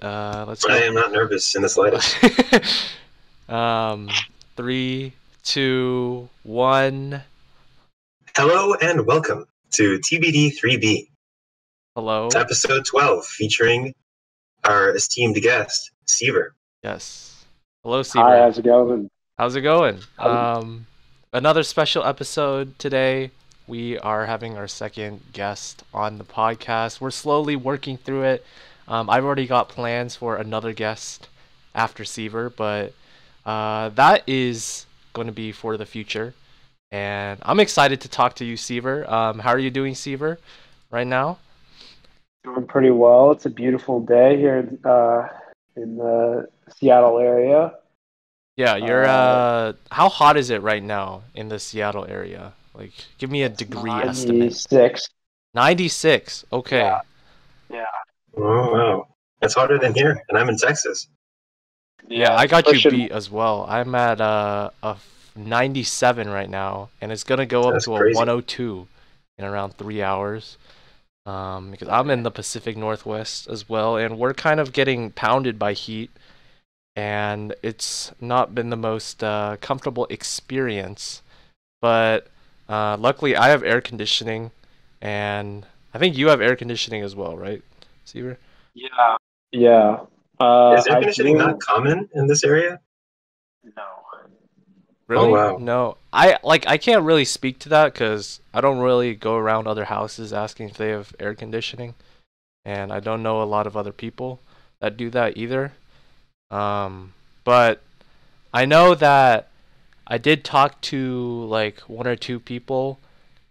Let's I go. am not nervous in the slightest. um, three, two, one. Hello and welcome to TBD3B. It's Hello. episode 12 featuring our esteemed guest, Seaver. Yes. Hello, Hi, Seaver. how's it going? How's it going? How's it- Another special episode today. We are having our second guest on the podcast. We're slowly working through it. I've already got plans for another guest after Seaver, but that is going to be for the future. And I'm excited to talk to you, Seaver. How are you doing, Seaver, right now? Doing pretty well. It's a beautiful day here in the Seattle area. Yeah, you're Uh, how hot is it right now in the Seattle area? Like, give me a it's degree estimate. 96. 96. Yeah, Okay. yeah, Oh, wow. It's hotter than here, and I'm in Texas. Yeah, yeah. I It's got you pushing. beat as well. I'm at 97 right now, and it's gonna go up That's to a crazy. 102 in around 3 hours. Because I'm in the Pacific Northwest as well, and we're kind of getting pounded by heat, and it's not been the most comfortable experience. But luckily, I have air conditioning, and I think you have air conditioning as well, right, Seaver? Yeah, yeah. Is air I conditioning not do. common in this area? No. Oh, Really? wow. No. I can't really speak to that because I don't really go around other houses asking if they have air conditioning, and I don't know a lot of other people that do that either. But I know that I did talk to like one or two people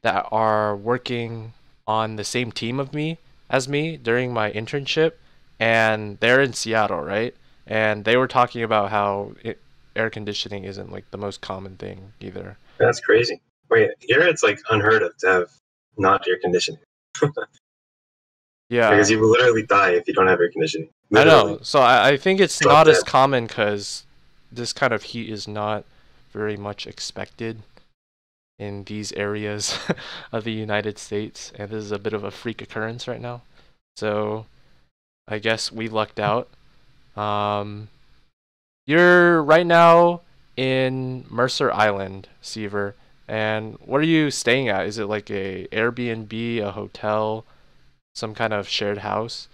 that are working on the same team of me as me during my internship, and they're in Seattle, right? And they were talking about how air conditioning isn't like the most common thing either. That's crazy. Wait, here it's like unheard of to have not air conditioning. Yeah, Because you will literally die if you don't have air conditioning. I know. Literally. So I think it's Drop not as dead. common because this kind of heat is not very much expected in these areas of the United States, and this is a bit of a freak occurrence right now. So I guess we lucked out. Um, you're right now in Mercer Island, Seaver, and what are you staying at? Is it like a Airbnb, a hotel, some kind of shared house?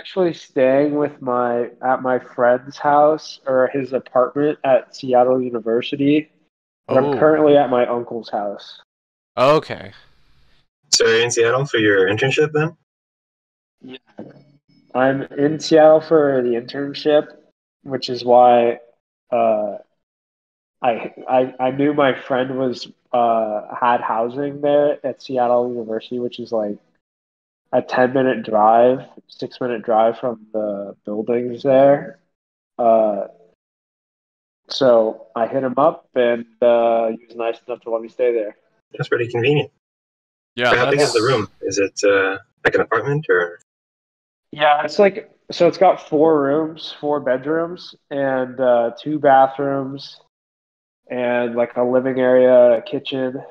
Actually staying with my friend's house or his apartment at Seattle University, but I'm Oh, currently at my uncle's house. okay. So you're in Seattle for your internship then? Yeah. I'm in Seattle for the internship, which is why uh, I knew my friend was had housing there at Seattle University, which is like a 10-minute drive, 6-minute drive from the buildings there. Uh, so I hit him up, and he was nice enough to let me stay there. That's pretty convenient. Yeah, So how big Yeah, is the that's room? Is it like an apartment or? yeah. It's like so. It's got 4 rooms, 4 bedrooms, and 2 bathrooms, and like a living area, a kitchen.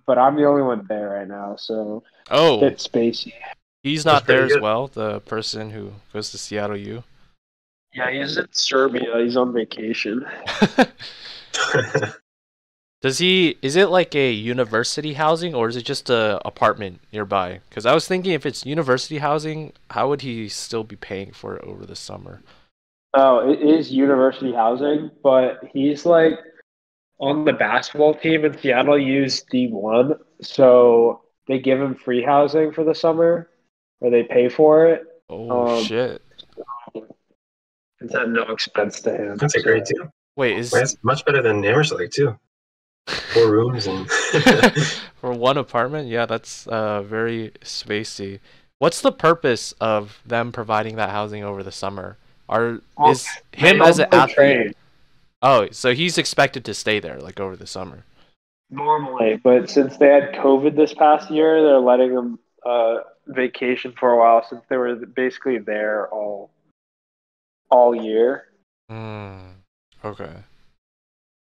But I'm the only one there right now, so oh, bit spacey. he's That's not there pretty as good. well, the person who goes to Seattle U. Yeah, he's in Serbia. He's on vacation. Does he, is it like a university housing or is it just a apartment nearby? Because I was thinking if it's university housing, how would he still be paying for it over the summer? Oh, it is university housing, but he's like on the basketball team in Seattle, use D1, so they give him free housing for the summer, or they pay for it. Oh Um, shit. it's at no expense to him. That's a great So deal. Wait, Well, is that's much better than Amherst too. 4 rooms and for one apartment? Yeah, that's very spacey. What's the purpose of them providing that housing over the summer? Are well, is they him as an normally athlete? train Oh, so he's expected to stay there like over the summer. normally, but since they had COVID this past year, they're letting them vacation for a while since they were basically there all year. Hmm. Okay.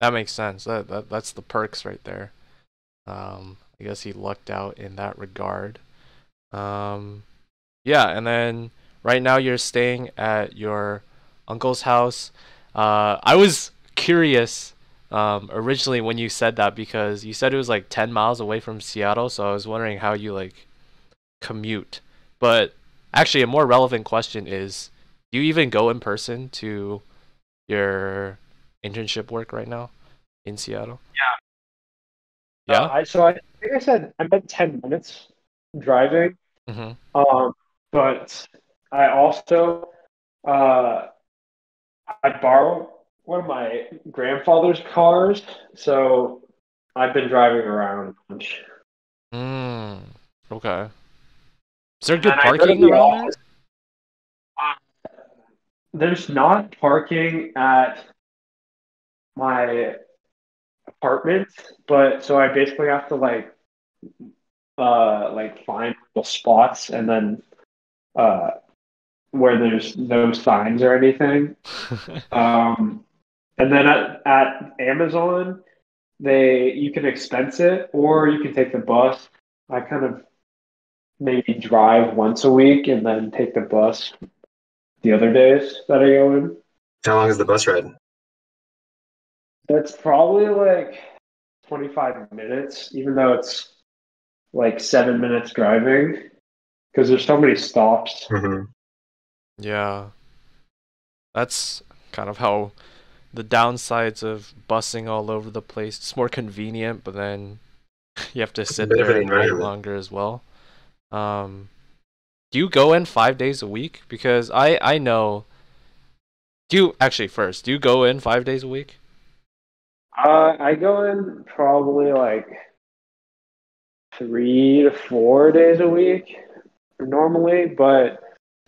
That makes sense. That's the perks right there. I guess he lucked out in that regard. Um, Yeah, and then right now you're staying at your uncle's house. I was curious originally when you said that because you said it was like 10 miles away from Seattle, so I was wondering how you like commute. But actually, a more relevant question is, do you even go in person to your internship work right now in Seattle? Yeah? I think I said I meant 10 minutes driving. Mm-hmm. Um, but I also uh, I borrowed one of my grandfather's cars, so I've been driving around a bunch. Mm, okay. Is there And then good I go to parking the around there? office. There's not parking at my apartment, but so I basically have to like find the spots and then uh where there's no signs or anything. Um and then at Amazon they you can expense it or you can take the bus. I kind of maybe drive once a week and then take the bus the other days that I go in. How long is the bus ride? That's probably like 25 minutes, even though it's like 7 minutes driving, because there's so many stops. Hmm. Yeah, that's kind of how the downsides of busing all over the place. It's more convenient, but then you have to It's sit better for there the and wait environment. longer as well. Um, do you go in 5 days a week? Because I know. Do you actually first? Do you go in 5 days a week? I go in probably like 3 to 4 days a week normally, but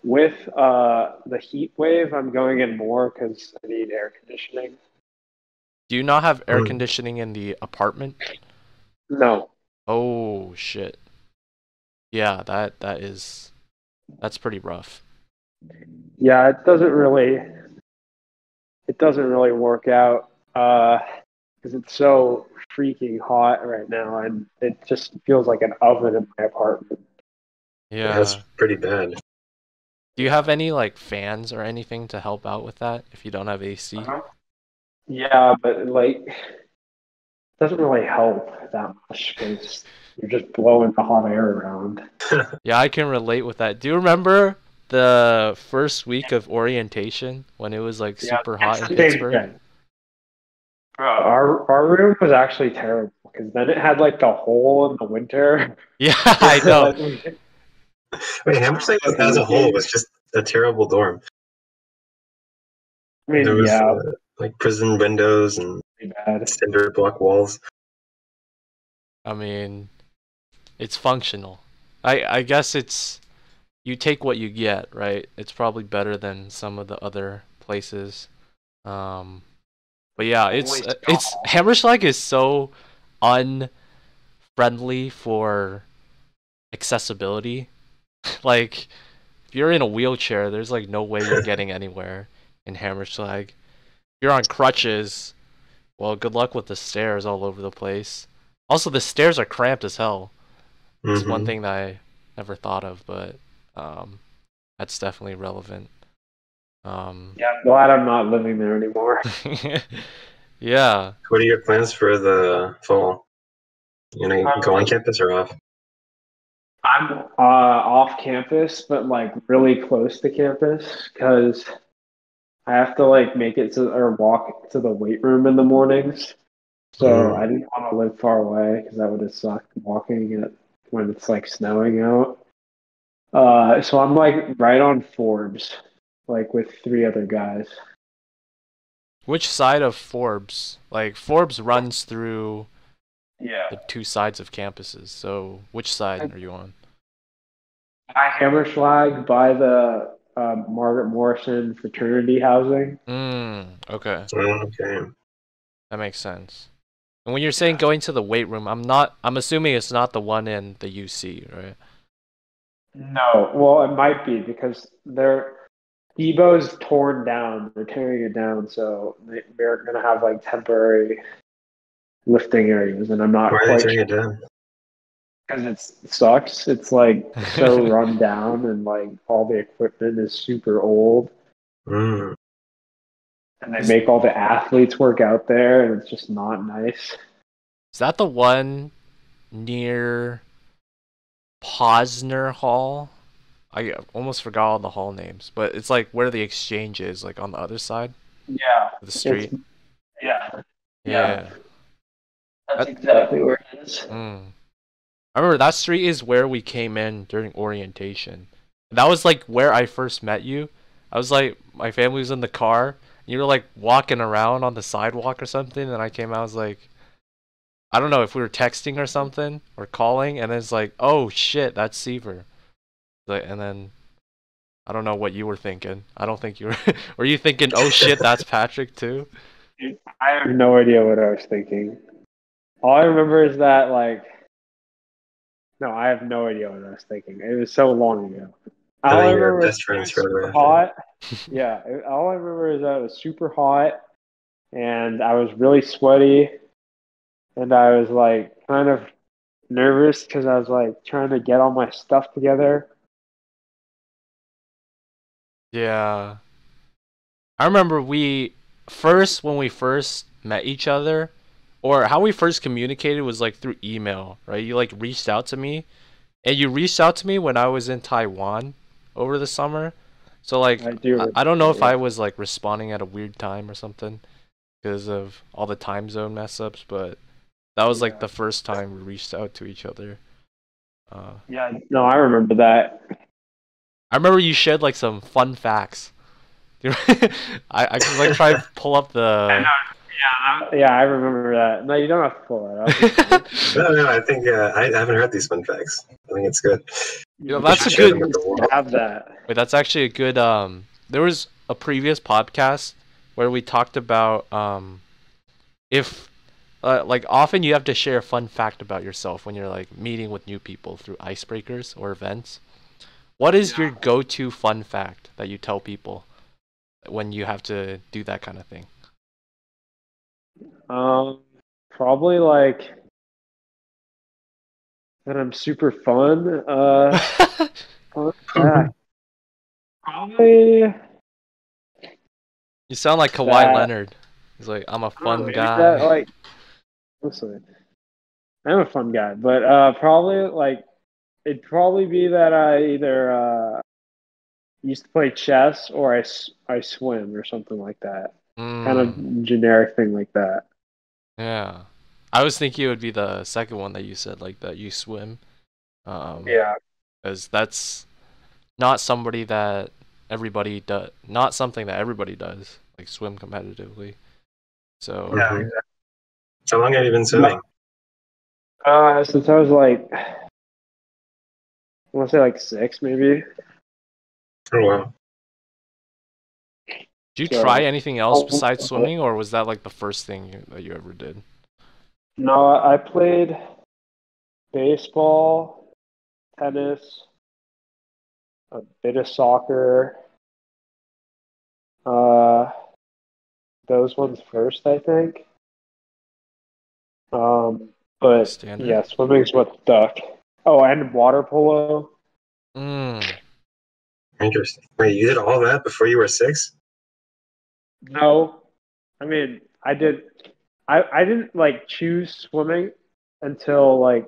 with the heat wave, I'm going in more because I need air conditioning. Do you not have air Mm. conditioning in the apartment? No, Oh shit. Yeah, that's pretty rough. yeah, it doesn't really work out because it's so freaking hot right now, and it just feels like an oven in my apartment. Yeah, that's Yeah. pretty bad. Do you have any like fans or anything to help out with that if you don't have AC? Uh-huh. Yeah, but like doesn't really help that much because you're just blowing the hot air around. Yeah, I can relate with that. Do you remember the first week of orientation when it was like Yeah, super hot it's in the same Pittsburgh? thing. Bro, our room was actually terrible because then it had like the hole in the winter. Yeah, I know. Like we Wait, were Hammerstein like as a whole leaking. was just a terrible dorm. I There mean, was yeah, like prison windows and pretty bad. cinder block walls. I mean, it's functional. I guess it's you take what you get, right? It's probably better than some of the other places. Um, but yeah, Holy it's God. Hammerschlag is so unfriendly for accessibility. Like if you're in a wheelchair, there's like no way you're getting anywhere in Hammerschlag. If you're on crutches, well, good luck with the stairs all over the place. Also, the stairs are cramped as hell. It's one Hmm. thing that I never thought of, but um, that's definitely relevant. Um, Yeah, I'm glad I'm not living there anymore. yeah. What are your plans for the fall? You know, go on Um, campus or off? I'm off campus, but like really close to campus because I have to like make it to or walk to the weight room in the mornings. So I Mm. didn't want to live far away because that would have sucked walking it when it's like snowing out. So I'm like right on Forbes, like with three other guys. Which side of Forbes? Like Forbes runs through Yeah. the two sides of campuses. So which side are you on? By Hammerschlag, by the Margaret Morrison fraternity housing. Okay. Okay. That makes sense. And when you're saying going to the weight room, I'm assuming it's not the one in the UC, right? No, well, it might be because they're Debo's torn down. They're tearing it down, so they're gonna have like temporary lifting areas, and I'm Why not are they quite tearing sure it down? because it sucks. It's like so run down and like all the equipment is super old. Mm. And they make all the athletes work out there, and it's just not nice. Is that the one near Posner Hall? I almost forgot all the hall names, but it's like where the exchange is, like on the other side Yeah, of the street. yeah, Yeah. that's That, exactly where it is. I remember that street is where we came in during orientation. That was like where I first met you. I was like, my family was in the car, and you were like walking around on the sidewalk or something, and I came out, I was like, I don't know if we were texting or something, or calling, and it's like, oh shit, that's Seaver. Like, and then, I don't know what you were thinking. I don't think you were, were you thinking, oh shit, that's Patrick too? I have no idea what I was thinking. All I remember is that, like, no, I have no idea what I was thinking. It was so long ago. I All I think you're remember is best it friends was forever super after. hot. Yeah, all I remember is that it was super hot, and I was really sweaty, and I was like kind of nervous because I was like trying to get all my stuff together. Yeah. I remember when we first met each other, or how we first communicated was like through email, right? You like reached out to me, and you reached out to me when I was in Taiwan over the summer. So like, I do I don't know remember, if I yeah. was like responding at a weird time or something because of all the time zone mess ups, but that was like Yeah. the first time we reached out to each other. Yeah, no, I remember that. I remember you shared like some fun facts. I could like try to pull up the. Yeah, I remember that. No, you don't have to pull that up. It's fine. No, I think I haven't heard these fun facts. I think it's good. You know, You that's a should share them good. with the world. have that. Wait, that's actually a good. There was a previous podcast where we talked about if like often you have to share a fun fact about yourself when you're like meeting with new people through icebreakers or events. What is your go-to fun fact that you tell people when you have to do that kind of thing? Probably like that I'm super fun. Fun fact. Probably You sound like Kawhi that Leonard. He's like, I'm a I don't know, fun maybe that guy. like listen, I'm a fun guy, but probably like it'd probably be that I either used to play chess or I swim or something like that. Kind Mm, of generic thing like that. yeah. I was thinking it would be the second one that you said, like that you swim. Um, Yeah. because that's not somebody that everybody does, not something that everybody does, like swim competitively. So, Yeah. Mhm. How long have you been swimming? Since I was like, I want to say like 6, maybe. Oh wow. did you try So, anything else besides swimming, or was that like the first thing that you ever did? no, I played baseball, tennis, a bit of soccer. Uh, those ones first, I think. But Standard. yeah, swimming's what stuck. Oh, and water polo. Mm. Interesting. Wait, you did all that before you were 6? No, I mean, I did. I didn't like choose swimming until like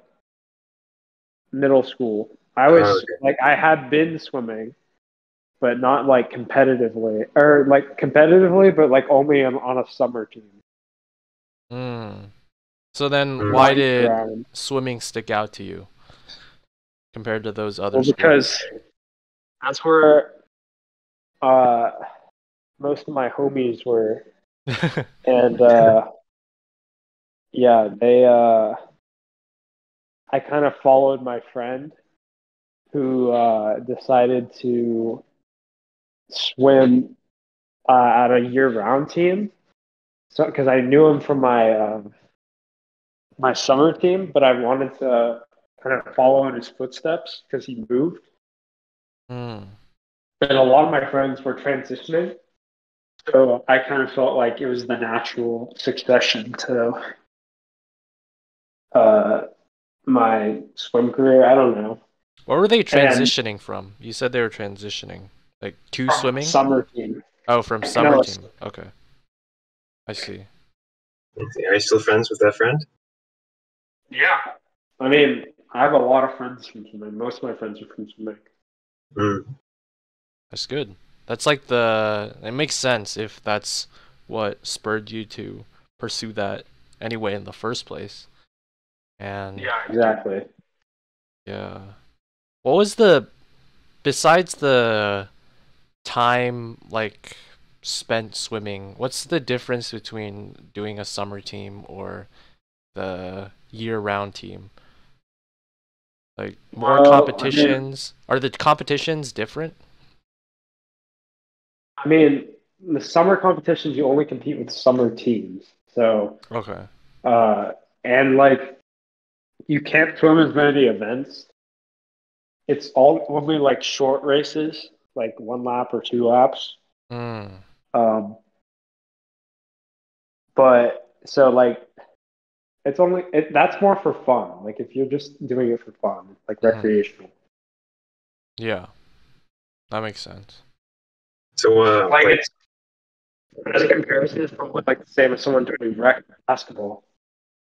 middle school. I Oh, was okay. like, I had been swimming, but not like competitively, or like competitively, but like only on a summer team. Mm. So then, Mm. why Not year did round. swimming stick out to you compared to those other Well, sports? because that's where uh, most of my homies were, and yeah, they. I kind of followed my friend who decided to swim at a year-round team. So, because I knew him from my summer team, but I wanted to kind of follow in his footsteps because he moved. Mm. And a lot of my friends were transitioning, so I kind of felt like it was the natural succession to uh, my swim career. I don't know. What were they And transitioning from? You said they were transitioning like to from swimming? summer team. Oh, from summer No, team. Okay. I see. Are you still friends with that friend? yeah. I mean, I have a lot of friends from swimming. Most of my friends are from swimming. Mm. That's good. That's like the it makes sense if that's what spurred you to pursue that anyway in the first place. And Yeah, exactly. yeah. What was the besides the time like spent swimming, what's the difference between doing a summer team or the year-round team? Like more Well, I mean, competitions? Are the competitions different? I mean, the summer competitions you only compete with summer teams. So, Okay. uh, and like you can't swim as many events. It's all only like short races, like 1 lap or 2 laps. Mm. Um, but so like it's only that's more for fun. Like if you're just doing it for fun, like Mm-hmm. recreational. Yeah, that makes sense. So, Like wait. it's as a comparison, it's probably like the same as someone doing rec basketball.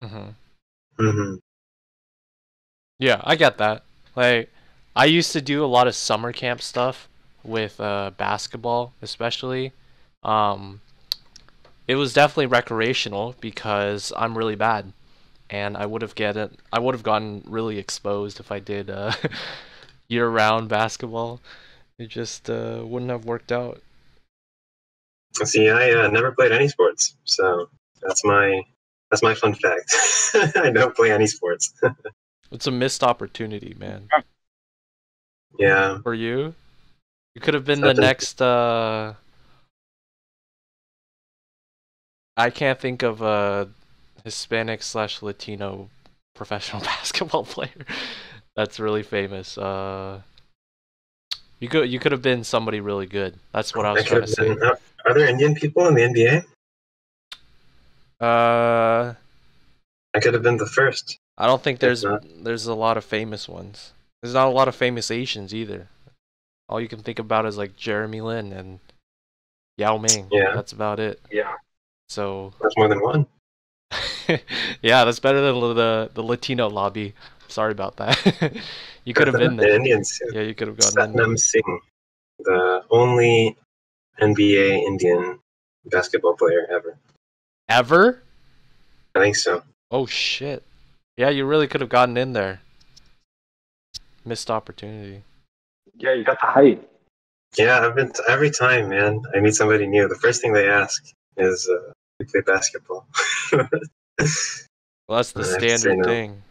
Mm-hmm. Mm-hmm. Yeah, I get that. Like, I used to do a lot of summer camp stuff with basketball, especially. Um, it was definitely recreational because I'm really bad, and I would have gotten really exposed if I did year-round basketball. It just wouldn't have worked out. See, I never played any sports, so that's my that's my fun fact. I don't play any sports. It's a missed opportunity, man. Yeah, For you, you could have been the such a next. I can't think of a Hispanic slash Latino professional basketball player that's really famous. You could have been somebody really good. That's what I was I trying could to have say. been. Are there Indian people in the NBA? Uh, I could have been the first. I don't think If not, there's a lot of famous ones. There's not a lot of famous Asians either. All you can think about is like Jeremy Lin and Yao Ming. yeah, That's about it. Yeah. So that's more than one. yeah, that's better than the Latino lobby. Sorry about that. You could have been The there. Indians, Yeah, you could have gotten in there. Satnam Singh, the only NBA Indian basketball player ever. Ever? I think so. Oh shit. Yeah, you really could have gotten in there. Missed opportunity. Yeah, you got the height. Yeah, I've been every time, man. I meet somebody new. The first thing they ask is, "You play basketball?" Well, that's the I have to say standard no. thing.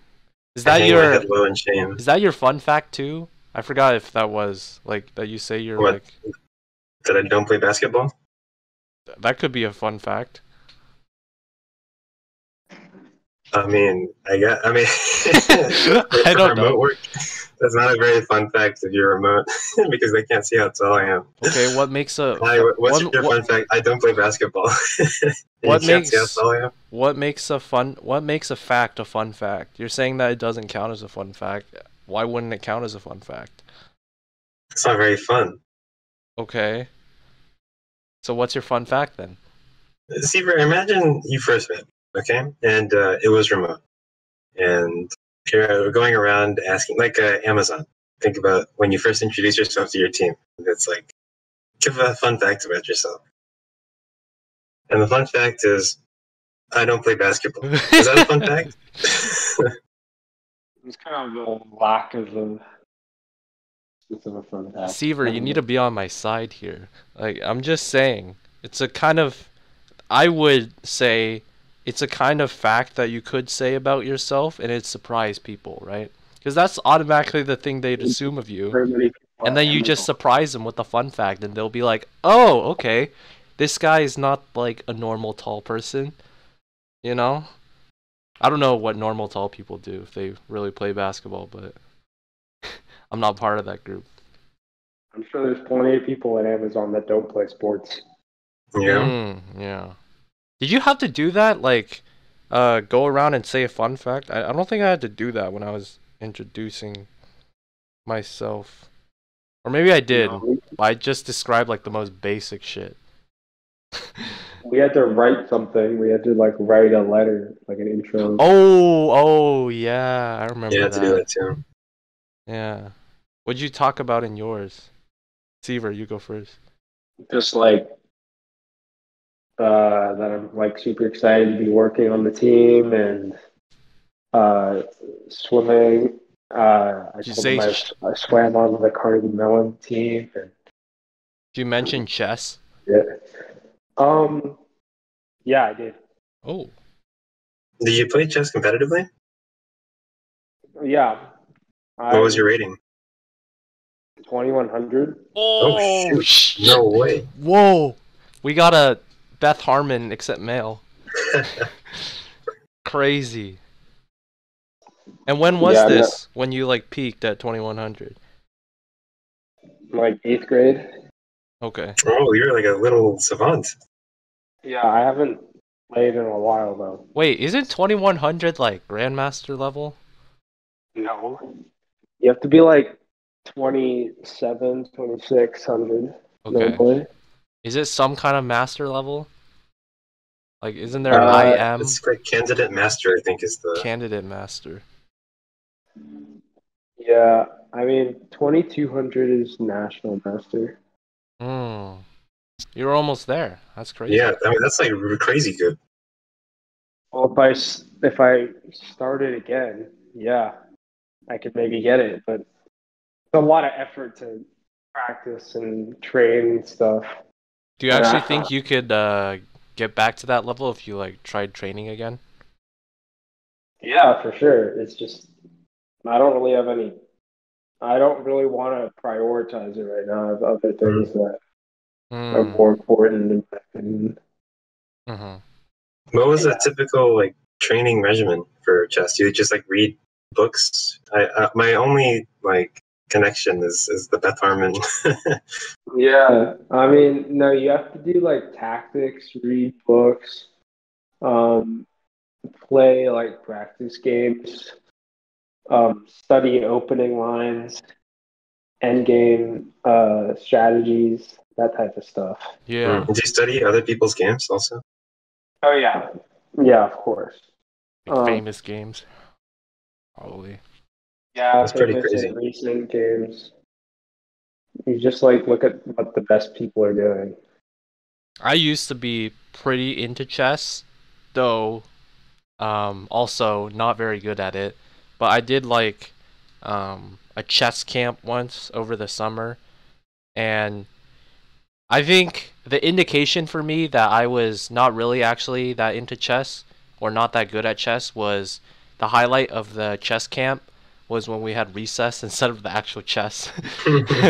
Is I that hang my head your low in shame. is that your fun fact too? I forgot if that was like that you say you're What? like That I don't play basketball? that could be a fun fact. I mean, I mean, I for don't remote know. work, that's not a very fun fact if you're remote because they can't see how tall I am. Okay, what makes a Hi, what's one your fun fact? I don't play basketball. And you what can't see how makes tall I am? what makes a fact a fun fact? You're saying that it doesn't count as a fun fact. Why wouldn't it count as a fun fact? It's not very fun. Okay. So what's your fun fact then? Seaver, imagine you first met, okay? And it was remote. And you're going around asking, like Amazon. Think about when you first introduce yourself to your team. It's like, give a fun fact about yourself. And the fun fact is, I don't play basketball. Is that a fun fact? It's kind of a lack of a fun fact. Seaver, I you don't need know. to be on my side here. Like, I'm just saying, it's a kind of, I would say, it's a kind of fact that you could say about yourself and it'd surprise people, right? Because that's automatically the thing they'd assume of you. Very many people And are then you just Amazon. surprise them with a fun fact and they'll be like, oh, okay, this guy is not like a normal tall person, you know? I don't know what normal tall people do if they really play basketball, but I'm not part of that group. I'm sure there's plenty of people at Amazon that don't play sports. You know? Yeah. Did you have to do that? Like, go around and say a fun fact? I don't think I had to do that when I was introducing myself. Or maybe I did. No, I just described like the most basic shit. we had to write something. We had to like write a letter, like an intro. Oh, yeah, I You remember have to do that. that too. Yeah. What'd you talk about in yours? Seaver, you go first. Just like that I'm like super excited to be working on the team and uh, swimming. I Did you told them say? I swam on the Carnegie Mellon team and Did you mention chess? yeah. Um, yeah, I did. Oh, Did you play chess competitively? Yeah, What was I'm your rating? 2100. Oh oh shoot! shit! No way. Whoa, we got a Beth Harmon except male. Crazy. And when was Yeah, no, this? When you like peaked at 2100? like eighth grade. Okay. Oh, you're like a little savant. Yeah, I haven't played in a while though. Wait, isn't 2100 like grandmaster level? No, you have to be like 27, 2600 Okay. normally. Is it some kind of master level? Like, isn't there Uh, IM It's like candidate master, I think, is the. candidate master? yeah, I mean 2200 is national master. Hmm. You're almost there. That's Yeah, crazy. I mean that's like crazy good. Well, if I started again, yeah, I could maybe get it, but it's a lot of effort to practice and train and stuff. Do you And actually think you could get back to that level if you like tried training again? yeah, for sure. It's just I don't really have any. I don't really want to prioritize it right now. I have other things Mm. that are Hmm. more important in my opinion. Mm-hmm. What was a Yeah, typical like training regimen for chess? You just like read books. My only like connection is the Beth Harmon. yeah. I mean, no, you have to do like tactics, read books, um, play like practice games, study opening lines, end game strategies, that type of stuff. Yeah. Do you study other people's games also? Oh yeah, yeah, of course. Like Um, famous games, probably. yeah, That's pretty famous and crazy. recent games. You just like look at what the best people are doing. I used to be pretty into chess, though also not very good at it. But I did like a chess camp once over the summer, and I think the indication for me that I was not really actually that into chess or not that good at chess was the highlight of the chess camp was when we had recess instead of the actual chess.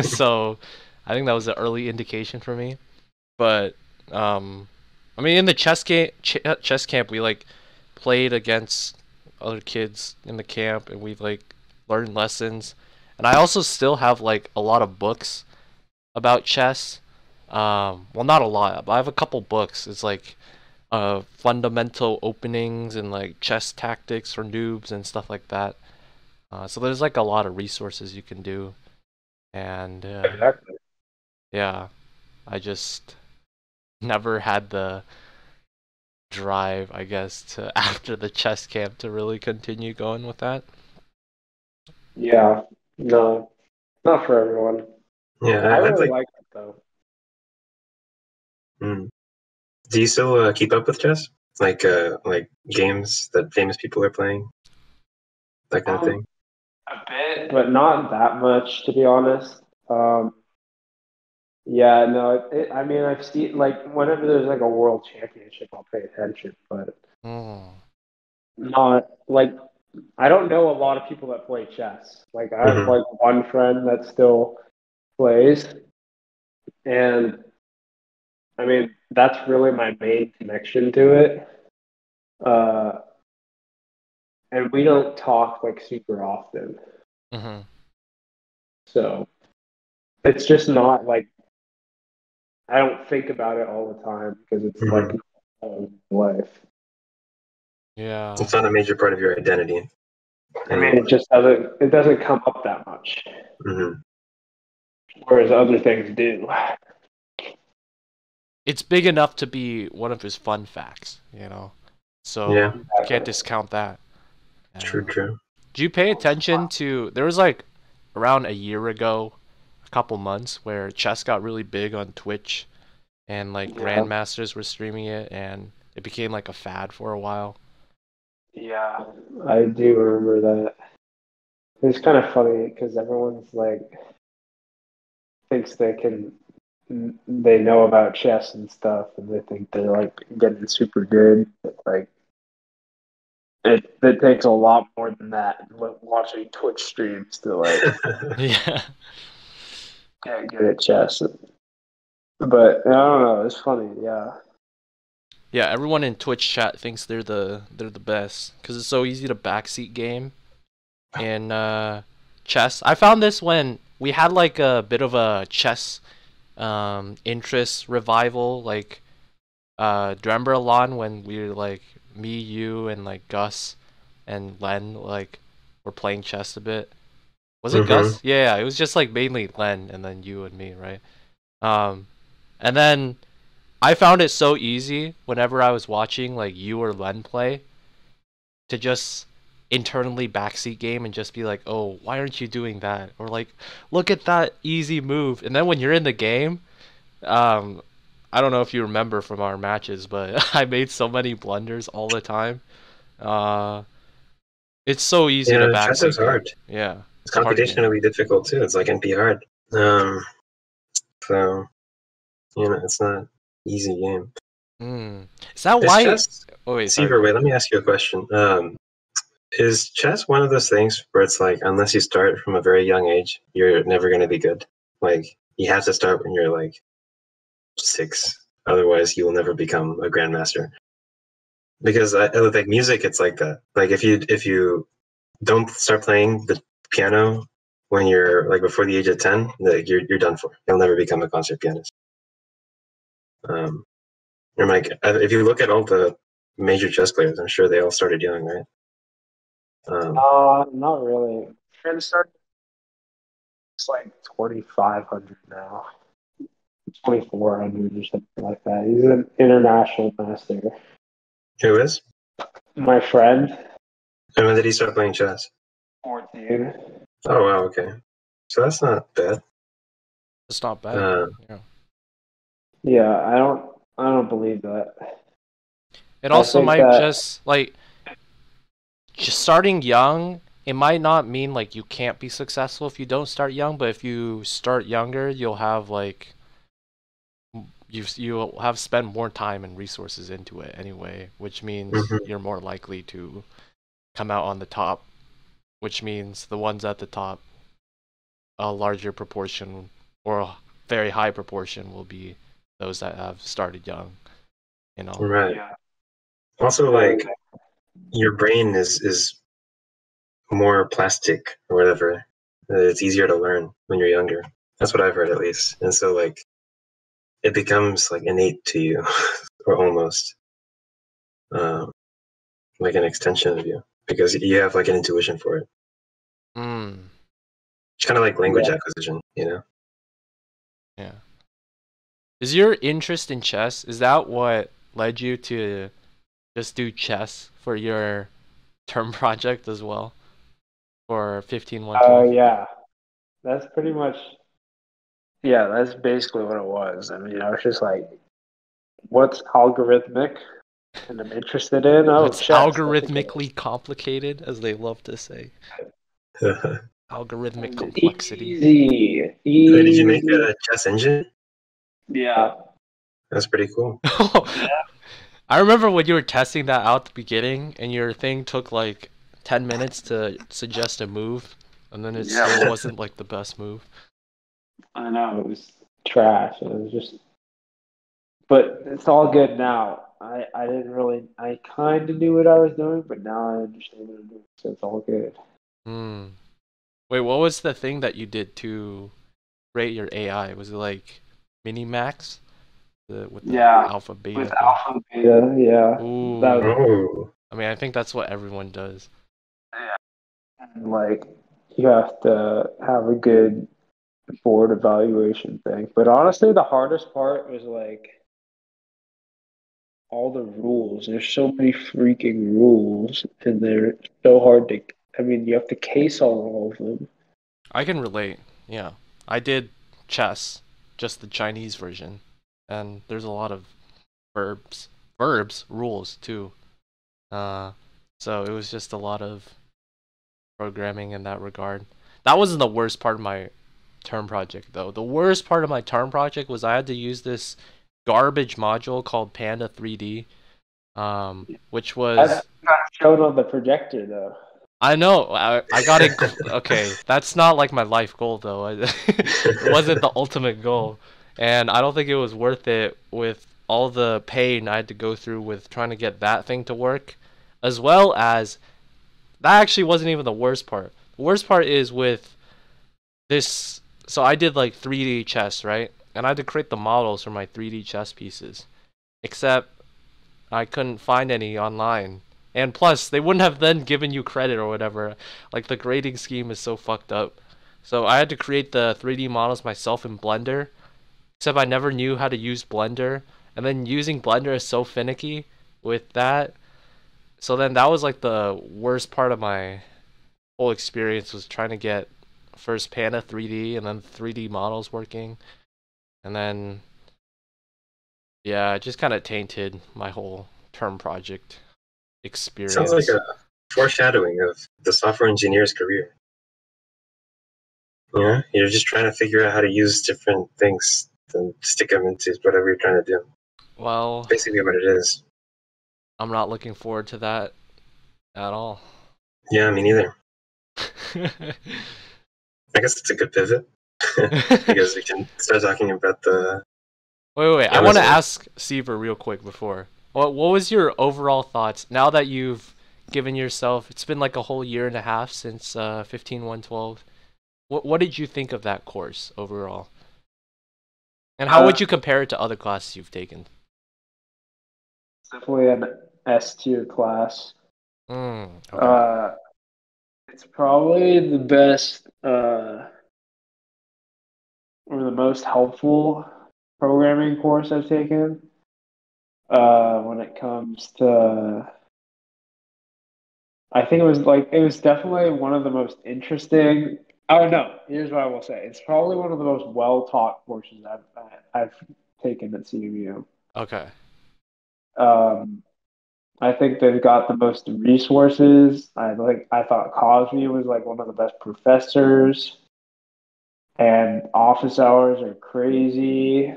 So I think that was the early indication for me. But um, I mean, in the chess camp, we like played against other kids in the camp, and we like learned lessons. And I also still have like a lot of books about chess. Well, not a lot, but I have a couple books. It's like fundamental openings and like chess tactics for noobs and stuff like that. So there's like a lot of resources you can do, and Exactly. yeah, I just never had the drive, I guess, to after the chess camp to really continue going with that. Yeah, no, not for everyone. Yeah, I I've really like. like it though. Mm. Do you still keep up with chess? Like games that famous people are playing, that kind of Um, thing. a bit, but not that much, to be honest. Um, yeah, no, I mean, I've seen like whenever there's like a world championship, I'll pay attention, but Oh, not like I don't know a lot of people that play chess. Like I have Hmm. like one friend that still plays, and I mean that's really my main connection to it. Uh, and we don't talk like super often, mm-hmm. so it's just not like I don't think about it all the time because it's like Hmm. life. Yeah. It's not a major part of your identity. I mean, it doesn't come up that much, Mm-hmm. whereas other things do. It's big enough to be one of his fun facts, you know. So Yeah, you can't discount that. true, Uh, true. do you pay attention to? There was like around a year ago, a couple months, where chess got really big on Twitch, and like Yeah, grandmasters were streaming it, and it became like a fad for a while. yeah, I do remember that. It's kind of funny because everyone's like thinks they know about chess and stuff, and they think they're like getting super good. But like it takes a lot more than that. Watching Twitch streams to like Yeah. get good at chess. But I don't know. It's funny. Yeah. Yeah, everyone in Twitch chat thinks they're the best because it's so easy to backseat game in chess. I found this when we had like a bit of a chess interest revival. Like, do you remember Alon when we were like me, you, and like Gus and Len like were playing chess a bit? Was it Mm-hmm. Gus? Yeah, it was just like mainly Len and then you and me, right? Um, and then I found it so easy whenever I was watching like you or Len play to just internally backseat game and just be like, oh, why aren't you doing that? Or like, look at that easy move. And then when you're in the game, um, I don't know if you remember from our matches, but I made so many blunders all the time. Uh, it's so easy to Yeah, chess is backseat game. hard. Yeah, It's it's a hard game. computationally difficult too. It's like NP hard. So it's not easy game. Is that Is why? chess, Oh wait, sorry. Seaver? Go Wait, ahead. let me ask you a question. Is chess one of those things where it's like, unless you start from a very young age, you're never going to be good? Like, you have to start when you're like 6, otherwise you will never become a grandmaster. Because I like music, it's like that. Like, if you don't start playing the piano when you're like before the age of 10, like you're done for. You'll never become a concert pianist. Um, and like, if you look at all the major chess players, I'm sure they all started young, right? Not really. Friend started. It's like 2,500 now. 2,400 or something like that. He's an international master. Who is? My friend, And when did he start playing chess? 14. Oh wow, okay. So that's not bad. It's not bad. Uh, Yeah. Yeah, I don't believe that. It I also think might that just like just starting young. It might not mean like you can't be successful if you don't start young, but if you start younger, you'll have like you'll have spent more time and resources into it anyway, which means mhm. you're more likely to come out on the top, which means the ones at the top, a larger proportion or a very high proportion will be those that have started young, you know. Right. yeah. Also, like your brain is more plastic or whatever. It's easier to learn when you're younger. That's what I've heard at least. And so like it becomes like innate to you, or almost um, like an extension of you, because you have like an intuition for it. Mm, It's kind of like language Yeah. acquisition, you know? yeah. Is your interest in chess, is that what led you to just do chess for your term project as well? For 15112? Yeah. That's pretty much, yeah, that's basically what it was. I mean, I was just like, what's algorithmic and I'm interested in? Oh, What's chess. That's a good algorithmically complicated, as they love to say? Algorithmic one. complexity. Easy. So did you make Easy. a chess engine? Yeah. That's pretty cool. I remember when you were testing that out at the beginning, and your thing took like 10 minutes to suggest a move, and then it still Yeah. wasn't like the best move. I know. It was trash. It was just, but it's all good now. I didn't really, I kind of knew what I was doing, but now I understand what I'm doing. So it's all good. Hmm. Wait, what was the thing that you did to rate your AI? Was it like Minimax? With the Yeah. alpha beta With thing? alpha beta, yeah. That was Ooh. Oh, I mean, I think that's what everyone does. And like you have to have a good board evaluation thing. But honestly, the hardest part was like all the rules. There's so many freaking rules, and they're so hard to. I mean, you have to case on all of them. I can relate. Yeah. I did chess, just the Chinese version. And there's a lot of verbs, rules too. Uh, so it was just a lot of programming in that regard. That wasn't the worst part of my term project though. The worst part of my term project was I had to use this garbage module called Panda 3D, which was That's not shown on the projector though. I know I got it. Okay, that's not like my life goal though. It wasn't the ultimate goal, and I don't think it was worth it with all the pain I had to go through with trying to get that thing to work, as well as that actually wasn't even the worst part. The worst part is with this. So I did like 3D chess, right? And I had to create the models for my 3D chess pieces, except I couldn't find any online. And plus, they wouldn't have then given you credit or whatever. Like, the grading scheme is so fucked up. So I had to create the 3D models myself in Blender. Except I never knew how to use Blender. And then using Blender is so finicky with that. So then that was like the worst part of my whole experience was trying to get first Panda 3D and then 3D models working. And then, yeah, it just kind of tainted my whole term project experience. Sounds like a foreshadowing of the software engineer's career. Yeah, you're just trying to figure out how to use different things and stick them into whatever you're trying to do. Well, Basically, what it is. I'm not looking forward to that at all. Yeah, me neither. I guess it's a good pivot because we can start talking about the. Wait. I want to ask Seaver real quick before. What was your overall thoughts now that you've given yourself? It's been like a whole year and a half since 15112. What did you think of that course overall? And how would you compare it to other classes you've taken? Definitely an S tier class. Okay. It's probably the best or the most helpful programming course I've taken. When it comes to, I think it was definitely one of the most interesting. Oh no, here's what I will say. It's probably one of the most well taught courses I've taken at CMU. Okay. I think they've got the most resources. I thought Cosme was like one of the best professors, and office hours are crazy.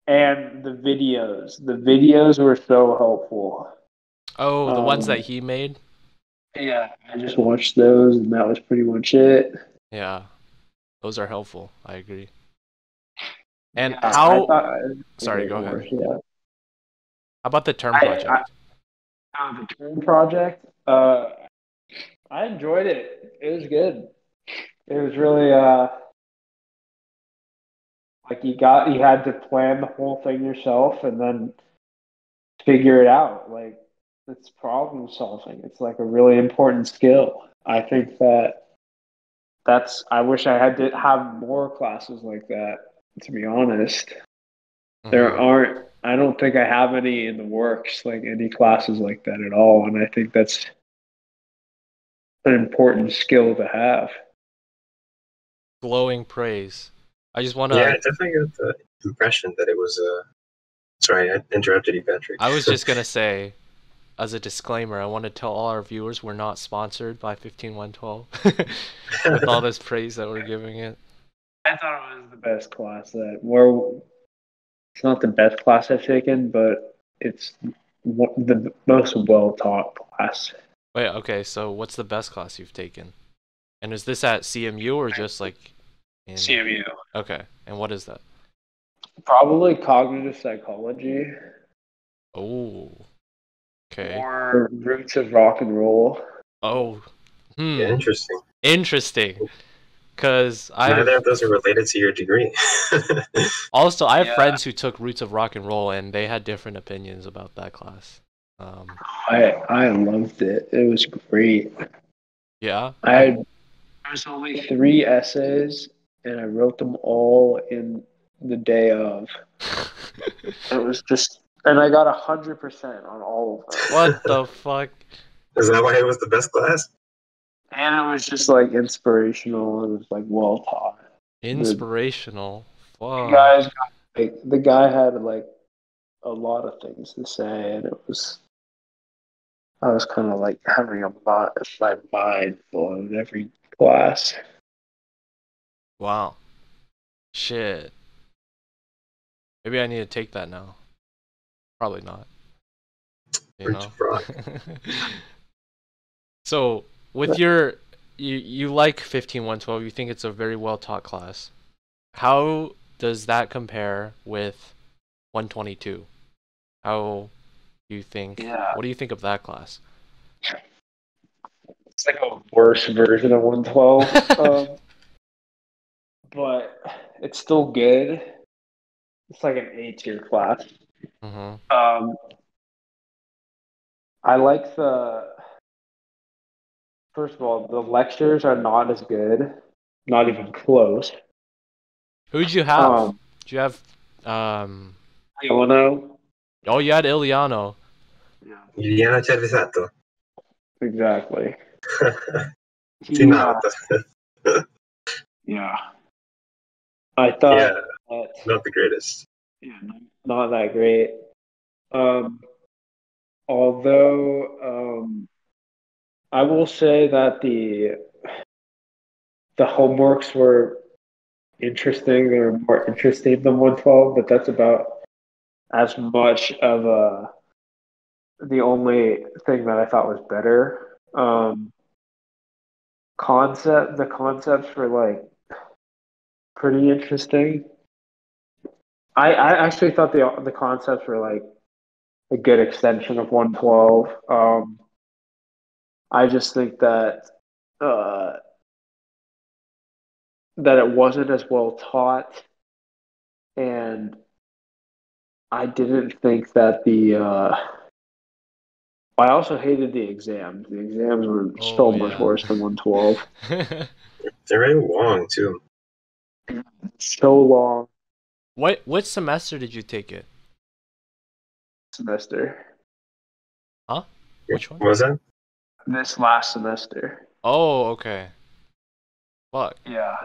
And the videos were so helpful. Oh, the ones that he made? Yeah, I just watched those, and that was pretty much it. Yeah, those are helpful. I agree. And Yeah, Sorry, go ahead. Yeah. How about the term project? The term project, I enjoyed it. It was good. It was really like you had to plan the whole thing yourself and then figure it out. Like it's problem solving. It's like a really important skill. I think I wish I had to have more classes like that, to be honest. I don't think I have any in the works, like any classes like that at all. And I think that's an important skill to have. Glowing praise. I just want to. Yeah, I definitely got the impression that it was Sorry, I interrupted you, Patrick. I was just gonna say, as a disclaimer, I want to tell all our viewers we're not sponsored by 15112 with all this praise that we're giving it. I thought it was the best class it's not the best class I've taken, but it's the most well taught class. Wait, okay, so what's the best class you've taken? And is this at CMU or just like in CMU? Okay, and what is that? Probably cognitive psychology. Oh, okay. Or roots of rock and roll. Oh, Yeah, interesting. Interesting. Because neither of those are related to your degree. Also, I have friends who took Roots of Rock and Roll, and they had different opinions about that class. I loved it. It was great. Yeah, There was only 3 essays, and I wrote them all in the day of. It was just, and I got 100% on all of them. What the fuck? Is that why it was the best class? And it was just like inspirational. It was like well taught. The Inspirational. guys Fuck. got, like, the guy had like a lot of things to say, and it was I was kind of like having my mind blown every class. Wow. Shit. Maybe I need to take that now. Probably not. You Rich know? Brock. So, with you like 15112, you think it's a very well taught class. How does that compare with 122? How do you think, Yeah, what do you think of that class? it's like a worse version of 112, but it's still good. It's like an A-tier class. Mm-hmm. Um, I like first of all, the lectures are not as good, not even close. Who'd you have? Um, Did you have, um, Leono. oh, you had Iliano. Yeah, Iliana Cervisato. exactly. He, Finauta. yeah. I Yeah, thought that, not the greatest. yeah, not that great. Um, although I will say that the homeworks were interesting. They were more interesting than 112, but that's about as much of the only thing that I thought was better. The concepts were like pretty interesting. I actually thought the concepts were like a good extension of 112. I just think uh, that it wasn't as well taught, and I didn't think that I also hated the exams. The exams were so Oh, much yeah. worse than 112. They're very long too. So long What semester did you take it? semester. Huh? Which one? What was that? This last semester. Oh, okay. Fuck. Yeah.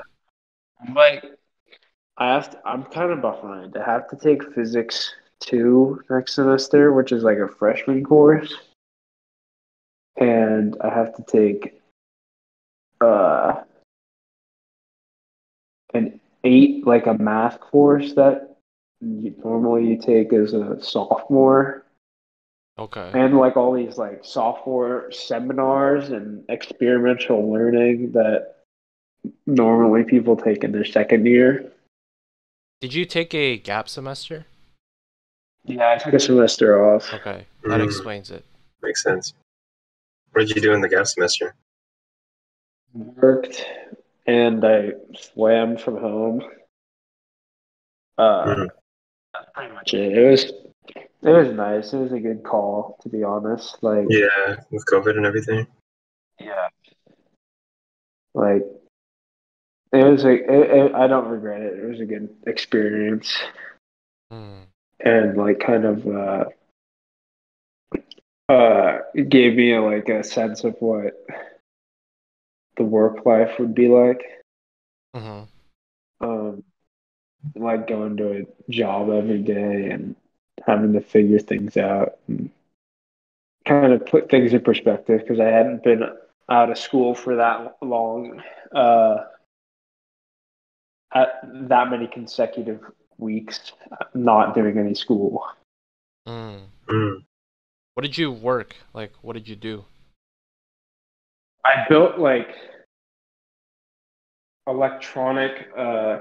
Like I'm kind of behind. I have to take physics 2 next semester, which is like a freshman course, and I have to take uh an 8, like a math course that normally you take as a sophomore, Okay. and like all these like software seminars and experimental learning that normally people take in their second year. Did you take a gap semester? Yeah, I took a semester off. Okay, that explains it. Makes sense. What did you do in the gap semester? Worked and I swam from home. Mm. That's pretty much it. It was nice. It was a good call, to be honest. Like, Yeah, with COVID and everything. yeah, like I don't regret it. It was a good experience, Hmm. and like kind of it gave me like a sense of what the work life would be like. Mm-hmm. Um, like going to a job every day and having to figure things out and kind of put things in perspective because I hadn't been out of school for that long, uh, at that many consecutive weeks, not doing any school. Mm. Mm. What did you work? Like, what did you do? I built like electronic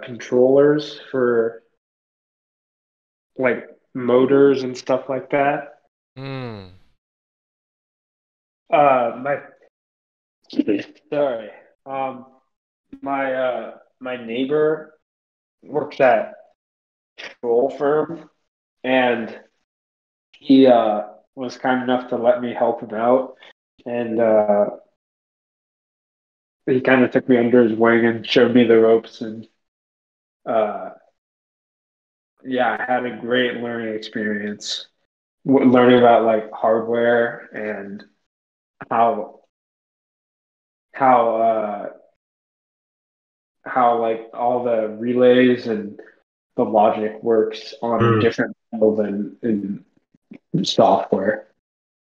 controllers for like motors and stuff like that. Hmm. My sorry, um, my neighbor works at a control firm, and he was kind enough to let me help him out, and he kind of took me under his wing and showed me the ropes, and yeah, I had a great learning experience, learning about like hardware and how how uh, how like all the relays and the logic works on a Mm. different level than in software.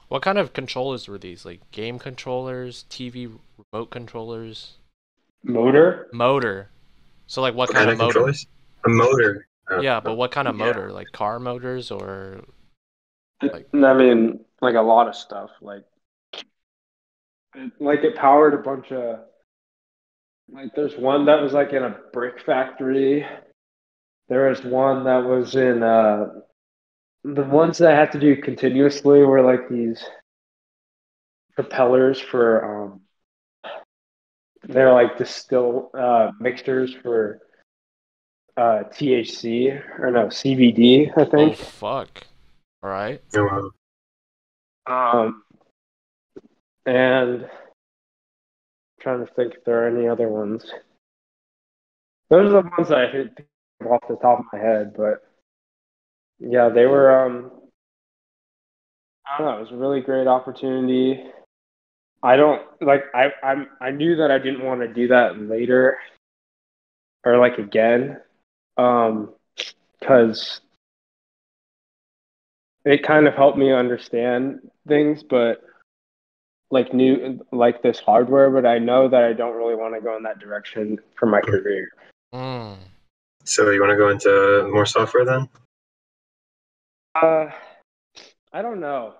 What kind of controllers were these? Like game controllers, TV remote controllers, Motor? motor. So like what What kind kind of of motor? controllers? A motor. Yeah, but what kind of Yeah. motor? Like car motors or like I mean, like a lot of stuff. Like it powered a bunch of like. There's one that was like in a brick factory. There was one that was in the ones that I had to do continuously were like these propellers for they're like distill mixtures for THC or no CBD, I oh think. fuck. All right. Oh, wow. Um, and I'm trying to think if there are any other ones. Those are the ones that I hit off the top of my head, but yeah, they were. I don't know. It was a really great opportunity. I don't like. I knew that I didn't want to do that later or like again, because it kind of helped me understand things, but like new like this hardware. But I know that I don't really want to go in that direction for my career. Mm. So you want to go into more software then? Uh, I don't know.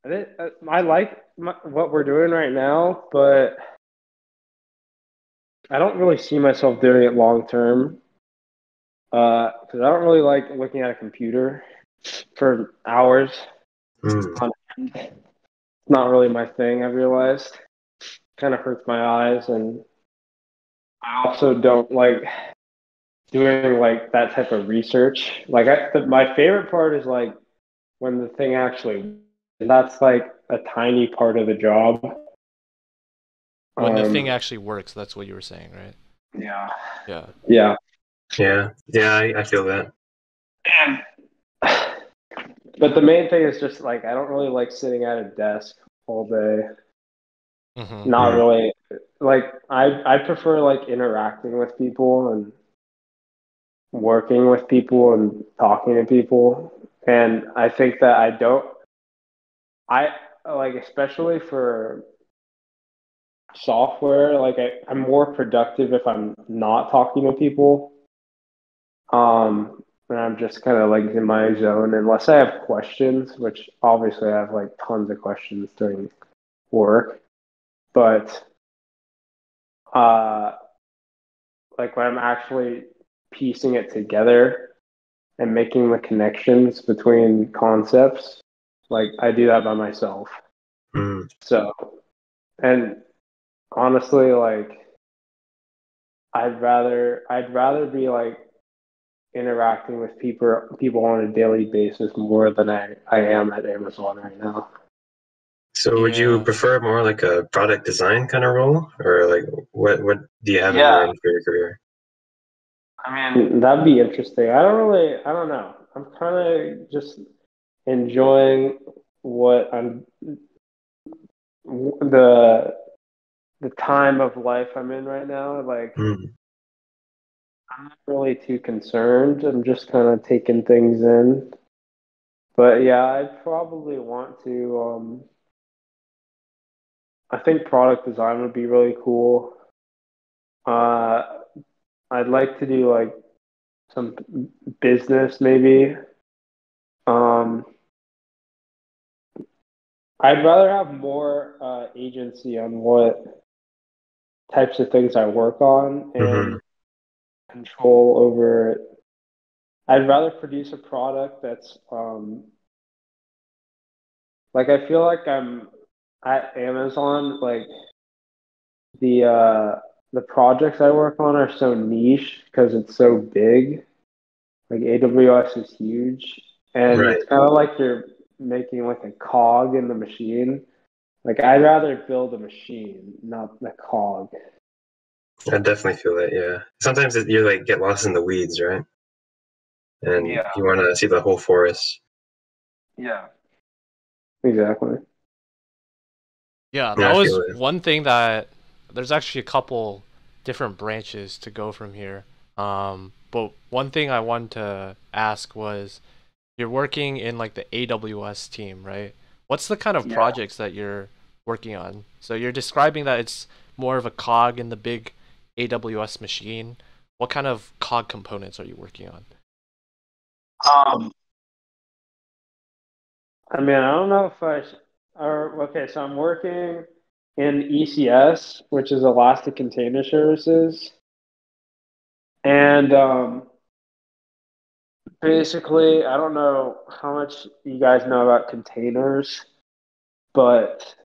I like what we're doing right now, but I don't really see myself doing it long term. Because I don't really like looking at a computer for hours Mm. on end. It's not really my thing. I realized kind of hurts my eyes, and I also don't like doing like that type of research. Like my favorite part is like when the thing actually. That's like a tiny part of the job. When the thing actually works, that's what you were saying, right? Yeah. Yeah. Yeah. Yeah, I feel that. And but the main thing is just like I don't really like sitting at a desk all day. Mm-hmm. Not really. Like I prefer like interacting with people and working with people and talking to people. And I think that I like especially for software, like I'm more productive if I'm not talking to people. And I'm just kind of like in my zone unless I have questions, which obviously I have like tons of questions during work. But uh, like when I'm actually piecing it together and making the connections between concepts, like I do that by myself. Mm. So, and honestly, like I'd rather be like interacting with people on a daily basis more than I am at Amazon right now. So would you Yeah. prefer more like a product design kind of role, or like what do you have in Yeah, mind for your career? I mean that'd be interesting. I don't know. I'm kind of just enjoying what I'm the the time of life I'm in right now. Like Mm. I'm not really too concerned. I'm just kind of taking things in. But yeah, I probably want to. I think product design would be really cool. Uh, I'd like to do like some business maybe. Um, I'd rather have more agency on what types of things I work on Mm-hmm. and control over it. I'd rather produce a product that's like I feel like I'm at Amazon. Like the uh, the projects I work on are so niche because it's so big. Like AWS is huge, and Right. it's kind of like you're making like a cog in the machine. Like I'd rather build a machine, not the cog. I definitely feel that. Yeah. Sometimes you like get lost in the weeds, right? And Yeah. you want to see the whole forest. Yeah. Exactly. Yeah, Yeah, that I feel was it. one thing that there's actually a couple different branches to go from here. But one thing I wanted to ask was you're working in like the AWS team, right? What's the kind of Yeah. projects that you're working on? So you're describing that it's more of a cog in the big AWS machine. What kind of cog components are you working on? Um, I mean, I don't know if or okay, so I'm working in ECS, which is Elastic Container Services, and basically, I don't know how much you guys know about containers, but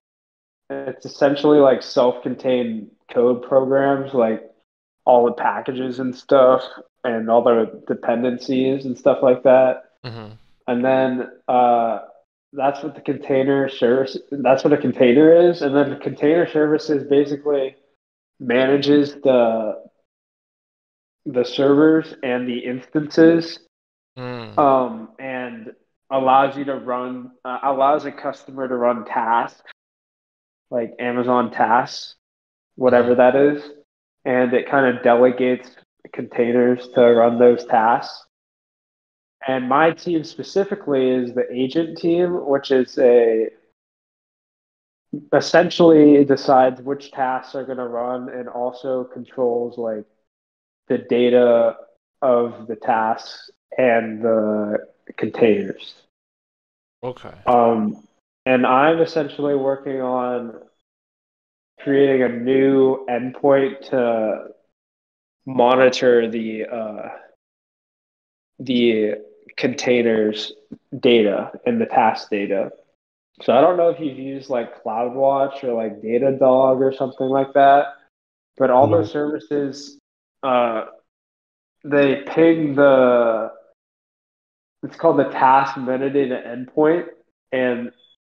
it's essentially like self-contained code programs, like all the packages and stuff, and all the dependencies and stuff like that. Mm-hmm. And then that's what the container service. That's what a container is, and then the container services basically manages the servers and the instances, Mm. and allows you to run allows a customer to run tasks like Amazon tasks, whatever Mm-hmm. that is, and it kind of delegates containers to run those tasks. And my team specifically is the agent team, which is a essentially decides which tasks are going to run and also controls like the data of the tasks and the containers. Okay. Um, and I'm essentially working on creating a new endpoint to monitor the containers data and the task data. So I don't know if you've used like CloudWatch or like Datadog or something like that, but all No. those services, uh, they ping the it's called the task metadata endpoint, and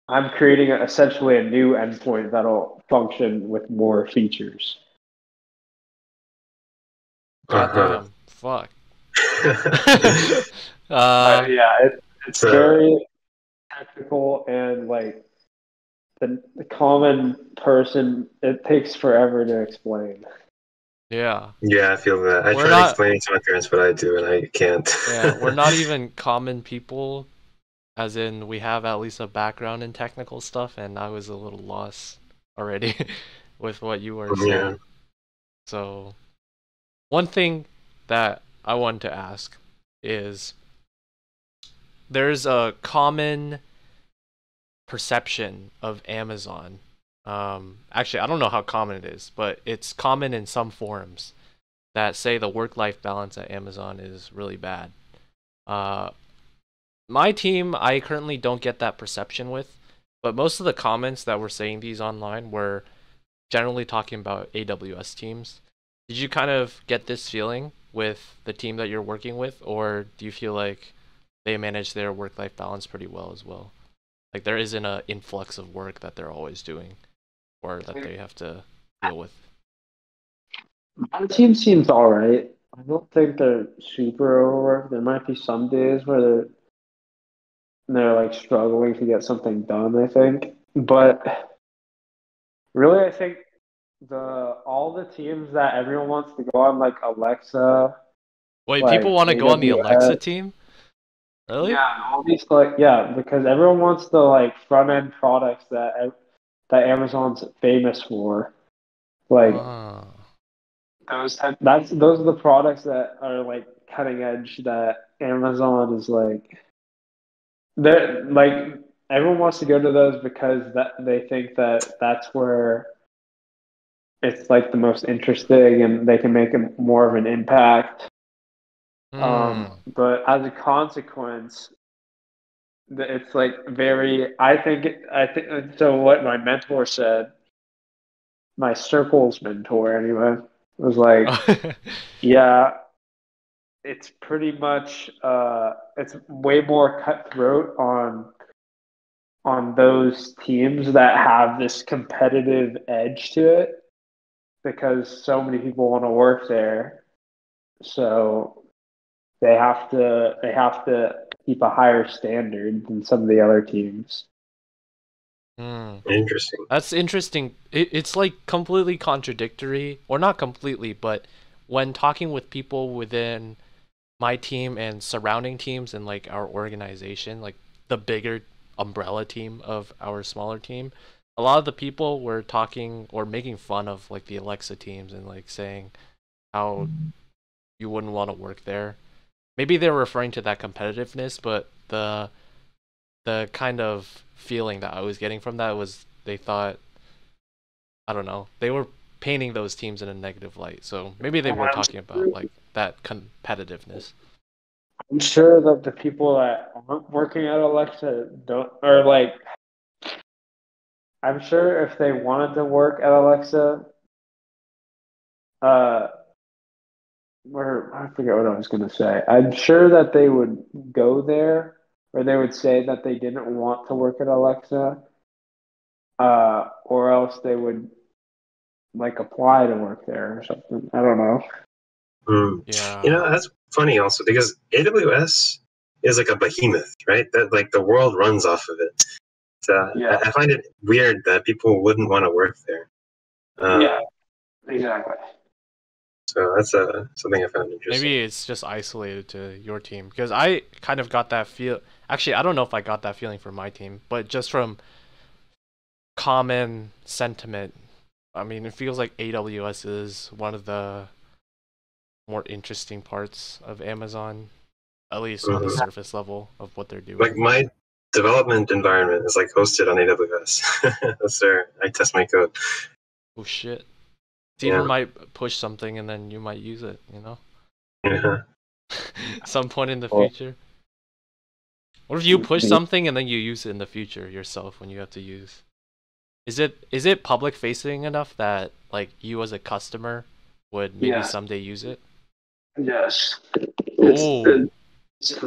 I'm creating essentially a new endpoint that'll function with more features. Uh-huh. Goddamn. Fuck. uh, Yeah, it's So very technical and like the common person, it takes forever to explain. yeah. yeah, I feel that. I We're tried not, explaining to my parents what I do, and I can't. yeah, we're not even common people, as in we have at least a background in technical stuff, and I was a little lost already with what you were Yeah. saying. So, one thing that I wanted to ask is there's a common perception of Amazon. Actually, I don't know how common it is, but it's common in some forums that say the work-life balance at Amazon is really bad. Uh, my team, I currently don't get that perception with, but most of the comments that were saying these online were generally talking about AWS teams. Did you kind of get this feeling with the team that you're working with, or do you feel like they manage their work-life balance pretty well as well? Like there isn't an influx of work that they're always doing, or that they have to deal with. My team seems all right. I don't think they're super overworked. There might be some days where they're like struggling to get something done, I think. But really I think the all the teams that everyone wants to go on like Alexa, Wait, people like want to go on the Alexa AWS. team? Really? Yeah, all these like yeah, because everyone wants the like front end products that Amazon's famous for. Like Ah. those are the products that are like cutting edge that Amazon is like they're like everyone wants to go to those because that they think that that's where it's like the most interesting and they can make more of an impact. Hmm. But as a consequence, it's like very. I think so. What my mentor said, my circles mentor anyway, was like, yeah, it's pretty much it's way more cutthroat on on those teams that have this competitive edge to it because so many people want to work there. So they have to keep a higher standard than some of the other teams. Interesting. That's interesting. It's like completely contradictory, or not completely, but when talking with people within my team and surrounding teams and like our organization, like the bigger umbrella team of our smaller team, a lot of the people were talking or making fun of like the Alexa teams and like saying how you wouldn't want to work there. Maybe they were referring to that competitiveness, but the kind of feeling that I was getting from that was they thought, I don't know, they were painting those teams in a negative light. So maybe they were talking about like that competitiveness. I'm sure that the people that aren't working at Alexa don't, or like, I'm sure if they wanted to work at Alexa, uh, or I forget what I was going to say. I'm sure that they would go there, or they would say that they didn't want to work at Alexa, or else they would like apply to work there or something. I don't know. Yeah. That's funny also because AWS is like a behemoth, right? That like the world runs off of it. So Yeah. I find it weird that people wouldn't want to work there. Yeah. Exactly. So that's something I found interesting. Maybe it's just isolated to your team because I kind of got that feel. Actually, I don't know if I got that feeling from my team, but just from common sentiment, I mean, it feels like AWS is one of the more interesting parts of Amazon, at least on the surface level of what they're doing. Like my development environment is like hosted on AWS. That's where I test my code. Oh shit. Seaver might push something and then you might use it, you know? Yeah. Some point in the future. What if you push something and then you use it in the future yourself when you have to use? Is it public facing enough that like you as a customer would maybe someday use it? Yes. Oh.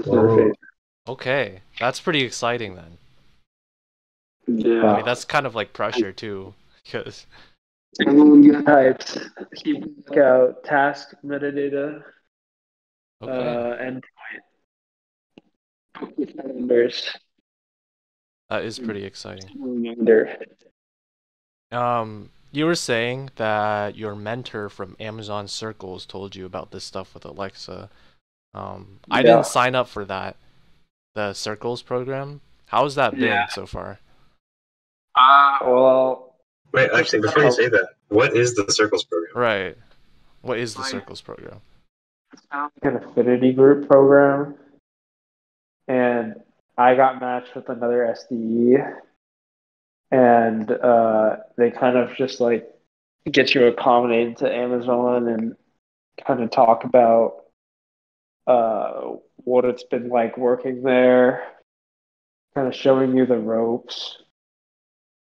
Oh. Okay. That's pretty exciting then. Yeah. I mean, that's kind of like pressure too, because Everyone get hyped. Keep out task metadata okay, and calendars. that is pretty exciting. Reminder. You were saying that your mentor from Amazon Circles told you about this stuff with Alexa. I didn't sign up for that, the Circles program. How's that been so far? Well, Wait, actually, before you say that, what is the Circles program? Right. What is the Circles program? it's like an affinity group program, and I got matched with another SDE, and they kind of just like get you accommodated to Amazon and kind of talk about what it's been like working there, kind of showing you the ropes,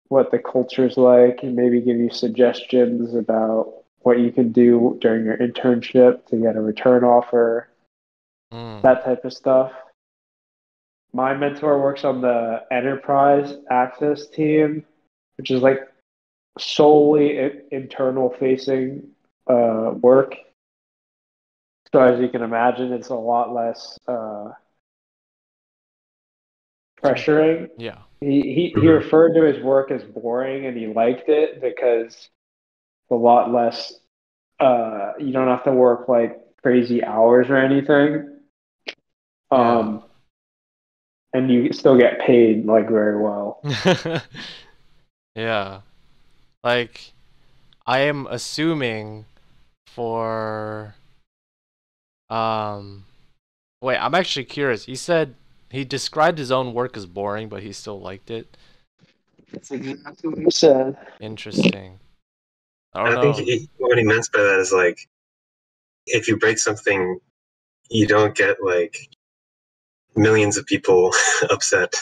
what the culture's like, and maybe give you suggestions about what you can do during your internship to get a return offer, that type of stuff. My mentor works on the enterprise access team, which is like solely internal facing work. So as you can imagine, it's a lot less pressuring. Yeah. He referred to his work as boring, and he liked it because it's a lot less. You don't have to work like crazy hours or anything. Yeah. And you still get paid like very well. Yeah. Like, I am assuming for wait, I'm actually curious. He said he described his own work as boring, but he still liked it. That's exactly what he said. Interesting. I don't I think know. what he meant by that is like, if you break something, you don't get like millions of people upset.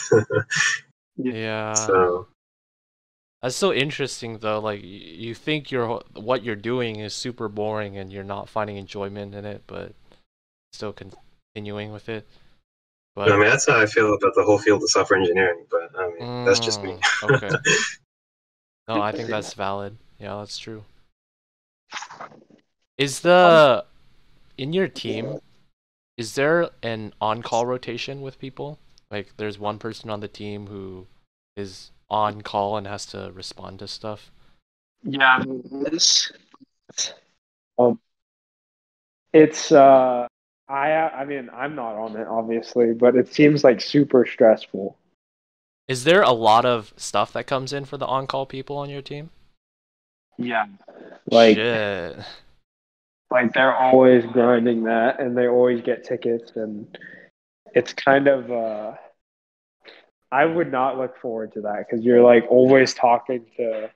Yeah. So That's so interesting though. Like you think what you're doing is super boring and you're not finding enjoyment in it, but still continuing with it. I But mean, that's how I feel about the whole field of software engineering, but I mean, that's just me. okay. No, I think that's valid. Yeah, that's true. Is the in your team, is there an on-call rotation with people? Like there's one person on the team who is on call and has to respond to stuff? Yeah, this. Um, it's I mean I'm not on it obviously, but it seems like super stressful. Is there a lot of stuff that comes in for the on-call people on your team? Yeah. Like Shit. like they're always grinding that, and they always get tickets, and it's kind of I would not look forward to that because you're like always talking to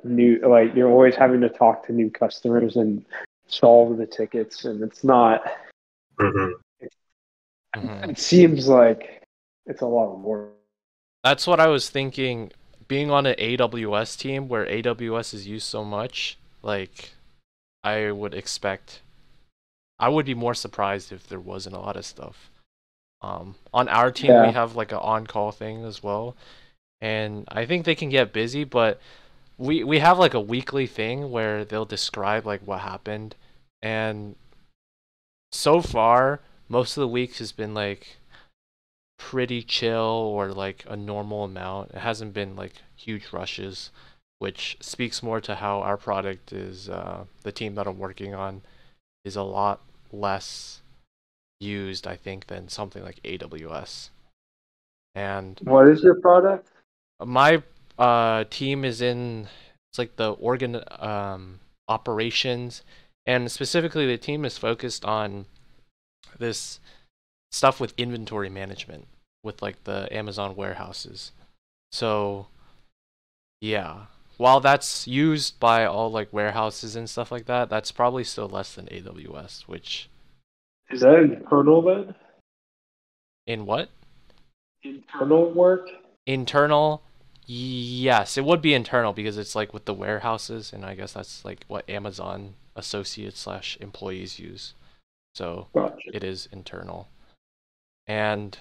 new, like you're always having to talk to new customers and solve the tickets, and it's not. Hmm. Mhm. It seems like it's a lot of work. That's what I was thinking. Being on an AWS team where AWS is used so much, like I would expect, I would be more surprised if there wasn't a lot of stuff. On our team, we Yeah. have like an on-call thing as well, and I think they can get busy, but we have like a weekly thing where they'll describe like what happened, and so far most of the weeks has been like pretty chill or like a normal amount. It hasn't been like huge rushes, which speaks more to how our product is, the team that I'm working on is a lot less used, I think, than something like AWS. And What is your product? my team is in, it's like the operations, and specifically the team is focused on this stuff with inventory management with like the Amazon warehouses. So yeah, while that's used by all like warehouses and stuff like that, that's probably still less than AWS, which Is that internal then? in what? Internal work? Internal? Yes, it would be internal because it's like with the warehouses, and I guess that's like what Amazon associates slash employees use. So Gotcha. it is internal. And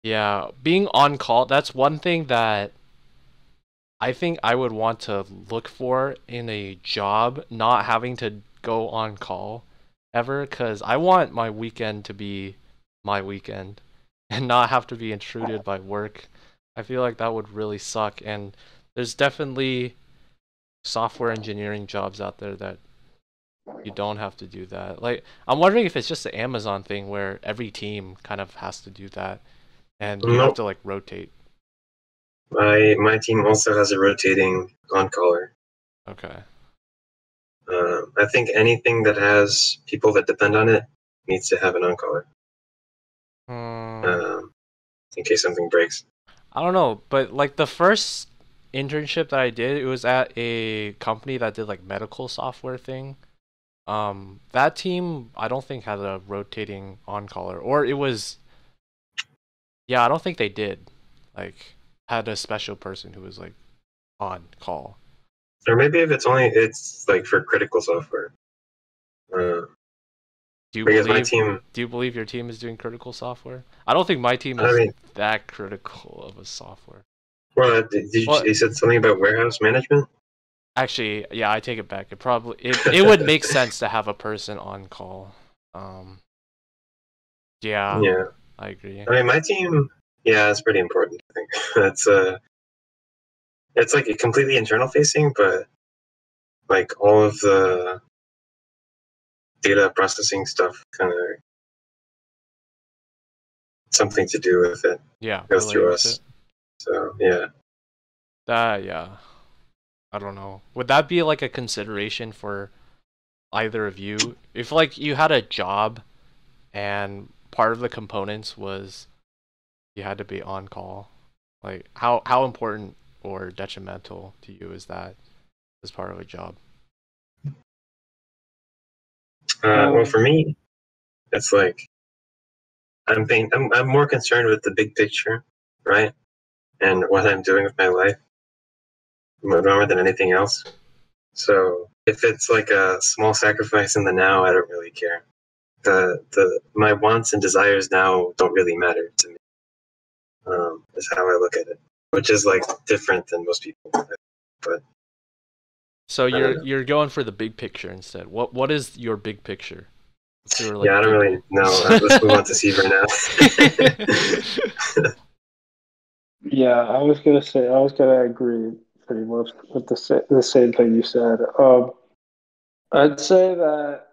yeah, being on call, that's one thing that I think I would want to look for in a job, not having to go on call ever, because I want my weekend to be my weekend and not have to be intruded by work. I feel like that would really suck, and there's definitely software engineering jobs out there that you don't have to do that. Like, I'm wondering if it's just the Amazon thing where every team kind of has to do that, and you have Nope. to like rotate. My team also has a rotating on-caller. Okay. I think anything that has people that depend on it needs to have an on-caller, Hmm. um, in case something breaks. I don't know, but like the first internship that I did, it was at a company that did like medical software thing. That team I don't think had a rotating on-caller, or it was, yeah, I don't think they did. Like had a special person who was like on call. Or maybe if it's like for critical software. Uh, Do you because my believe team, do you believe your team is doing critical software? I don't think my team I is mean, that critical of a software. well, Well, you said something about warehouse management? actually, yeah, I take it back. It would make sense to have a person on call. Um, yeah, Yeah. I agree. I mean, my team, yeah, it's pretty important. I think that's it's like a completely internal facing, but like all of the data processing stuff kind of something to do with it Yeah, goes through related to it. us. So yeah, That, yeah, I don't know. Would that be like a consideration for either of you? If like you had a job and part of the components was you had to be on call, like how important or detrimental to you is that as part of a job? well, for me, it's like I'm more concerned with the big picture, right? And what I'm doing with my life more than anything else. So if it's like a small sacrifice in the now, I don't really care. my wants and desires now don't really matter to me. Is how I look at it, which is like different than most people. But So I don't know. you're going for the big picture instead. What is your big picture? What's your, like, Yeah, I don't big really goal? know. Let's move on to Seaver now. Yeah, I was gonna agree pretty much with the same thing you said. I'd say that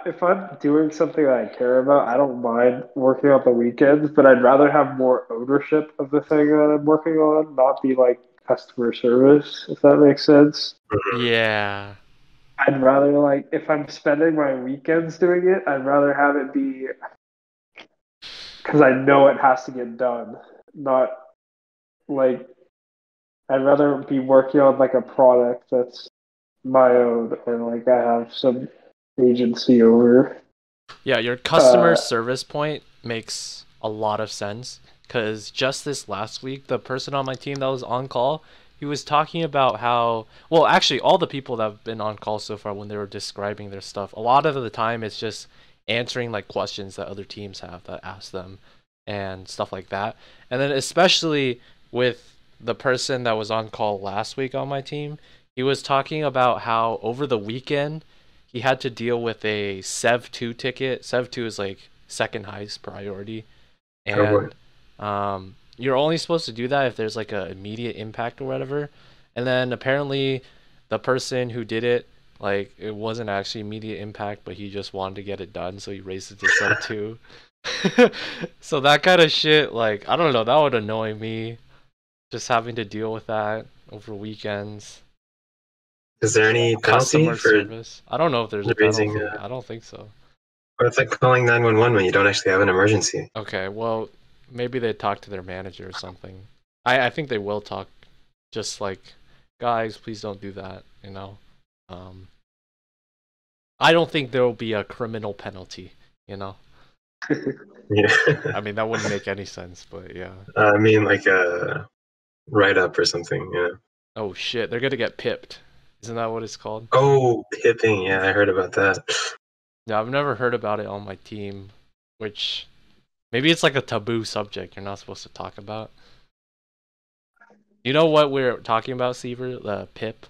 if I'm doing something that I care about, I don't mind working on the weekends, but I'd rather have more ownership of the thing that I'm working on, not be like customer service, if that makes sense. Yeah. I'd rather, like, if I'm spending my weekends doing it, I'd rather have it be because I know it has to get done, not like I'd rather be working on like a product that's my own and like I have some agency over. Yeah, your customer Uh, service point makes a lot of sense because just this last week, the person on my team that was on call, he was talking about how, well, actually, all the people that have been on call so far when they were describing their stuff, a lot of the time it's just answering like questions that other teams have that ask them and stuff like that. And then especially with the person that was on call last week on my team, he was talking about how over the weekend he had to deal with a Sev 2 ticket. Sev 2 is like second highest priority, Oh boy. and you're only supposed to do that if there's like a immediate impact or whatever. And then apparently, the person who did it, like, it wasn't actually immediate impact, but he just wanted to get it done, so he raised it to Sev 2. So that kind of shit, like, I don't know, that would annoy me, just having to deal with that over weekends. Is there any penalty Customer for service. I don't know if there's a raising? penalty. I don't think so. Or it's like calling 911 when you don't actually have an emergency. Okay, well, maybe they talk to their manager or something. I think they will talk, just like, guys, please don't do that, you know? Um, I don't think there will be a criminal penalty, you know? Yeah. I mean, that wouldn't make any sense, but yeah. I mean, like a write up or something. Yeah. Oh shit, they're gonna get pipped. Isn't that what it's called? Oh, pipping. Yeah, I heard about that. Yeah, I've never heard about it on my team, which maybe it's like a taboo subject you're not supposed to talk about. You know what we're talking about, Seaver? The pip?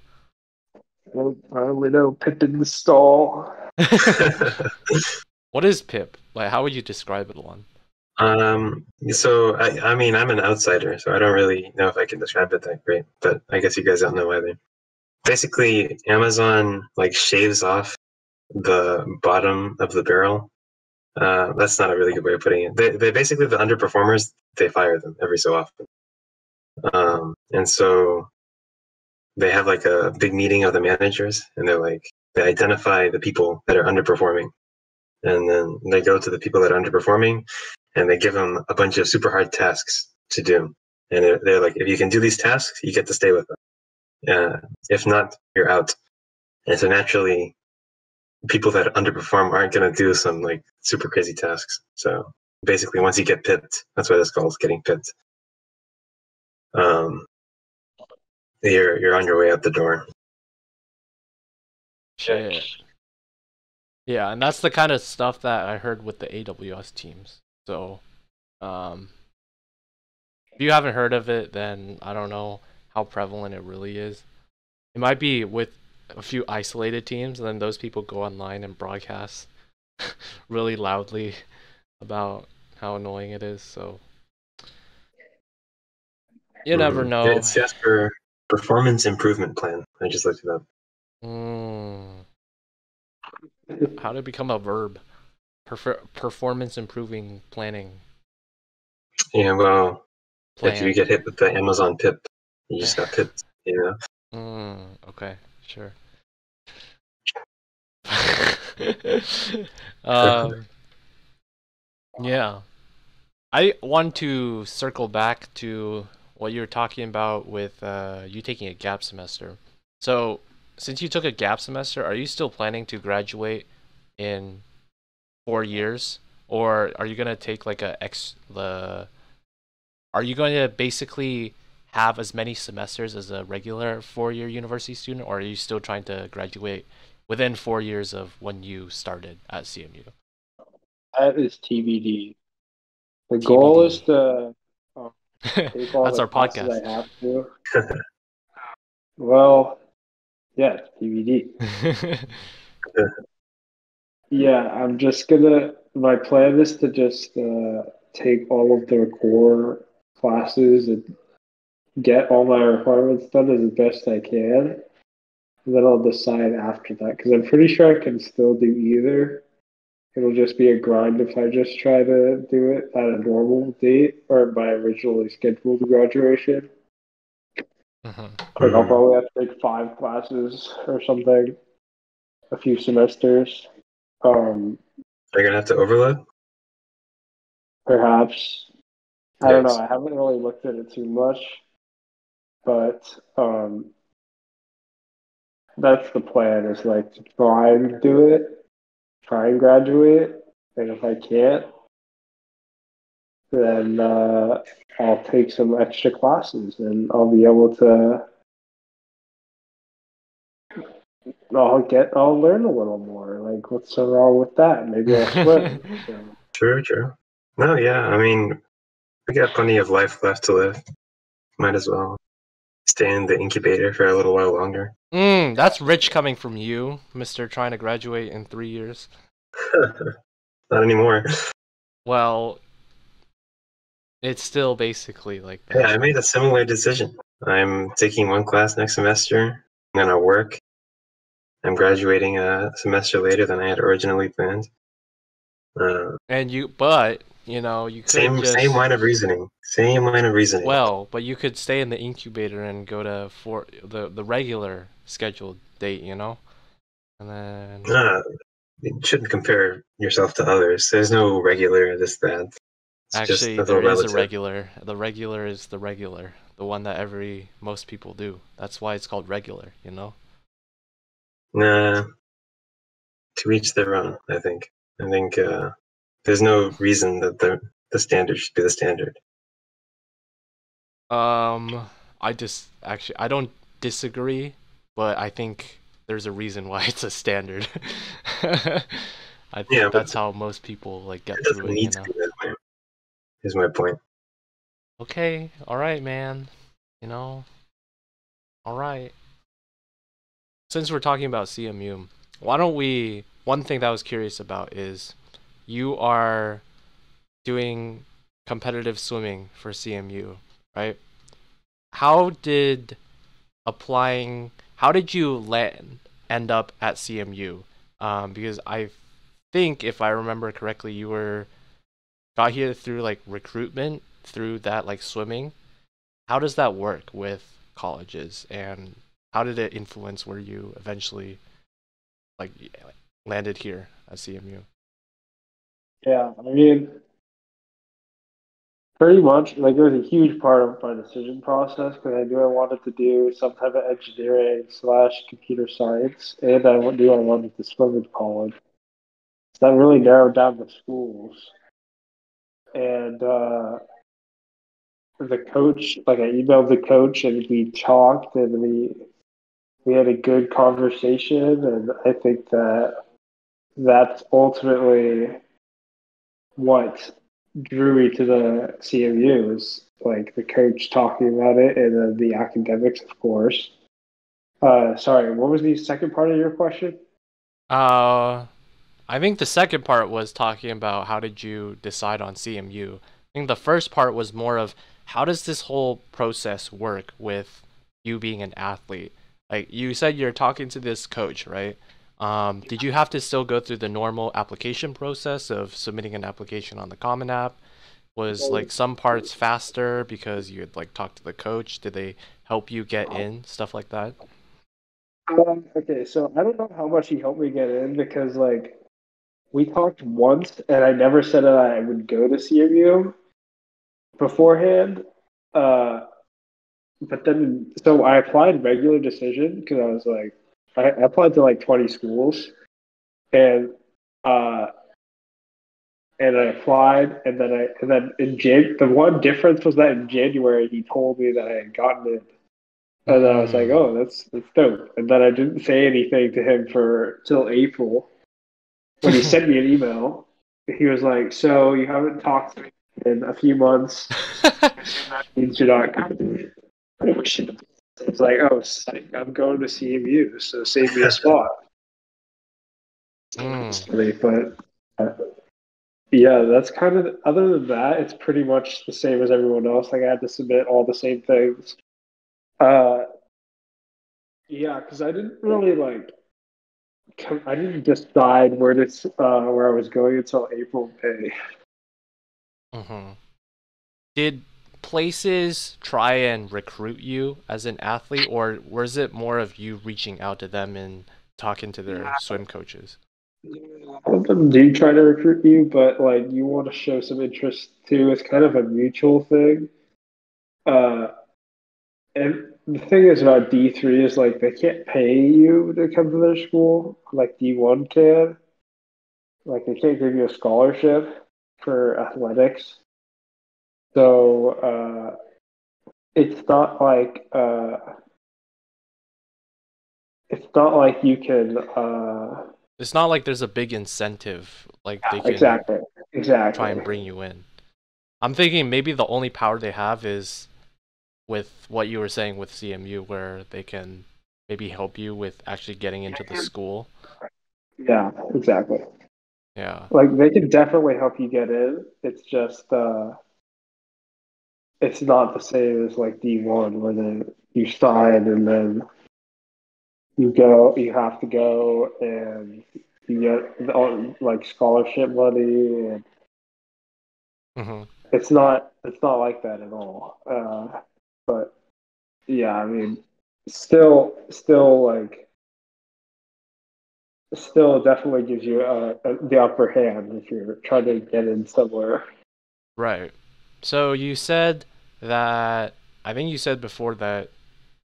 I only know Pippin stall. What is pip? Like, how would you describe it, Lon? So I mean, I'm an outsider, so I don't really know if I can describe it that great, but I guess you guys don't know either. Basically, Amazon like shaves off the bottom of the barrel. That's not a really good way of putting it. They basically, the underperformers, they fire them every so often. And so they have like a big meeting of the managers, and they identify the people that are underperforming, and then they go to the people that are underperforming, and they give them a bunch of super hard tasks to do. And they're like, if you can do these tasks, you get to stay with them. If not, you're out. And so naturally, people that underperform aren't going to do some like super crazy tasks. So basically, once you get pipped, that's what it's called, getting pipped. Um, you're on your way out the door. Shit. Yeah, and that's the kind of stuff that I heard with the AWS teams. So, if you haven't heard of it, then I don't know how prevalent it really is. It might be with a few isolated teams, and then those people go online and broadcast really loudly about how annoying it is. So, you never know. It's just for performance improvement plan. I just looked it up. How did it become a verb? Performance improving planning. Yeah, well, if you Plan. get hit with the Amazon pip, you just got pipped, you know? Okay, sure. um, yeah. I want to circle back to what you were talking about with you taking a gap semester. So, since you took a gap semester, are you still planning to graduate in 4 years, or are you gonna take like Are you going to basically have as many semesters as a regular 4-year university student, or are you still trying to graduate within 4 years of when you started at CMU? That is TBD. The goal is TBD. to take all That's the our classes podcast. I have to. Well, yeah, it's TBD. Yeah, I'm just gonna. My plan is to just take all of the core classes and get all my requirements done as the best I can. And then I'll decide after that because I'm pretty sure I can still do either. It'll just be a grind if I just try to do it at a normal date or my originally scheduled graduation. Like I'll Mhm. probably have to take 5 classes or something, a few semesters. Are you gonna have to overload? Perhaps I don't know. Yes. I haven't really looked at it too much, but that's the plan. Is like to try and do it, try and graduate, and if I can't, then I'll take some extra classes and I'll be able to. I'll learn a little more. Like, what's so wrong with that? Maybe I'll swim. So, True, true. No, yeah. I mean, we got plenty of life left to live. Might as well stay in the incubator for a little while longer. That's rich coming from you, Mister trying to graduate in 3 years. Not anymore. Well, it's still basically like Yeah, that. I made a similar decision. I'm taking one class next semester. I'm gonna work. I'm graduating a semester later than I had originally planned. And but you could Same just line of reasoning. Same line of reasoning. but you could stay in the incubator and go to for the regular scheduled date, and then Uh, you shouldn't compare yourself to others. There's no regular this that. It's just actually that's all there is a relative. regular. The regular is the regular, the one that most people do. That's why it's called regular. Nah, to each their own. I think there's no reason that the standard should be the standard. I don't disagree, but I think there's a reason why it's a standard. I Yeah, think but that's how most people like it get doesn't through need to it. be that way. Is my point. Okay, all right, man. You know, all right. Since we're talking about CMU, why don't we? One thing that I was curious about is you are doing competitive swimming for CMU, right? How did how did you end up at CMU? Because I think if I remember correctly, you got here through like recruitment through that like swimming. How does that work with colleges, and how did it influence where you eventually like landed here at CMU? yeah, I mean, pretty much, like, it was a huge part of my decision process because I knew I wanted to do some type of engineering slash computer science, and I knew I wanted to swim in college. So that really narrowed down the schools. And the coach, like, I emailed the coach and we talked and we had a good conversation. And I think that's ultimately what drew me to the CMU is like the coach talking about it and then the academics, of course. Sorry, what was the second part of your question? Uh, I think the second part was talking about how did you decide on CMU. I think the first part was more of how does this whole process work with you being an athlete? Like you said, you're talking to this coach, right? Did you have to still go through the normal application process of submitting an application on the Common App? Was like some parts faster because you had like talked to the coach? Did they help you get in, stuff like that? Okay, so I don't know how much he helped me get in because like we talked once and I never said that I would go to CMU beforehand. Uh, but then so I applied regular decision because I was like I applied to like 20 schools and uh and I applied and then the one difference was that in January he told me that I had gotten it And then I was like, Mm. oh, that's dope. And then I didn't say anything to him for till April. When he sent me an email, he was like, so you haven't talked to me in a few months. I assume that means you're not coming. It's like, oh, sick. I'm going to CMU, so save me a spot. Mm. But yeah, that's kind of, other than that, it's pretty much the same as everyone else. Like I had to submit all the same things. Uh, yeah, because I didn't really like, I didn't decide where I was going until April, May. Mm-hmm. Did places try and recruit you as an athlete, or was it more of you reaching out to them and talking to their swim coaches? All of them do try to recruit you, but like you want to show some interest too. It's kind of a mutual thing. Uh, and the thing is about D3 is like they can't pay you to come to their school like D1 can. Like they can't give you a scholarship for athletics. So it's not like you can It's not like there's a big incentive, like they can exactly try exactly. and bring you in. I'm thinking maybe the only power they have is with what you were saying with CMU, where they can maybe help you with actually getting into the school. Yeah, exactly. Yeah. Like they can definitely help you get in. It's just it's not the same as like D1 where then you sign and then you have to go and you get like scholarship money and Mm-hmm. it's not like that at all. But yeah, I mean, still like still definitely gives you the upper hand if you're trying to get in somewhere. Right. So you said that, I think you said before that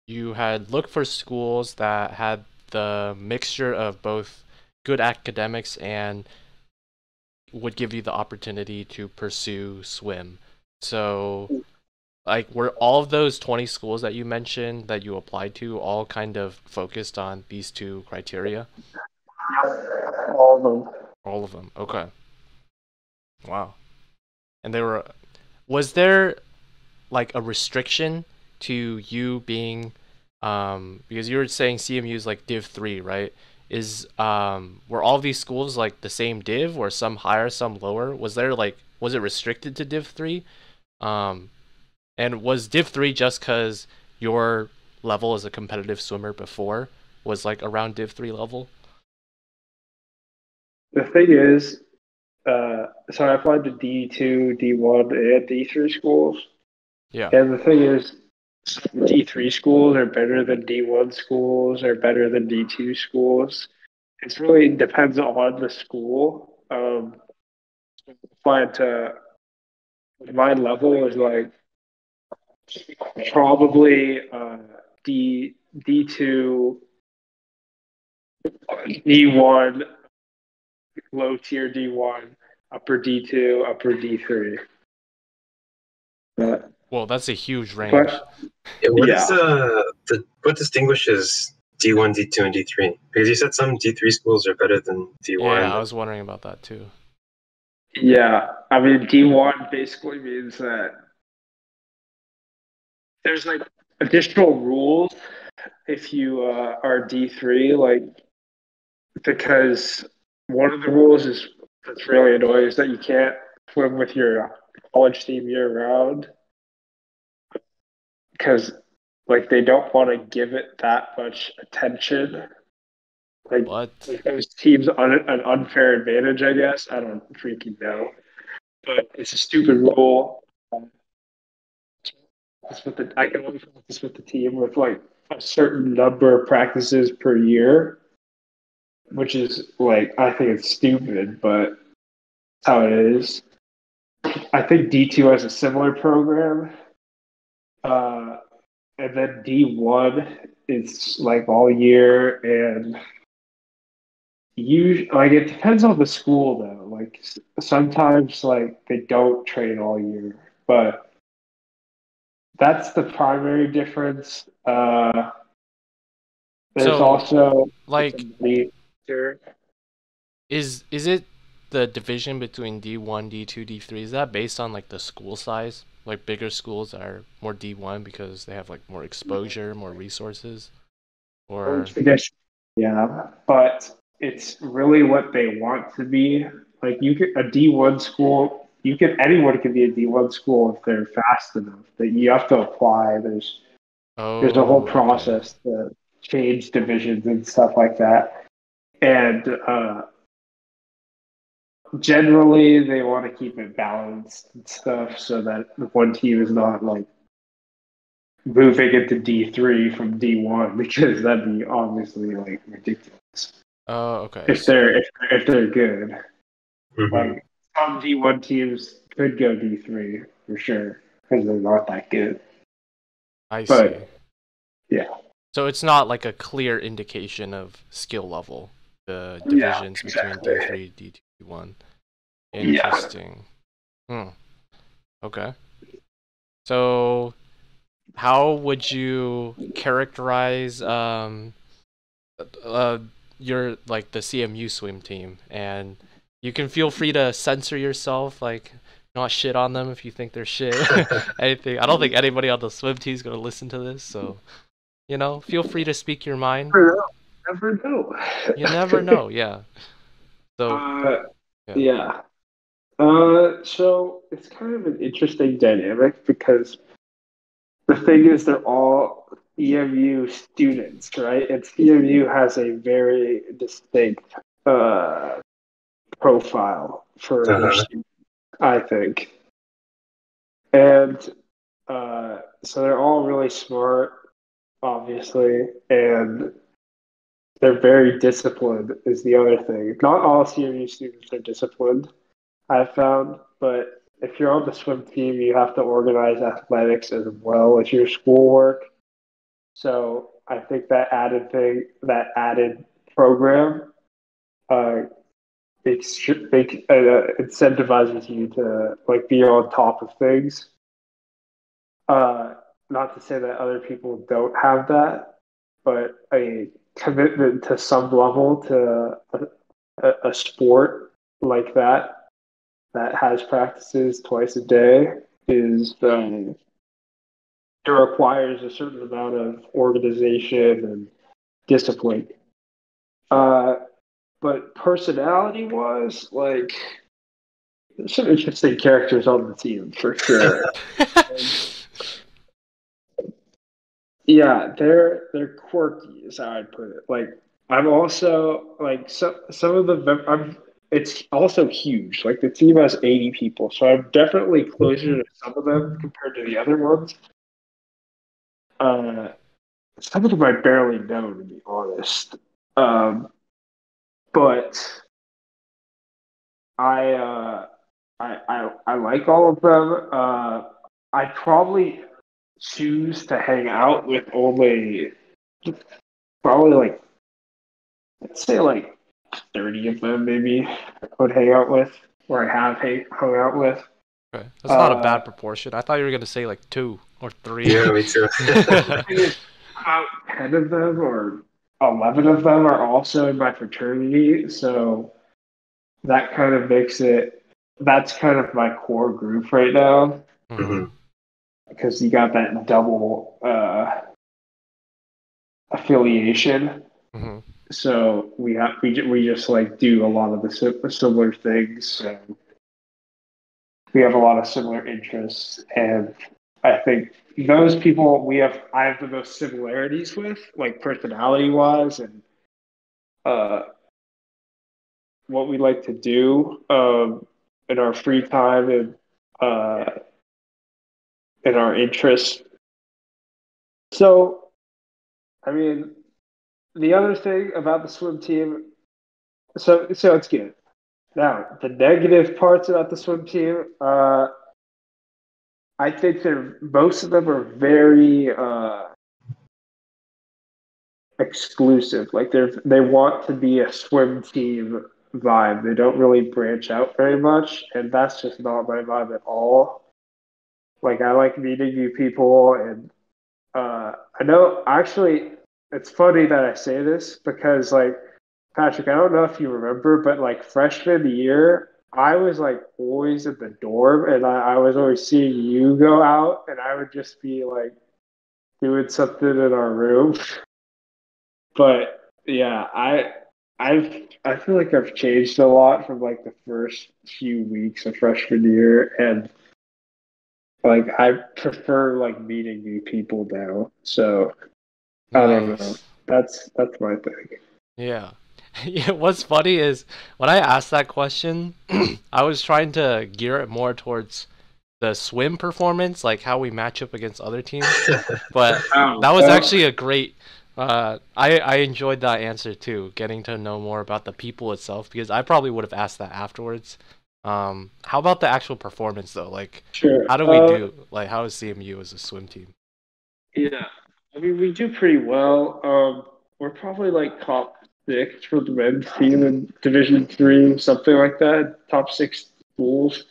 you had looked for schools that had the mixture of both good academics and would give you the opportunity to pursue swim. So, like, were all of those 20 schools that you mentioned that you applied to all kind of focused on these two criteria? All of them. All of them. Okay. Wow. And was there like a restriction to you being, because you were saying CMU is like Div 3, right? Were all these schools like the same div, or some higher, some lower? Was it restricted to Div 3? Um, and was Div 3 just because your level as a competitive swimmer before was like around Div 3 level? The thing is, so I applied to D2, D1, and D3 schools. Yeah. And the thing is, some D3 schools are better than D1 schools, or better than D2 schools. It's really depends on the school. Applied to my level is like probably D2, D1, low tier D1, upper D2, upper D3. But, Well, that's a huge range. but Yeah, what is yeah, what distinguishes D1, D2, and D3? Because you said some D3 schools are better than Yeah, D1. I was wondering about that too. yeah. I mean, D1 basically means that there's like additional rules if you are D3, like because one of the rules is that's really annoying is that you can't swim with your college team year round because like they don't want to give it that much attention. Like What? those teams an unfair advantage, I guess. I don't freaking know, but it's a stupid rule. I can only practice with the team with like a certain number of practices per year, which is like I think it's stupid, but how it is. I think D2 has a similar program, uh, and then D1 is like all year, and you like it depends on the school though. Like sometimes like they don't train all year, but that's the primary difference. There's So, also like, some major. is it the division between D1, D2, D3? Is that based on like the school size? Like bigger schools are more D1 because they have like more exposure, more resources, or Yeah, but it's really what they want to be. Like you could a D1 school, you can anyone can be a D1 school if they're fast enough. That you have to apply. There's a whole oh, okay. process to change divisions and stuff like that. And generally, they want to keep it balanced and stuff so that one team is not like moving into D3 from D1 because that'd be obviously like ridiculous Oh, okay. if So they're good. Hmm. Like some D1 teams could go D3 for sure because they're not that good. I see. But yeah, So it's not like a clear indication of skill level, the yeah, divisions between exactly. D3, D2, D1. Yeah. Interesting. Hmm. Okay. So how would you characterize uh your like the CMU swim team? And you can feel free to censor yourself, like not shit on them if you think they're shit. Anything. I don't think anybody on the swim team is gonna listen to this, so feel free to speak your mind. Never know. Never know. You never know, yeah. So uh, yeah. yeah. So it's kind of an interesting dynamic because the thing is they're all EMU students, right? And CMU has a very distinct uh, profile for their Uh-huh. students, I think. And so they're all really smart, obviously, and they're very disciplined, is the other thing. Not all CMU students are disciplined, I've found, but if you're on the swim team, you have to organize athletics as well as your schoolwork. So I think that added program, uh, incentivizes you to like be on top of things. Uh, Not to say that other people don't have that, but a commitment to some level to a sport like that has practices twice a day is it requires a certain amount of organization and discipline. Uh, but personality wise, like there's some interesting characters on the team for sure. Yeah, they're quirky, is how I'd put it. Like I'm also like some of the I'm. It's also huge. Like the team has 80 people, so I'm definitely closer to some of them compared to the other ones. Uh, some of them I barely know, to be honest. Um, but I, uh, I like all of them. I probably choose to hang out with only probably like let's say like 30 of them maybe I would hang out with or I have hung out with. Okay. That's not a Uh, bad proportion. I thought you were gonna say like two or three. Yeah, me too. the thing is, about 10 of them or 11 of them are also in my fraternity, so that kind of makes it. That's kind of my core group right now Hmm. Hmm. because you got that double affiliation. Hmm. So we just like do a lot of the similar things. So we have a lot of similar interests, and I think those people I have the most similarities with, like personality wise, and uh, what we like to do in our free time and uh, in our interests. So, I mean, the other thing about the swim team, so it's good. Now, the negative parts about the swim team, I think they're most of them are very exclusive. Like they want to be a swim team vibe. They don't really branch out very much, and that's just not my vibe at all. Like I like meeting new people, and I know actually it's funny that I say this because like Patrick, I don't know if you remember, but like freshman year, I was like always in the dorm, and I was always seeing you go out, and I would just be like doing something in our room. But yeah, I feel like I've changed a lot from like the first few weeks of freshman year, and like I prefer like meeting new people now. So I don't know. Nice. That's my thing. Yeah. Yeah, what's funny is when I asked that question, I was trying to gear it more towards the swim performance, like how we match up against other teams. But Oh, that was well, actually a great I enjoyed that answer too, getting to know more about the people itself because I probably would have asked that afterwards. How about the actual performance though? Like sure. how do we do? Like how is CMU as a swim team? Yeah. I mean, we do pretty well. We're probably like top six for the men's team in Division 3, something like that. Top six schools,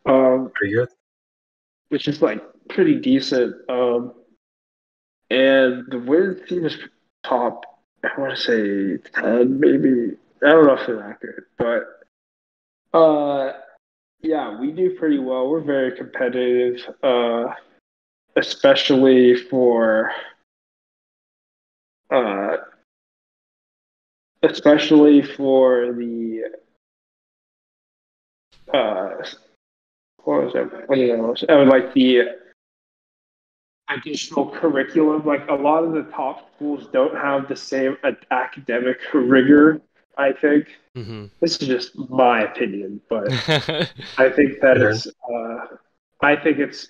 Pretty good. which is like pretty decent. And the women's team is top. I want to say 10, maybe. I don't know if it's accurate, but yeah, we do pretty well. We're very competitive, especially for uh, the uh, what was it? What do you know? Like the additional curriculum. Like a lot of the top schools don't have the same academic rigor. I think Mm-hmm. this is just my opinion, but I think that Sure. I think it's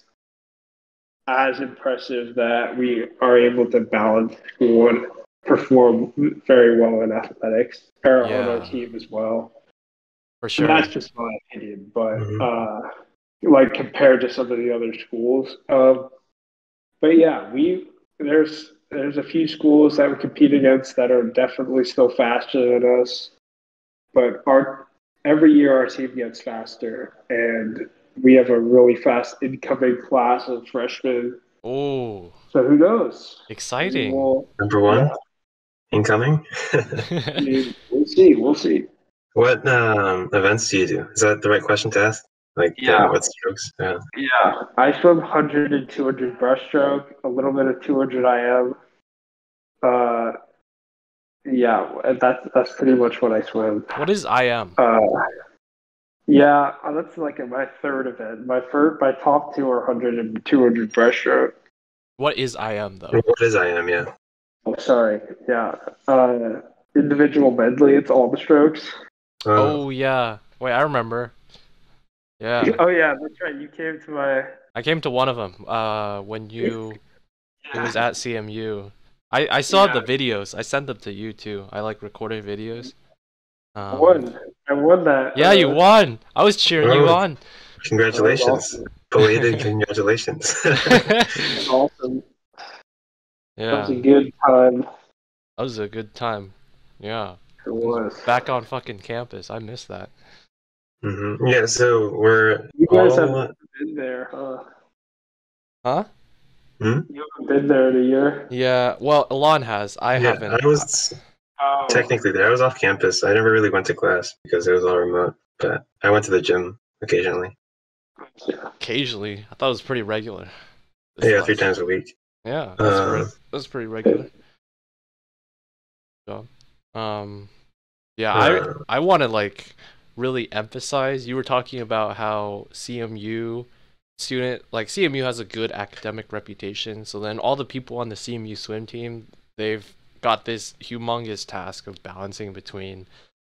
as impressive that we are able to balance school and perform very well in athletics or on our Yeah, team as well. for And that's sure. just my opinion, but Hmm. like compared to some of the other schools. But yeah, there's a few schools that we compete against that are definitely still faster than us. But our every year our team gets faster, and we have a really fast incoming class of freshmen. Oh, So who knows? Maybe exciting. we'll, Number yeah. one incoming. I mean, we'll see. We'll see. What events do you do? Is that the right question to ask? Like Yeah, what strokes? Yeah. yeah. I swim 100 and 200 breaststroke, a little bit of 200 IM. Uh, yeah, that's pretty much what I swim. What is IM? Uh, yeah, that's like my third event. My top two are 100 and 200 breaststroke. What is IM though? What is IM? Yeah. Oh, sorry. Yeah. Individual medley. It's all the strokes. Oh yeah. Wait, I remember. Yeah. Oh yeah, that's right. You came to my. I came to one of them when it was Yeah. at CMU. I saw Yeah. the videos. I sent them to you too. I like recorded videos. I won. I won that. Yeah, you won. I was cheering you Oh, on. That was congratulations! awesome. Belated congratulations. That was awesome. That was Yeah, a good time. that was a good time. Yeah. It It was was. back on fucking campus. I miss that. Yeah. So we're You guys haven't all. been there, huh? Huh? Hmm? You haven't been there in a year. Yeah, well, Elon has. I Yeah, haven't. I was Oh. technically there. I was off campus. I never really went to class because it was all remote. But I went to the gym occasionally. Yeah. Occasionally. I thought it was pretty regular. This Yeah, three last. times a week. Yeah, Uh, that's pretty regular. So, um, yeah, uh, I want to like really emphasize. You were talking about how CMU has a good academic reputation. So then all the people on the CMU swim team, they've got this humongous task of balancing between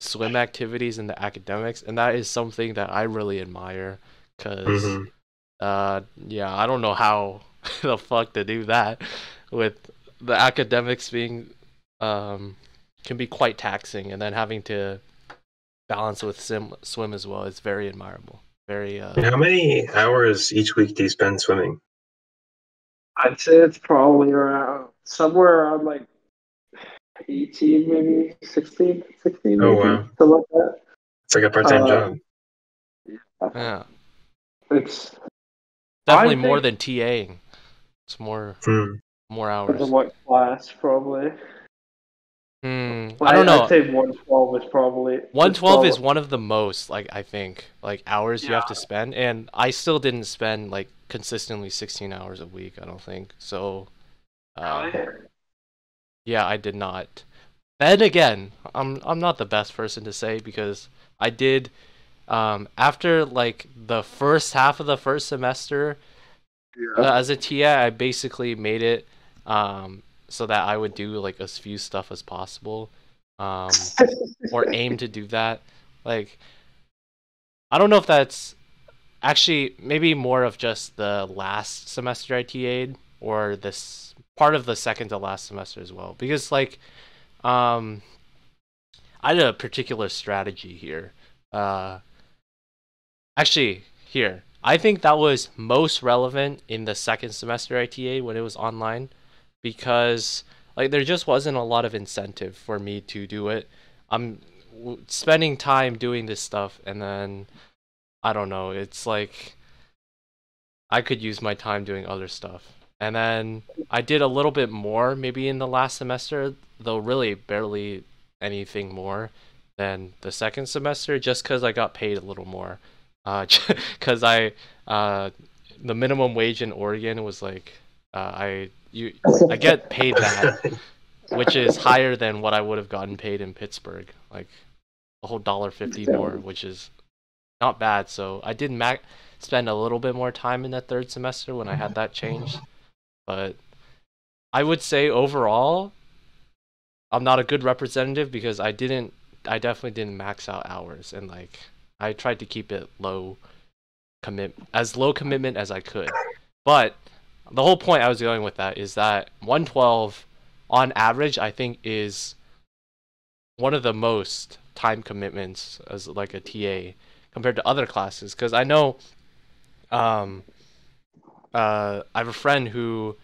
swim activities and the academics, and that is something that I really admire. Cause mhm. yeah, I don't know how the fuck to do that with the academics being can be quite taxing, and then having to balance with swim as well is very admirable. Very How many hours each week do you spend swimming? I'd say it's probably around somewhere around like 18, maybe 16, 16 Oh maybe, wow, something like that. it's like a part-time Uh, job. yeah. it's definitely I more think than TAing. It's more Hmm. depends hours. on what class, probably. I don't I'd know. say 112 is probably. It's 112 is probably. one of the most, like, I think, like, hours you have to Yeah. spend, and I still didn't spend like consistently 16 hours a week, I don't think. So Really? yeah, I did not. Then again, I'm not the best person to say, because I did, after like the first half of the first semester, Yeah. as a TA, I basically made it so that I would do like as few stuff as possible, or aim to do that. Like, I don't know if that's actually maybe more of just the last semester I TA'd, or this part of the second to last semester as well, because like, um I had a particular strategy here. Uh, Actually, here, I think that was most relevant in the second semester ITA when it was online, because like there just wasn't a lot of incentive for me to do it. I'm spending time doing this stuff, and then I don't know. It's like I could use my time doing other stuff. And then I did a little bit more maybe in the last semester, though really barely anything more than the second semester, just because I got paid a little more. Because the minimum wage in Oregon was like, I get paid that, which is higher than what I would have gotten paid in Pittsburgh, like a whole $1.50 more, which is not bad. So I did spend a little bit more time in that third semester when I had that changed. But I would say overall, I'm not a good representative, because I definitely didn't max out hours, and like I tried to keep it low commitment as I could. But the whole point I was going with that is that 112 on average, I think, is one of the most time commitments as like a TA compared to other classes, because I know um I have a friend who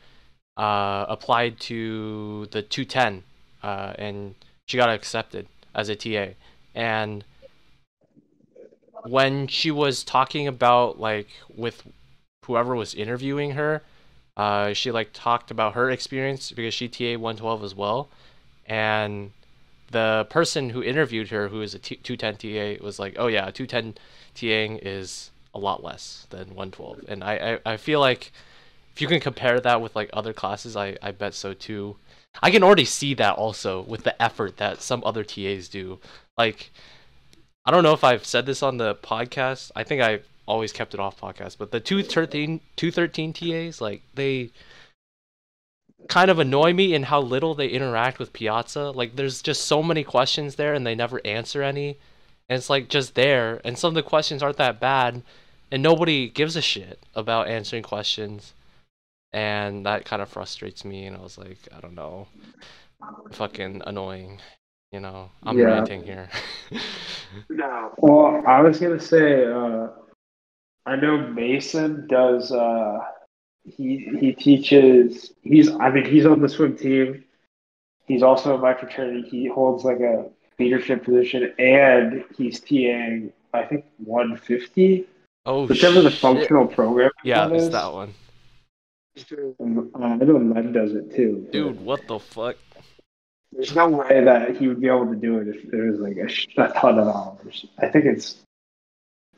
applied to the 210, and she got accepted as a TA. And when she was talking about like with whoever was interviewing her, she like talked about her experience because she TA 112 as well, and the person who interviewed her, who is a 210 TA, was like, "Oh yeah, 210 TAing is a lot less than 112," and I feel like if you can compare that with like other classes, I bet so too. I can already see that also with the effort that some other TAs do. Like, I don't know if I've said this on the podcast. I think I always kept it off podcast, but the 213 TAs, like, they kind of annoy me in how little they interact with Piazza. Like, there's just so many questions there and they never answer any. And it's like just there, and some of the questions aren't that bad, and nobody gives a shit about answering questions. And that kind of frustrates me, and I was like, I don't know, fucking annoying. I'm Yeah. ranting here. No. Well, I was gonna say, I know Mason does. He teaches. I mean, he's on the swim team. He's also in my fraternity. He holds like a leadership position, and he's TAing. I think 150, Oh whichever the shit. functional programming Yeah, one it's is. that one. I know Len does it too, but Dude, what the fuck? there's no way that he would be able to do it if there was like a ton of hours. I think it's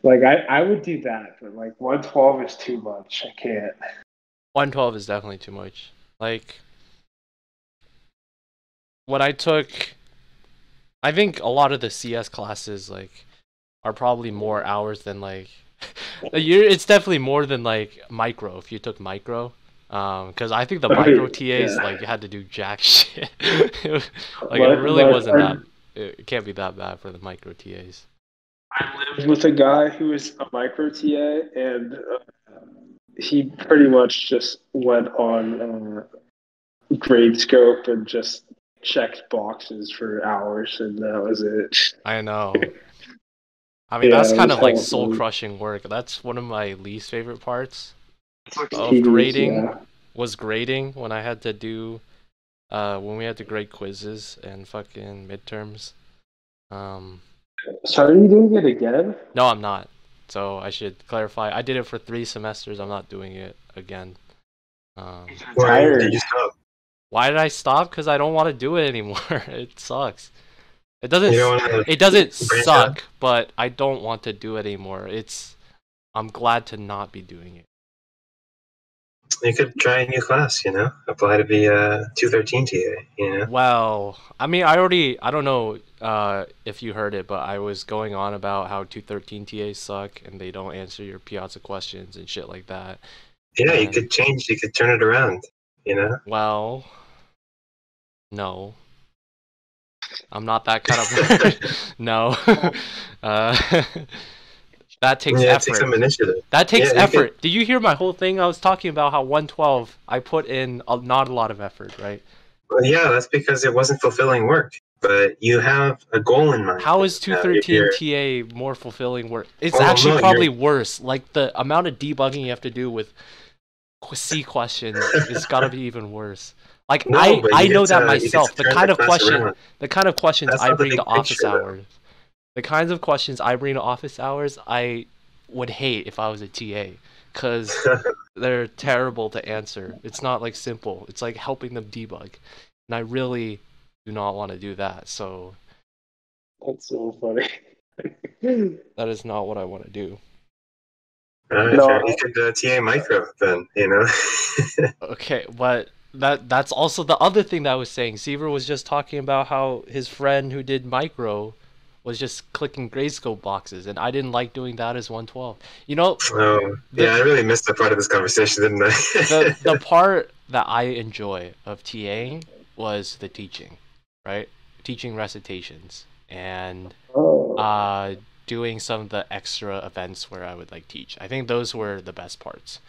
like I would do that, but like 112 is too much. I can't. 112 is definitely too much. Like, when I took, I think a lot of the CS classes, like, are probably more hours than like it's definitely more than like micro if you took micro. Because I think the micro TAs like Yeah. had to do jack shit. Like, it really My wasn't that. friend, It can't be that bad for the micro TAs. I lived with a guy who was a micro TA, and he pretty much just went on grade scope and just checked boxes for hours, and that was it. I know. I mean, Yeah, that's it kind was of like hella soul fun. crushing work. That's one of my least favorite parts of TDs, grading, yeah. was grading when I had to do when we had to grade quizzes and fucking midterms. Um So are you doing it again? no, I'm not. So I should clarify. I did it for 3 semesters. I'm not doing it again. Why did Tired. you stop? Why did I stop? Because I don't want to do it anymore. It sucks. It You don't doesn't. want to It doesn't branch out? suck, but I don't want to do it anymore. I'm glad to not be doing it. You could try a new class, you know? Apply to be a 213 TA, you know? Well, I mean, I don't know if you heard it, but I was going on about how 213 TAs suck and they don't answer your Piazza questions and shit like that. Yeah, you And, could change, you could turn it around, you know? well, no. I'm not that kind of no. uh, that takes Yeah, it effort. takes some initiative. That takes Yeah, you effort. Did you hear my whole thing? I was talking about how 112, I put in not a lot of effort, right? Well, yeah, that's because it wasn't fulfilling work. But you have a goal in mind. How is You're- 213 TA more fulfilling work? It's Oh, actually no, probably worse. Like the amount of debugging you have to do with C questions is gotta be even worse. Like No, but I you know get that to- you get myself. to The turn kind the of class around. questions That's I not the bring to big office picture, though. hours, the kinds of questions I bring to office hours, I would hate if I was a TA, because they're terrible to answer. It's not like simple. It's like helping them debug, and I really do not want to do that. So That's so funny. that is not what I want to do. Alright, No, fair. You could TA micro then, you know? Okay, but that's also the other thing that I was saying. Seaver was just talking about how his friend who did micro was just clicking grayscope boxes, and I didn't like doing that as 112. You know, Oh, yeah, I really missed that part of this conversation, didn't I? the part that I enjoy of TAing was the teaching, right? Teaching recitations and oh, doing some of the extra events where I would like teach. I think those were the best parts.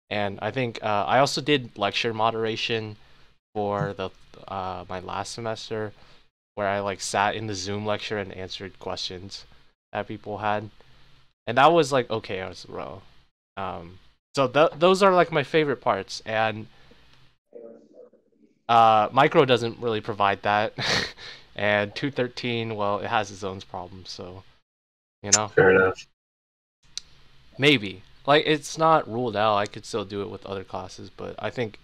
And I think I also did lecture moderation for the my last semester, where I like sat in the Zoom lecture and answered questions that people had, and that was like okay as well. So those are like my favorite parts, and micro doesn't really provide that, and 213, well, it has its own problems, so you know, Fair enough. maybe like it's not ruled out. I could still do it with other classes, but I think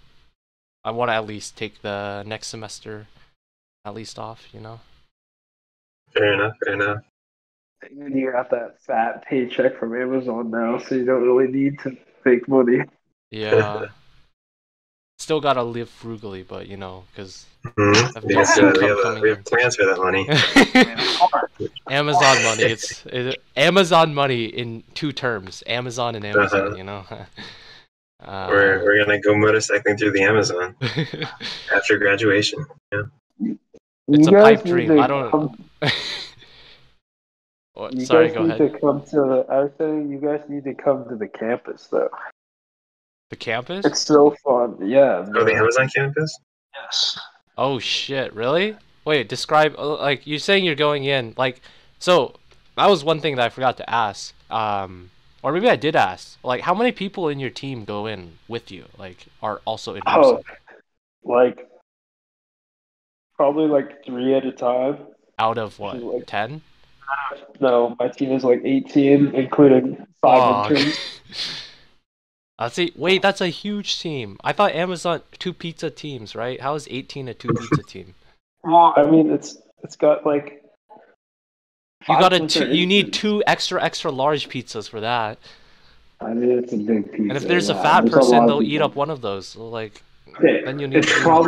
I want to at least take the next semester at least off, you know? Fair enough, fair enough. and you got that fat paycheck from Amazon now, so you don't really need to make money. Yeah. Still gotta live frugally, but you know, because Mhm. I've Because no income coming we have plans for that money. in. Amazon money. It's Amazon money in 2 terms. Amazon and Amazon, you know? We're gonna go motorcycling through the Amazon after graduation. Yeah. It's You a guys pipe need dream. to I don't. come. You Sorry, guys go need ahead. to come to the. I was saying you guys need to come to the campus though. The campus? It's so fun. Yeah. Oh, the Amazon campus? Yes. Oh shit, really? Wait, describe like you're saying you're going in like so that was one thing that I forgot to ask. Or maybe I did ask. Like how many people in your team go in with you? Like are also in person? Oh, like probably like 3 at a time. Out of Which is what? like 10? no, my team is like 18, including 5 Fuck. interns. I see. Wait, that's a huge team. I thought Amazon 2 pizza teams, right? How is 18 a 2 pizza team? Well, I mean, it's got like. You got a 5% you need interns. 2 extra large pizzas for that. I mean, it's a big pizza. And if there's a yeah. fat There's person, lot of they'll eat people. up one of those. So like Okay, then you need it's 3 more.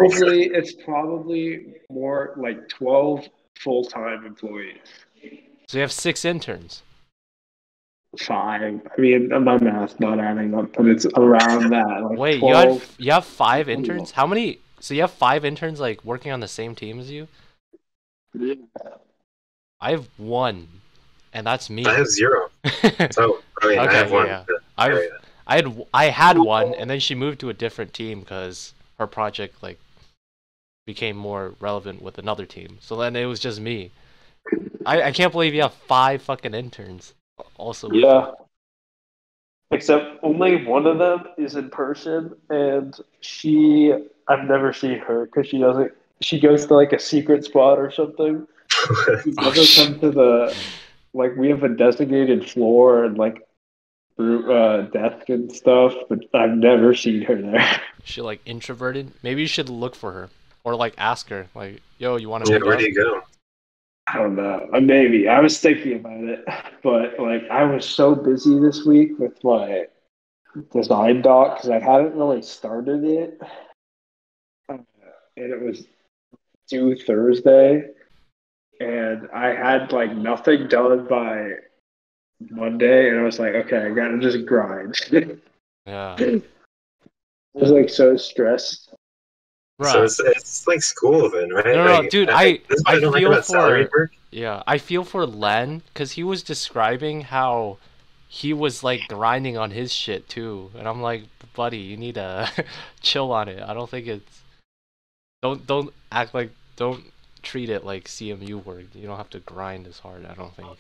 probably more like 12 full-time employees. So you have 6 interns. 5. I mean, my math's not adding up, but it's around that, like Wait, 12. you have 5 interns? How many? So you have 5 interns like working on the same team as you? Yeah. I have 1, and that's me. I have 0. So, I mean, I Okay, have 1. yeah. Yeah. I had 1, and then she moved to a different team because her project like became more relevant with another team. So then it was just me. I can't believe you have 5 fucking interns also with you. Yeah. Except only one of them is in person, and I've never seen her because she goes to like a secret spot or something. She Oh, never come to the, like, we have a designated floor, and like desk and stuff, but I've never seen her there. She like introverted. Maybe you should look for her or like ask her like, "Yo, you want to Yeah, meet where do up?" you go? I don't know. Maybe I was thinking about it, but like I was so busy this week with my design doc because I hadn't really started it, and it was due Thursday, and I had like nothing done by Monday, and I was like, okay, I gotta just grind. Yeah. I was Yeah. like so stressed. So Bruh. it's like school then, right? No, no, Like dude, this is what I I don't like feel about salary for work. yeah, I feel for Len because he was describing how he was like grinding on his shit too, and I'm like, buddy, you need to chill on it. I don't think it's don't act like don't treat it like CMU work. You don't have to grind as hard. I don't think.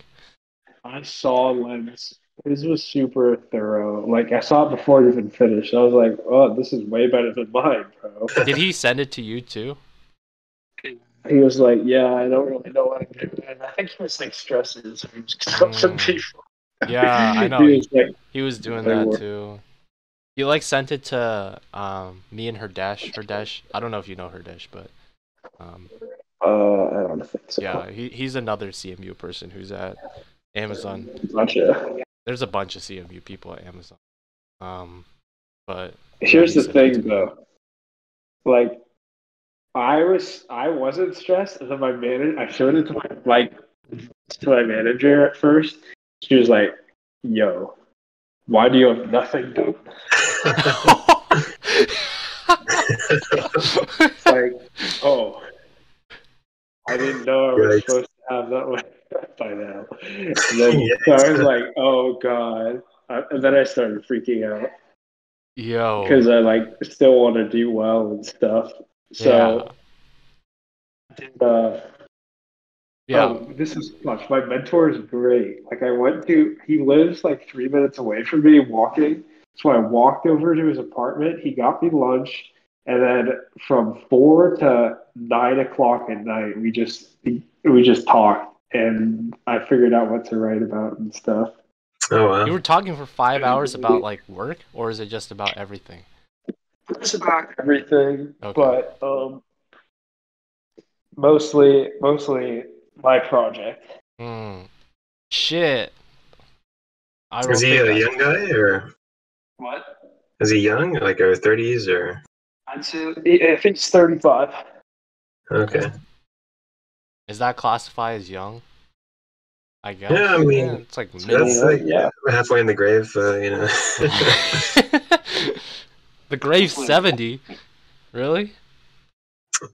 I saw Len's. His was super thorough. Like I saw it before it even finished. I was like, oh, this is way better than mine, bro. Did he send it to you too? He was like, yeah, I don't really know what I'm doing. And I think he was like stressing his some Mm, people. yeah, I know. He was like, He was doing they that were. too. He like sent it to me and Herdesh. Herdesh. I don't know if you know Herdesh, but um I don't think yeah, so. he's another CMU person who's at Amazon. Gotcha. There's a bunch of CMU people at Amazon. Um, but yeah, Here's he the sent it thing, to me. though. Like, I wasn't stressed, and then my manager, I showed it to my manager at first. She was like, "Yo, why do you have nothing done?" It's like, oh, I didn't know I was Yikes. supposed to have that one by now. And then so I was Yikes. like, oh god. And then I started freaking out Yo, because I like still want to do well and stuff. yeah, So, uh, yeah. oh, this is clutch. My mentor is great. Like he lives like 3 minutes away from me walking. So I walked over to his apartment. He got me lunch. And then from 4 to 9 o'clock at night, we just talked and I figured out what to write about and stuff. Oh You were wow. talking for five It was hours about really, like work, or is it just about everything? it's about everything, Okay. but mostly my project. Hmm. Shit. I Is don't he think a I. young guy or What? is he young, like our 30s or? I'd say I think it's 35. Okay. Okay. Is that classified as young? I Yeah, I guess. Yeah, mean it's like that's middle. like Yeah. halfway in the grave, you know. The grave 70. Really?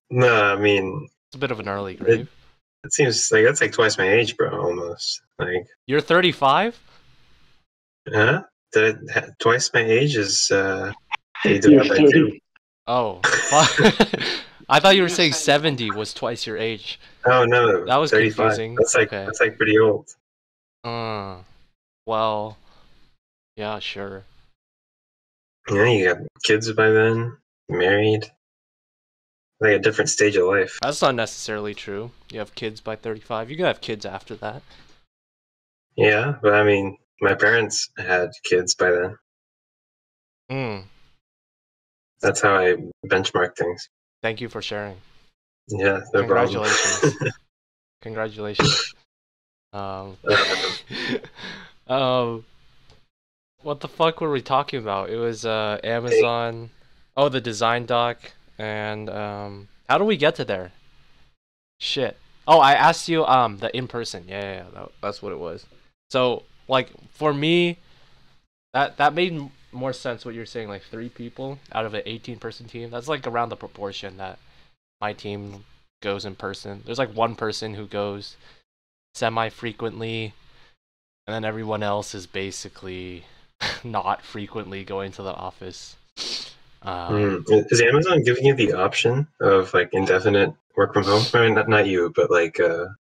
No, I mean It's a bit of an early it, grave. it seems like that's like twice my age, bro. Almost like, You're 35? huh? Twice my age is you You're divide by two. 30. Oh, fuck. I thought you were saying 70 was twice your age. Oh no, That was 35. confusing. That's like Okay. pretty old. Uh, well, yeah, sure. Yeah, you got kids by then, married, like a different stage of life. That's not necessarily true. You have kids by 35. You can have kids after that. Yeah, but I mean, my parents had kids by then. Hmm. That's how I benchmark things. Thank you for sharing. Yeah, no problem. Congratulations. Congratulations. Um, um, what the fuck were we talking about? It was Hey, Amazon. Oh, the design doc. And how do we get to there? Shit. Oh, I asked you the in person. Yeah, that's what it was. So like for me, that made more sense what you're saying. Like 3 people out of an 18-person team. That's like around the proportion that my team goes in person. There's like one person who goes semi frequently, and then everyone else is basically not frequently going to the office. Is Amazon giving you the option of like indefinite work from home? I mean, not you, but like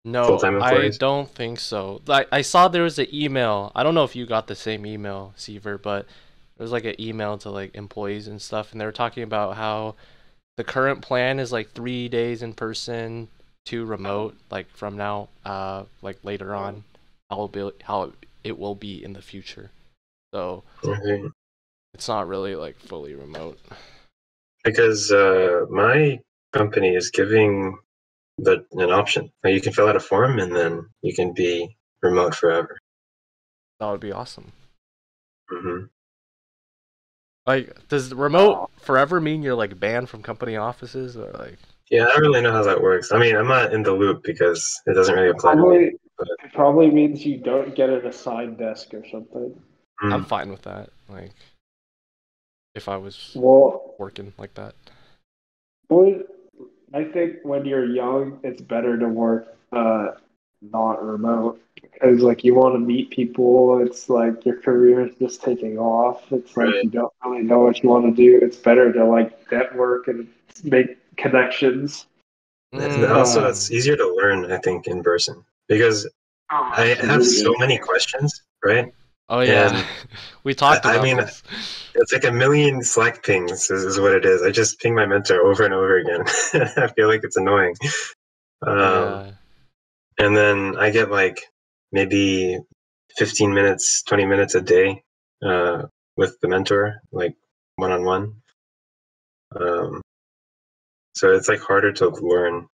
No, full-time I employees. don't think so. Like I saw there was an email. I don't know if you got the same email, Seaver, but there was like an email to like employees and stuff, and they were talking about how the current plan is like 3 days in person, 2 remote, like from now, like later on, how it will be in the future. So Mhm. it's not really like fully remote. Because my company is giving an option. Like, you can fill out a form and then you can be remote forever. That would be awesome. Hmm. Like, does remote forever mean you're like banned from company offices, or like? Yeah, I don't really know how that works. I mean, I'm not in the loop because it doesn't really apply to me. Probably, But it probably means you don't get an assigned desk or something. I'm fine with that. Like, if I was Well, working like that. I think when you're young, it's better to work not remote because like you want to meet people. It's like your career is just taking off. It's like right. you don't really know what you want to do. It's better to like network and make connections. And also, Mm. it's easier to learn, I think, in person because Oh, I have so absolutely. many questions, right? Oh yeah, And we talked I about mean, this. it's like a million Slack pings is what it is. I just ping my mentor over and over again. I feel like it's annoying. Um, Yeah. and then I get like maybe 15 minutes, 20 minutes a day with the mentor, like one on one. So it's like harder to learn.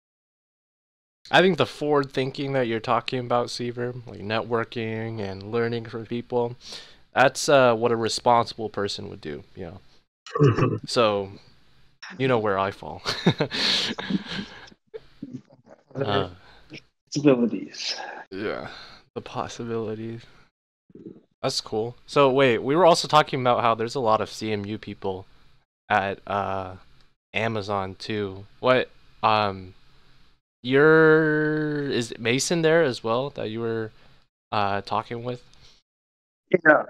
I think the forward thinking that you're talking about, Seaver, like networking and learning from people, that's what a responsible person would do, you know. So, you know where I fall. uh, Possibilities. yeah, the possibilities. That's cool. So wait, we were also talking about how there's a lot of CMU people at Amazon too. What is Mason there as well that you were talking with? Yeah,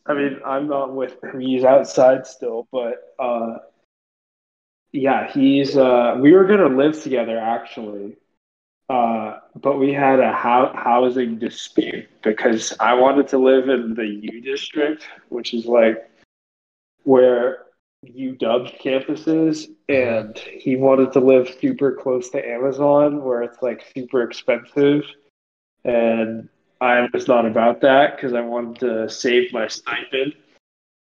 I mean, I'm not with him. He's outside still, but yeah, we were gonna live together actually. But we had a housing dispute because I wanted to live in the U district, which is like where UW campus is, Mm-hmm. and he wanted to live super close to Amazon, where it's like super expensive. And I was not about that because I wanted to save my stipend.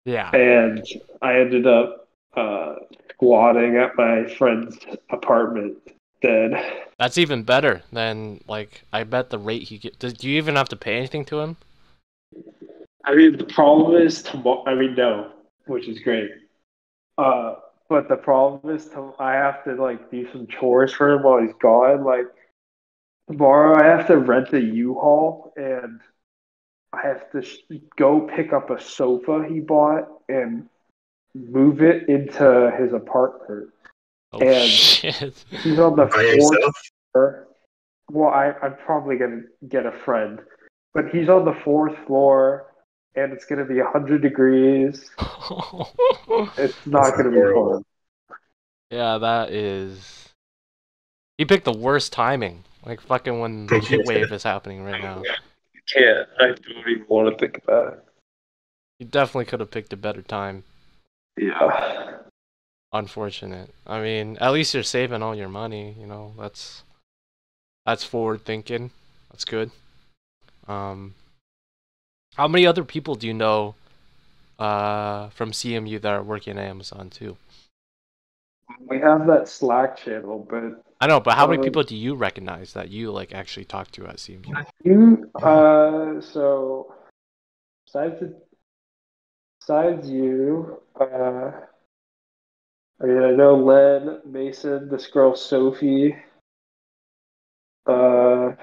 Yeah. And I ended up squatting at my friend's apartment then. That's even better than like I bet the rate he get. Do you even have to pay anything to him? I mean, the problem is tomorrow. I mean, no, which is great. Uh, but the problem is I have to like do some chores for him while he's gone. Like tomorrow, I have to rent a U-Haul and I have to go pick up a sofa he bought and move it into his apartment. Oh And shit. he's on the By fourth yourself? floor. Well, I'm probably gonna get a friend, but he's on the fourth floor, and it's gonna be 100 degrees. It's That not sounds gonna be horrible. fun. Yeah, that is. He picked the worst timing. Like fucking when the heat wave is happening right now. Can't. I don't even want to think about it. You definitely could have picked a better time. Yeah. Unfortunate. I mean, at least you're saving all your money, you know. That's forward thinking. That's good. Um how many other people do you know from CMU that are working at Amazon too? We have that Slack channel, but I know, but how many um, people do you recognize that you like actually talk to at CMU? so besides besides you, I mean, I know Len, Mason, this girl Sophie, uh,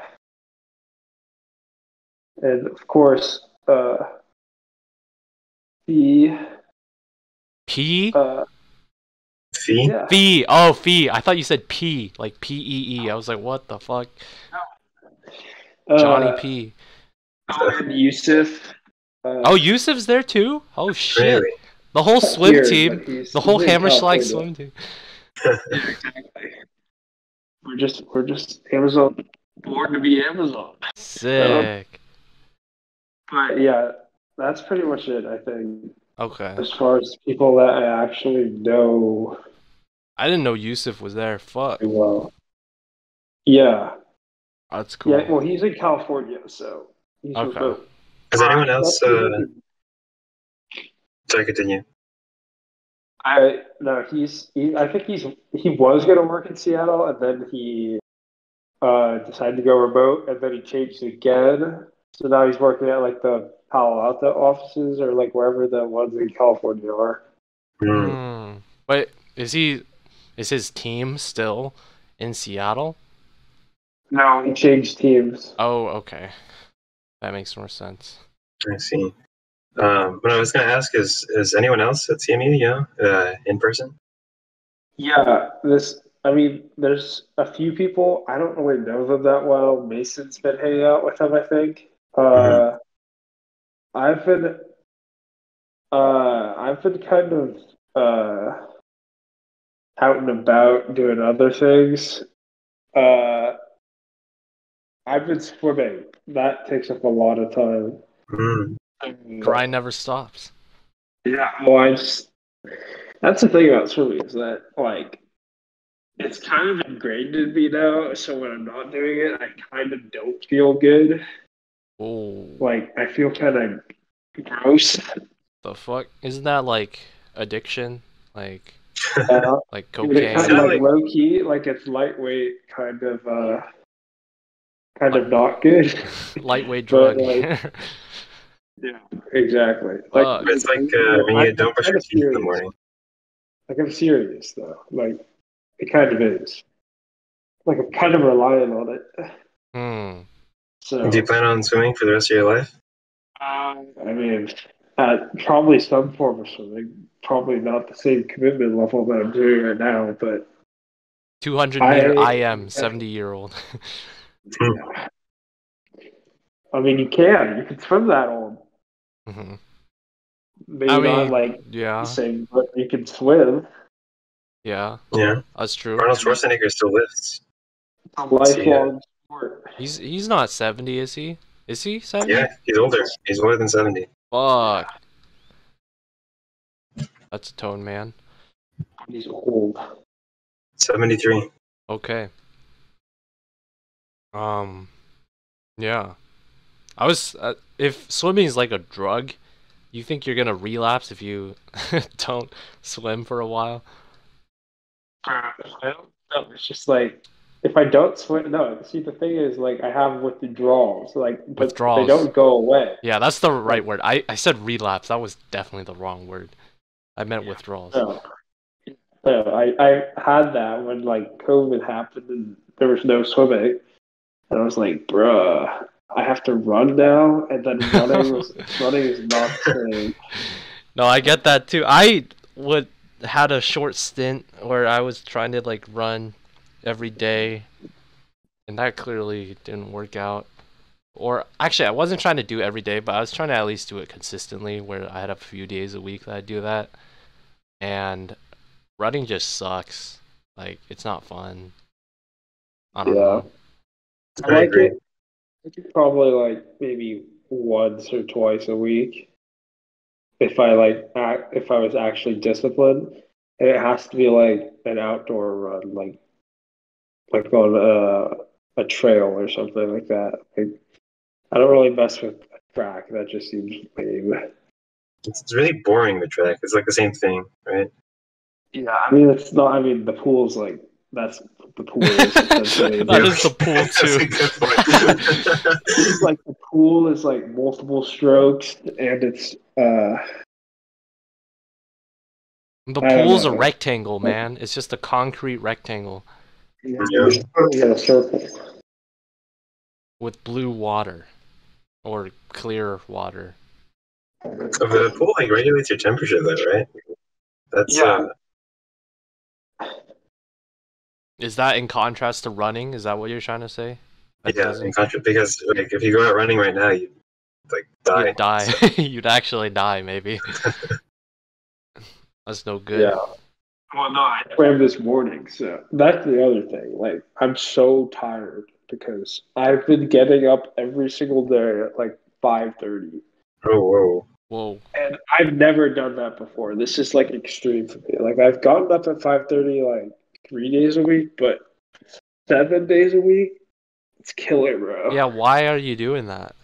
and of course, Fee. P? Uh, Fee? yeah. Fee. Oh, Fee. I thought you said P, like P-E-E. I was like, what the fuck? Johnny Uh, P. and Yusuf. Oh, Yusuf's there too? Oh shit. Really? The whole Not swim here, but team. The he's whole in Hammerschlag California. swim team. Yeah, exactly. We're just Amazon, born to be Amazon. Sick. But yeah, that's pretty much it. I think Okay. as far as people that I actually know I didn't know Yusuf was there. Fuck. pretty well. Yeah, That's yeah. cool. Well, he's in California, so he's Okay. remote. Has anyone else That's pretty much it. Sorry, continue. I think he was gonna work in Seattle, and then he decided to go remote, and then he changed again. So now he's working at like the Palo Alto offices or like wherever the ones in California are. But is his team still in Seattle? No, he changed teams. Oh, okay. That makes more sense. I see. What I was going to ask is anyone else at CMU, in person? Yeah, there's a few people. I don't really know them that well. Mason's been hanging out with them, I think. I've been kind of out and about doing other things. I've been swimming. That takes up a lot of time. Grind never stops. Yeah, well, that's the thing about swimming is that like it's kind of ingrained in me now. So when I'm not doing it, I kind of don't feel good. Oh, Like I feel kind of gross. the fuck? Isn't that like addiction? Like It's cocaine? kind of like low key, like it's lightweight, kind of not good. Lightweight drug. Like, yeah, exactly. Like it's like when you don't brush your teeth in the morning. Like I'm serious though. Like it kind of is. Like I'm kind of relying on it. So Do you plan on swimming for the rest of your life? I mean, probably some form of swimming. Probably not the same commitment level that I'm doing right now, but 200-meter IM, 70-year-old. Yeah. I mean, you can swim that old. Mm-hmm. Maybe not like yeah, same, but you can swim. Yeah, that's true. Arnold Schwarzenegger still lifts. A lifelong sport. He's not 70, is he? Is he 70? Yeah, he's older. He's more than 70. Fuck. That's a tone, man. He's old. 73. Okay. Yeah. I was if swimming is like a drug, you think you're gonna relapse if you don't swim for a while? I don't know. It's just like if I don't swim, no. See, the thing is, like, I have withdrawals, like, but they don't go away. Yeah, that's the right word. I said relapse. That was definitely the wrong word. I meant withdrawals. No, I had that when like COVID happened and there was no swimming, and I was like, bruh, I have to run now, and then running is not the same. No, I get that too. I had a short stint where I was trying to like run every day, and that clearly didn't work out. Or actually, I wasn't trying to do it every day, but I was trying to at least do it consistently, where I had a few days a week that I do that. And running just sucks. Like, it's not fun. I don't know. I like it. I could probably like maybe once or twice a week if I was actually disciplined, and it has to be like an outdoor run, like on a trail or something like that. Like, I don't really mess with track. That just seems lame. It's really boring, the track. It's like the same thing, right? Yeah, I mean, it's not. I mean, the pool's like that's the pool is essentially. That is the pool too. It's like the pool is like multiple strokes, and it's the pool's a rectangle, man. It's just a concrete rectangle. Yeah, circle. With blue water. Or clear water. The pool like regulates your temperature though, right? That's Is that in contrast to running? Is that what you're trying to say? Yeah, in contrast, because like if you go out running right now, you'd like die. You'd die. You'd actually die, maybe. That's no good. Yeah. Well, no, I swam this morning, so that's the other thing. Like, I'm so tired because I've been getting up every single day at like 5:30. Oh, whoa. And I've never done that before. This is like extreme for me. Like, I've gotten up at 5:30 like 3 days a week, but 7 days a week, it's killer, bro. Yeah, why are you doing that?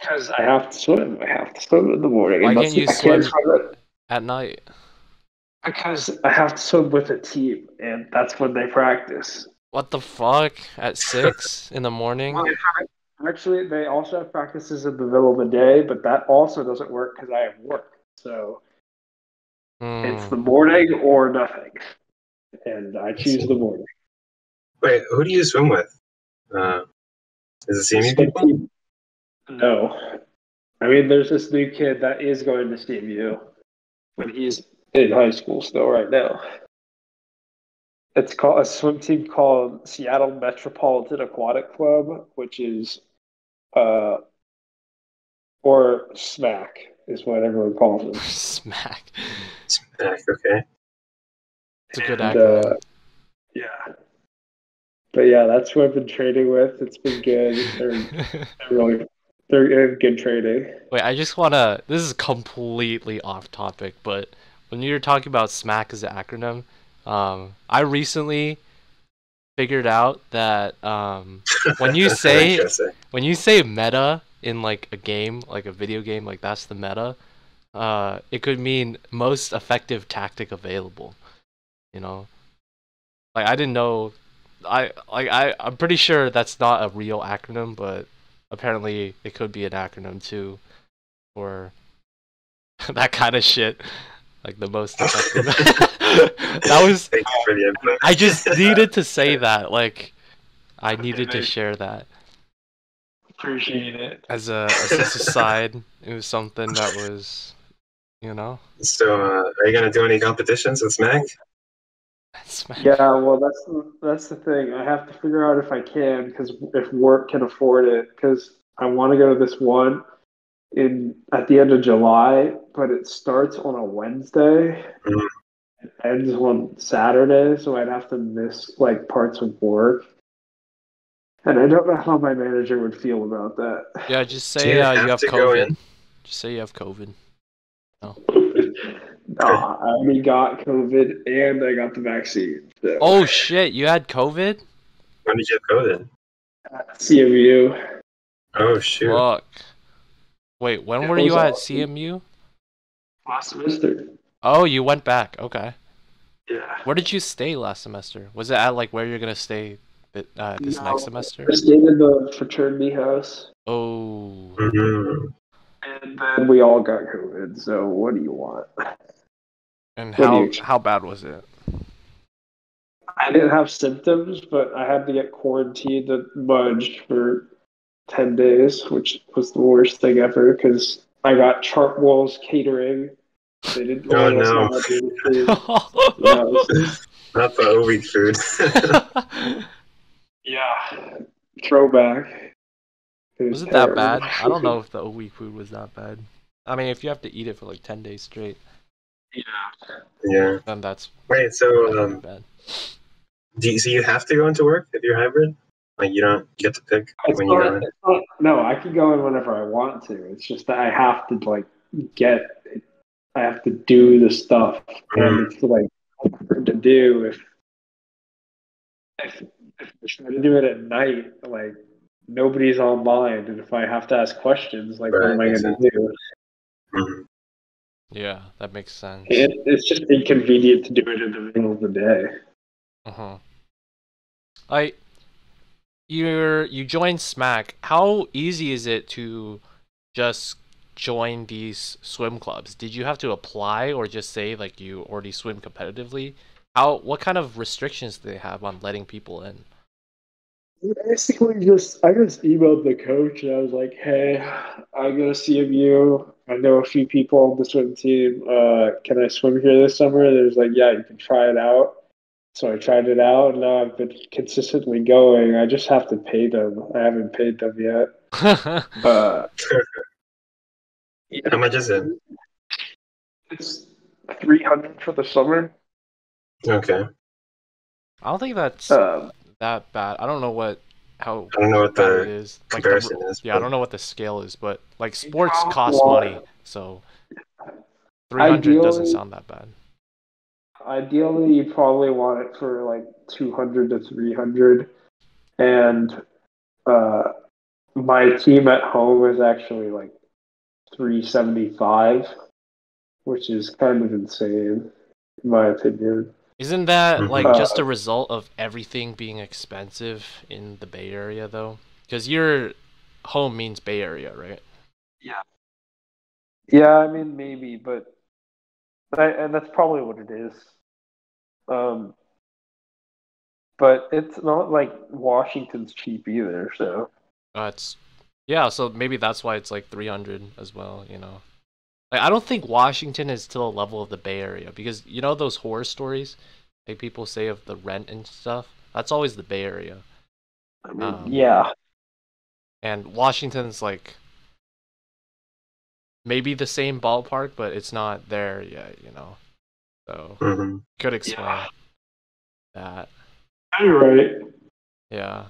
Because I have to swim. I have to swim in the morning. Why And can't you I can't swim swim it at night? because I have to swim with a team, and that's when they practice. What the fuck? At 6 in the morning? Actually, they also have practices in the middle of the day, but that also doesn't work because I have work. So it's the morning or nothing, and I choose the morning. Wait, who do you swim with? Is it CMU people? No. I mean, there's this new kid that is going to CMU, but he's in high school still right now. It's called a swim team called Seattle Metropolitan Aquatic Club, which is or SMAC is what everyone calls them. Smack. Smack, okay. It's a good And, acronym. yeah. But yeah, that's who I've been trading with. It's been good. They're good trading. Wait, I just wanna. This is completely off topic, but when you're talking about SMAC as an acronym, I recently figured out that when you say meta in like a game, like a video game, like that's the meta. It could mean most effective tactic available. You know, like I didn't know. I'm pretty sure that's not a real acronym, but apparently it could be an acronym too for that kind of shit. Like the most effective. That was. Thank you for the input. I just needed to say that. Like, I needed to share that. Appreciate it. As a aside, it was something that was, you know. So, are you gonna do any competitions with Smack? Yeah, well, that's the thing. I have to figure out if I can, because if work can afford it, because I want to go to this one at the end of July, but it starts on a Wednesday, Mm. it ends on Saturday, so I'd have to miss like parts of work, and I don't know how my manager would feel about that. Yeah, just say Do you have have to go COVID. in? Just say you have COVID. No. Nah, I already got COVID and I got the vaccine. So. Oh shit! You had COVID? When did you have COVID? CMU. Oh shoot! Fuck. Wait, when were you at CMU? Last semester. Oh, you went back. Okay. Yeah. Where did you stay last semester? Was it at like where you're gonna stay this next semester? I stayed in the fraternity house. Oh. Mm-hmm. And then we all got COVID, so what do you want? And What how bad was it? I didn't have symptoms, but I had to get quarantined at Mudge for 10 days, which was the worst thing ever because I got Chartwell's catering. They didn't Oh order us no! all food. Not the O-week food. Yeah, throwback. Was it that bad? I don't know if the O-week food was that bad. I mean, if you have to eat it for like 10 days straight. Yeah. Then that's Wait, so bad. so you have to go into work if you're hybrid? Like you get to pick when you go in? No, I can go in whenever I want to. It's just that I have to I have to do the stuff, and it's like hard to do if I try to do it at night. Like nobody's online, and if I have to ask questions, like what am I going to do? Mm-hmm. Yeah, that makes sense. It's just inconvenient to do it in the middle of the day. You joined SMAC. How easy is it to just join these swim clubs? Did you have to apply or just say like you already swim competitively? What kind of restrictions do they have on letting people in? Basically, I just emailed the coach and I was like, "Hey, I'm gonna CMU. I know a few people on the swim team. Can I swim here this summer?" And there's like, "Yeah, you can try it out." So I tried it out, and now I've been consistently going. I just have to pay them. I haven't paid them yet. How much is it? It's $300 for the summer. Okay. I don't think that's that bad. I don't know what I don't know what the it is. comparison is. Yeah, I don't know what the scale is, but like sports cost money, so 300 doesn't sound that bad. Ideally, you probably want it for like 200 to 300, and My team at home is actually like 375, which is kind of insane, in my opinion. Isn't that like Mhm. just a result of everything being expensive in the Bay Area though? Because your home means Bay Area, right? Yeah. Yeah, I mean maybe, but and that's probably what it is. Um, but it's not like Washington's cheap either. So It's yeah, so maybe that's why it's like 300 as well, you know. Like I don't think Washington is to the level of the Bay Area because you know those horror stories like people say of the rent and stuff. That's always the Bay Area. I mean, Um, yeah, and Washington's like maybe the same ballpark, but it's not there yet, you know. So Mhm. could yeah, explain that. you're right. Yeah.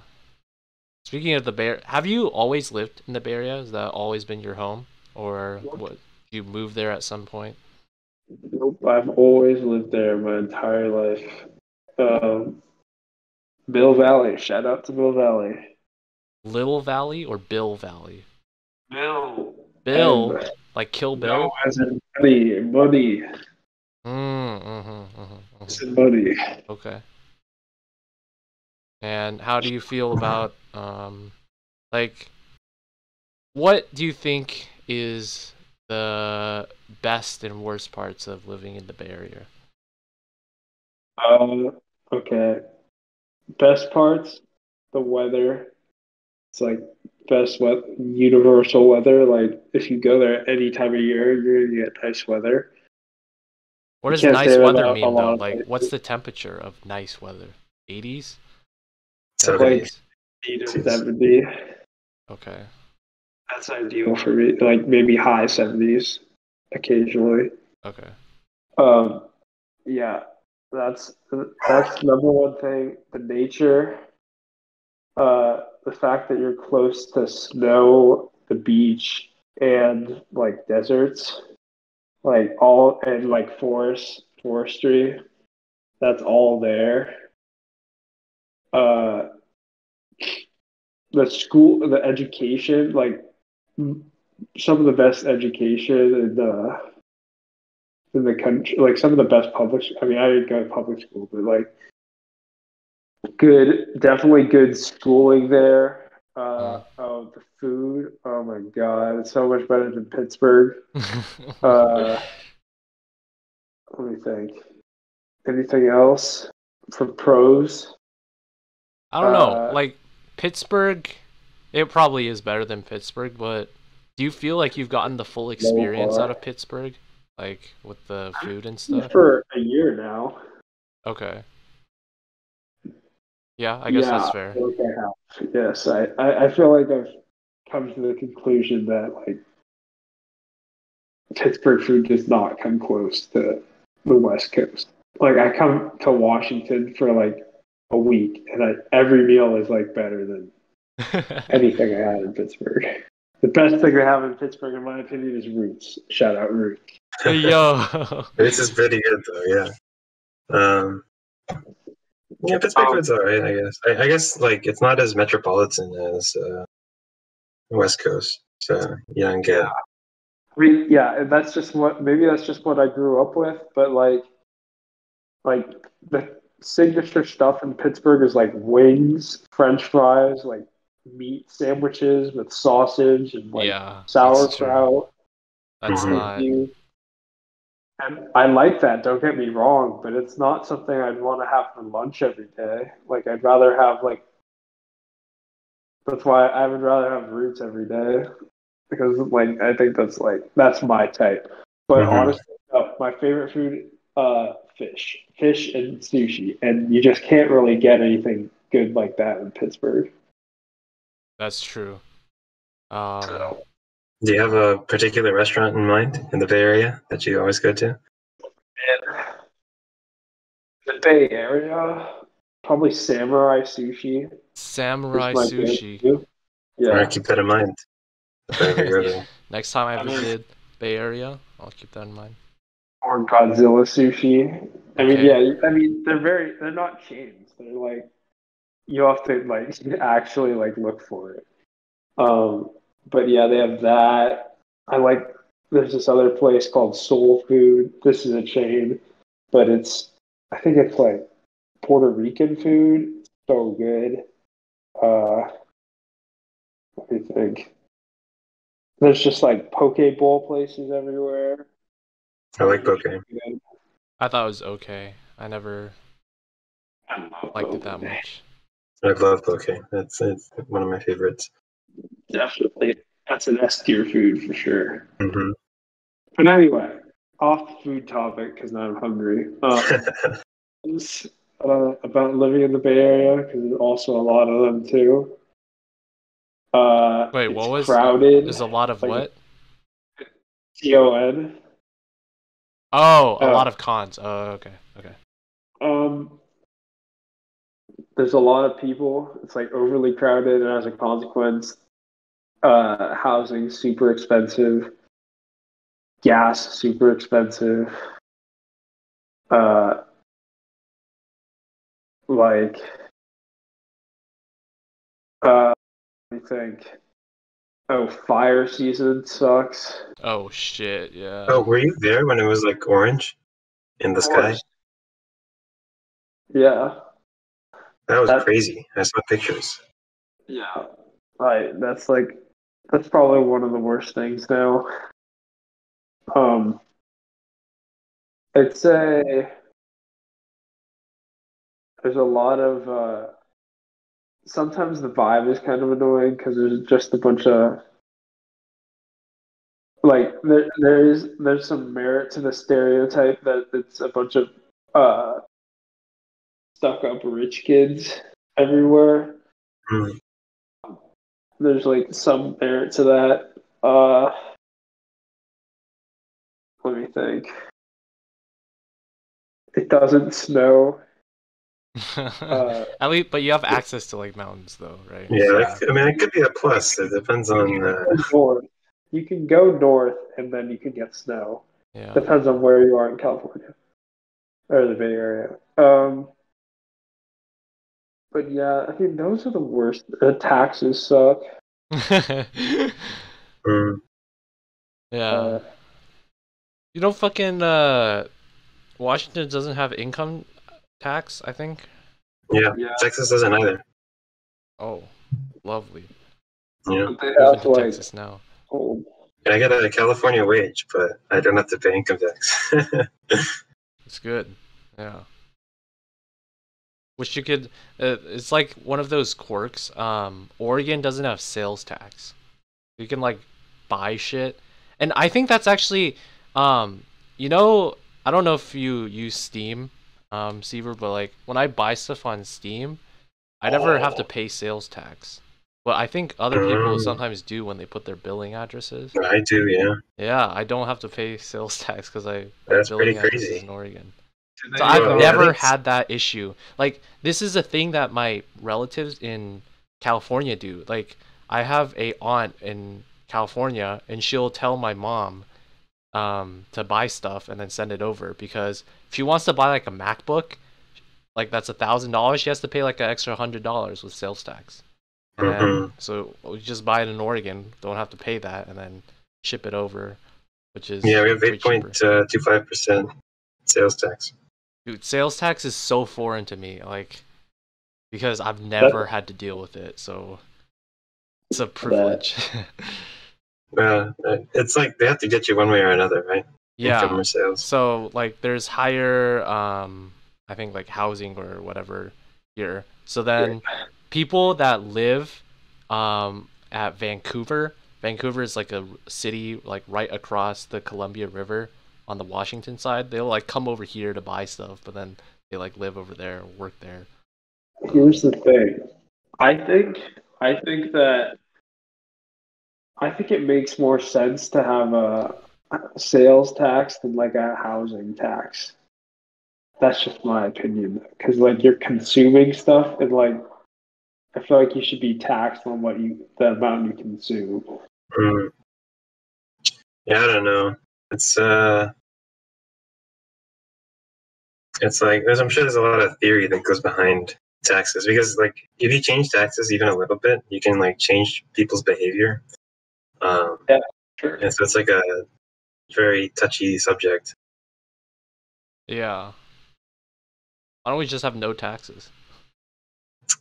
Speaking of the Bay, have you always lived in the Bay Area? Has that always been your home, or what? You moved there at some point? Nope, I've always lived there my entire life. Um, Mill Valley, shout out to Mill Valley. Little Valley or Bill Valley? Mill Bill, M. like Kill No, Bill. as in money, money, as in money. Okay. And how do you feel about like what do you think is the best and worst parts of living in the Bay Area? Uh, okay. Best parts, the weather. It's like universal weather. Like if you go there any time of year, you're gonna get nice weather. What You does can't say nice that weather about a mean though? lot of Like what's places. the temperature of nice weather? 80s? Okay. Like 70s? 80 to 70. Okay. That's ideal for me. Like maybe high 70s occasionally. Okay. Um, yeah, that's number one thing. The nature, the fact that you're close to snow, the beach, and like deserts, like all and like forestry. That's all there. Uh, the school, the education, like some of the best education in the country, like some of the best public. I mean, I didn't go to public school, but like definitely good schooling there. Mm. Oh, the food. Oh my God, it's so much better than Pittsburgh. Uh, let me think. Anything else for pros? I don't know. Uh, Like Pittsburgh, it probably is better than Pittsburgh, but do you feel like you've gotten the full Low experience out bar. of Pittsburgh? Like with the I've food and been here stuff? for a year now. Okay. Yeah, I guess that's Yeah, fair. like I have. Yes, I feel like I've come to the conclusion that like Pittsburgh food does not come close to the West Coast. Like I come to Washington for like a week, and every meal is like better than anything I had in Pittsburgh. The best thing they have in Pittsburgh, in my opinion, is Roots. Shout out Roots. Yo. This is pretty good though. Yeah. Um. Yeah, Pittsburgh Um, food's alright. I guess. I guess like it's not as metropolitan as West Coast, so you don't yeah, get. I mean, yeah, and that's just what maybe that's just what I grew up with, but like the signature stuff in Pittsburgh is like wings, French fries, like meat sandwiches with sausage and like Yeah, that's true. sauerkraut, That's Mhm. not. barbecue. And I like that, don't get me wrong, but it's not something I'd want to have for lunch every day. Like I'd rather have like that's why I would rather have roots every day because like I think that's my type. But Mhm. honestly, no, my favorite food, fish and sushi, and you just can't really get anything good like that in Pittsburgh. That's true. Um, Do you have a particular restaurant in mind in the Bay Area that you always go to? And the Bay Area, probably Samurai Sushi is Samurai my sushi. go-to. All right, Yeah, keep that in mind if I ever go there. Next time I I mean, visit Bay Area, I'll keep that in mind. or Godzilla Sushi. I mean, Okay. yeah, I mean they're not chains. They're like you have to like actually like look for it. But yeah, they have that. I like. There's this other place called Soul Food. This is a chain, but I think it's like Puerto Rican food. So good. Let me think. There's just like poke bowl places everywhere. I like poke. I thought it was okay. I never I love liked it poke. that much. I love poke. It's one of my favorites. Definitely, that's an S tier food for sure. Mm-hmm. But anyway, off the food topic because now I'm hungry. About living in the Bay Area because there's also a lot of them too. Wait, It's what was? crowded, There's a lot of like what? CON. Oh, a lot of cons. Oh, okay, okay. Um, there's a lot of people. It's like overly crowded, and as a consequence, housing super expensive, gas super expensive. Uh, like, let me think. Oh, fire season sucks. Oh shit, yeah. Oh, were you there when it was like orange in the Of sky? course. Yeah. That was That crazy. I saw pictures. yeah. That's probably one of the worst things now. Um, I'd say there's a lot of sometimes the vibe is kind of annoying because there's just a bunch of like there's some merit to the stereotype that it's a bunch of uh stuck up rich kids everywhere. Mm. There's like some merit to that. Let me think. It doesn't snow. At least, but you have access to like mountains, though, right? Yeah, Yeah. I mean, it could be a plus. It depends on. North. You can go north and then you can get snow. Yeah. Depends on where you are in California or the Bay Area. But yeah, I think those are the worst. The taxes suck. Mm, Yeah. Uh, You know, fucking Washington doesn't have income tax, I think. yeah, yeah, Texas doesn't either. Oh, lovely. Yeah, but they Moving have to like Texas now. oh, and I get a California wage, but I don't have to pay income tax. It's good. Yeah. Wish you could. It's like one of those quirks. Oregon doesn't have sales tax. You can like buy shit, and I think that's actually, you know, I don't know if you use Steam, Seaver, but like when I buy stuff on Steam, I never have to pay sales tax. But I think other people Mm, sometimes do when they put their billing addresses. I do, yeah. Yeah, I don't have to pay sales tax because my That's pretty billing address is crazy. in Oregon. do So they I've Well, yeah, I never think. had that issue. Like this is a thing that my relatives in California do. Like I have a aunt in California and she'll tell my mom to buy stuff and then send it over because if she wants to buy like a MacBook, like that's $1,000, she has to pay like an extra $100 with sales tax. And then Mm-hmm. so we just buy it in Oregon, don't have to pay that and then ship it over, which is Yeah, we have way cheaper. 8.25% sales tax. Dude, sales tax is so foreign to me, like because I've that never had to deal with it, so it's a that privilege. It's like they have to get you one way or another, right? Income Yeah. or sales. So like there's higher I think like housing or whatever here. So then people that live at Vancouver, Vancouver is like a city like right across the Columbia River on the Washington side. They'll like come over here to buy stuff, but then they like live over there, work there. So here's the thing. I think I think that I think it makes more sense to have a sales tax than like a housing tax. That's just my opinion because like you're consuming stuff and like I feel like you should be taxed on the amount you consume. Mm. Yeah, I don't know. It's like I'm sure there's a lot of theory that goes behind taxes, because like if you change taxes even a little bit, you can like change people's behavior. Yeah, sure. And so it's like a very touchy subject. Yeah. Why don't we just have no taxes?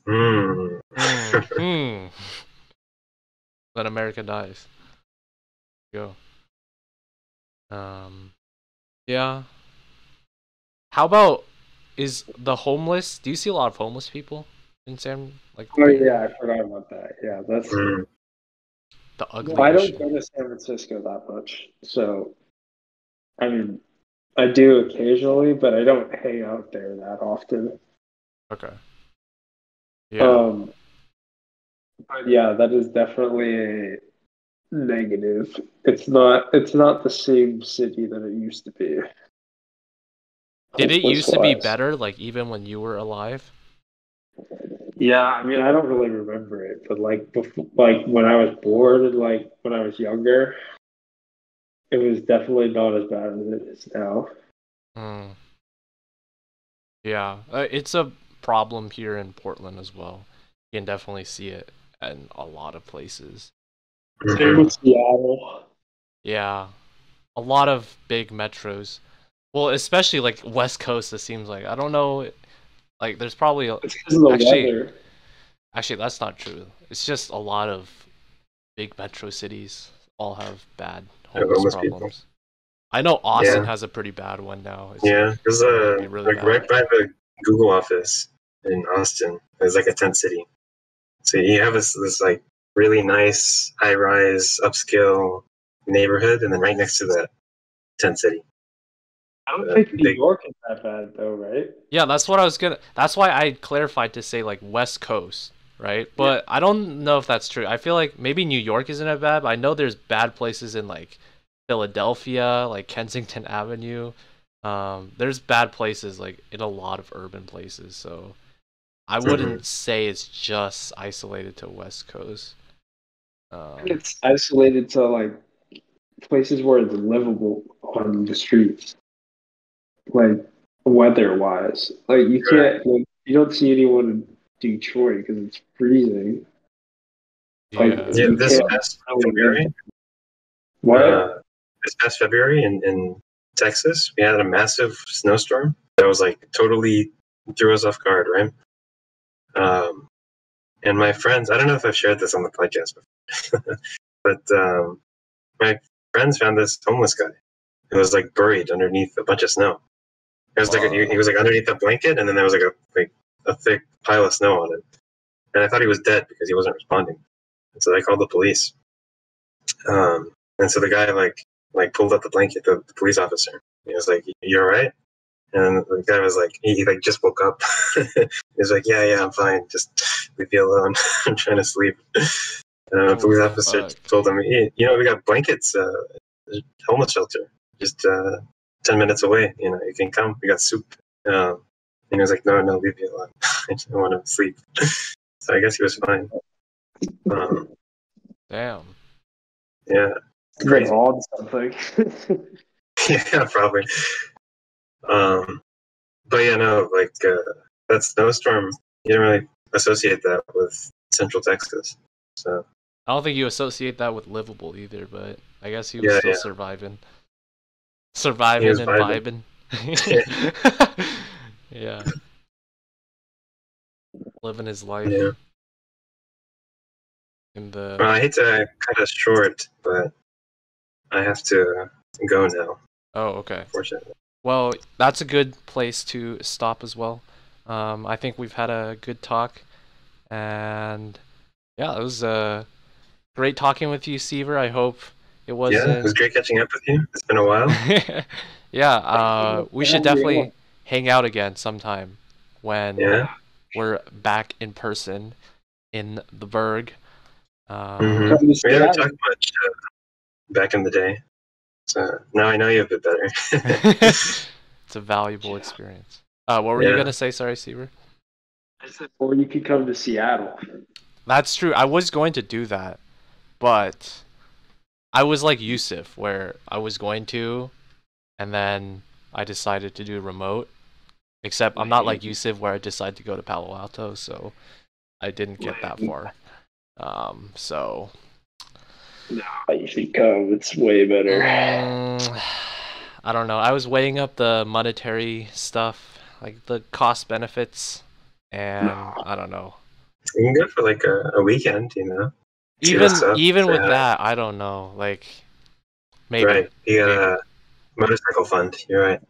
Hmm. Hmm. Then America dies. Go. Yeah. How about is the homeless? Do you see a lot of homeless people in like Oh the yeah, I forgot about that. Yeah, that's. Hmm. the Well, ugly I don't issue? go to San Francisco that much, so I mean, I do occasionally, but I don't hang out there that often. Okay. Yeah. But yeah, that is definitely a negative. It's not the same city that it used to be, Did it homeless used to be wise. better, like even when you were alive? Yeah, I mean, I don't really remember it, but like before, like when I was born and like when I was younger, it was definitely not as bad as it is now. Hmm. Yeah. It's a problem here in Portland as well. You can definitely see it in a lot of places. Same Mhm. with Seattle. Yeah. A lot of big metros. Well, especially like West Coast, it seems like. I don't know, like there's probably It's because of the actually weather. actually that's not true. It's just a lot of big metro cities all have bad Yeah, homeless homeless people. problems. I know Austin Yeah, has a pretty bad one now. It's yeah. There's getting really like bad. right by the Google office in Austin. There's like a tent city. So you have this like really nice high rise upscale neighborhood, and then right next to that tent city, I don't think New big. York is that bad though, right? Yeah, that's what I was gonna. That's why I clarified to say like West Coast, right? Yeah. But I don't know if that's true. I feel like maybe New York isn't as bad. But I know there's bad places in like Philadelphia, like Kensington Avenue. There's bad places like in a lot of urban places. So I Mhm. wouldn't say it's just isolated to West Coast. It's isolated to like places where it's livable on the streets, like weather wise. Like you Right. can't, like, you don't see anyone in Detroit because it's freezing. Like Yeah. Yeah, you this can't past really live there. February, What? this past February in Texas, we had a massive snowstorm that was like totally threw us off guard, right? Um, and my friends, I don't know if I've shared this on the podcast before, but my friends found this homeless guy who was like buried underneath a bunch of snow. It was like he was like underneath a blanket, and then there was like a thick pile of snow on it. And I thought he was dead because he wasn't responding. And so I called the police. And so the guy like pulled up the blanket, the police officer. He was like, "You all right?" And the guy was like, he like just woke up. He was like, "Yeah, I'm fine. Just leave me alone. I'm trying to sleep." And the police Holy officer fuck. told him, "You know, we got blankets, homeless shelter, just 10 minutes away. You know, you can come. We got soup." And he was like, "No, leave me alone. I just want to sleep." So I guess he was fine. Um, Damn. yeah, They're crazy. on something. Yeah, probably. Um, but yeah, no, like that snowstorm, you didn't really associate that with Central Texas. So I don't think you associate that with livable either, but I guess he was yeah, still yeah, surviving. he Surviving was and vibing. vibing. Yeah. Living his Yeah. life in the. Well, I hate to cut us short, but I have to go now, Oh, okay. unfortunately. Well, that's a good place to stop as well. I think we've had a good talk, and yeah, it was great talking with you, Seaver. I hope it Yeah, it was wasn't. great catching up with you. It's been a while. Yeah, Thanks so much we for should having me on. definitely hang out again sometime when Yeah. we're back in person in the Berg. Mm-hmm. Come to We haven't Seattle. talked much back in the day, so now I know you a bit better. It's a valuable experience. What were you Yeah. gonna say? Sorry, Seaver. I said, or you could come to Seattle. That's true. I was going to do that, but I was like Yusuf, where I was going to, and then I decided to do remote, Except I'm not like Yusuf where I decided to go to Palo Alto, so I didn't get that far. So No, you should come. It's way better. I don't know. I was weighing up the monetary stuff, like the cost benefits, and I don't know. You can go for like a weekend, you know. See Even what's up, even say with hi. that, I don't know. Like maybe. Right, you got maybe. a motorcycle fund. You're right.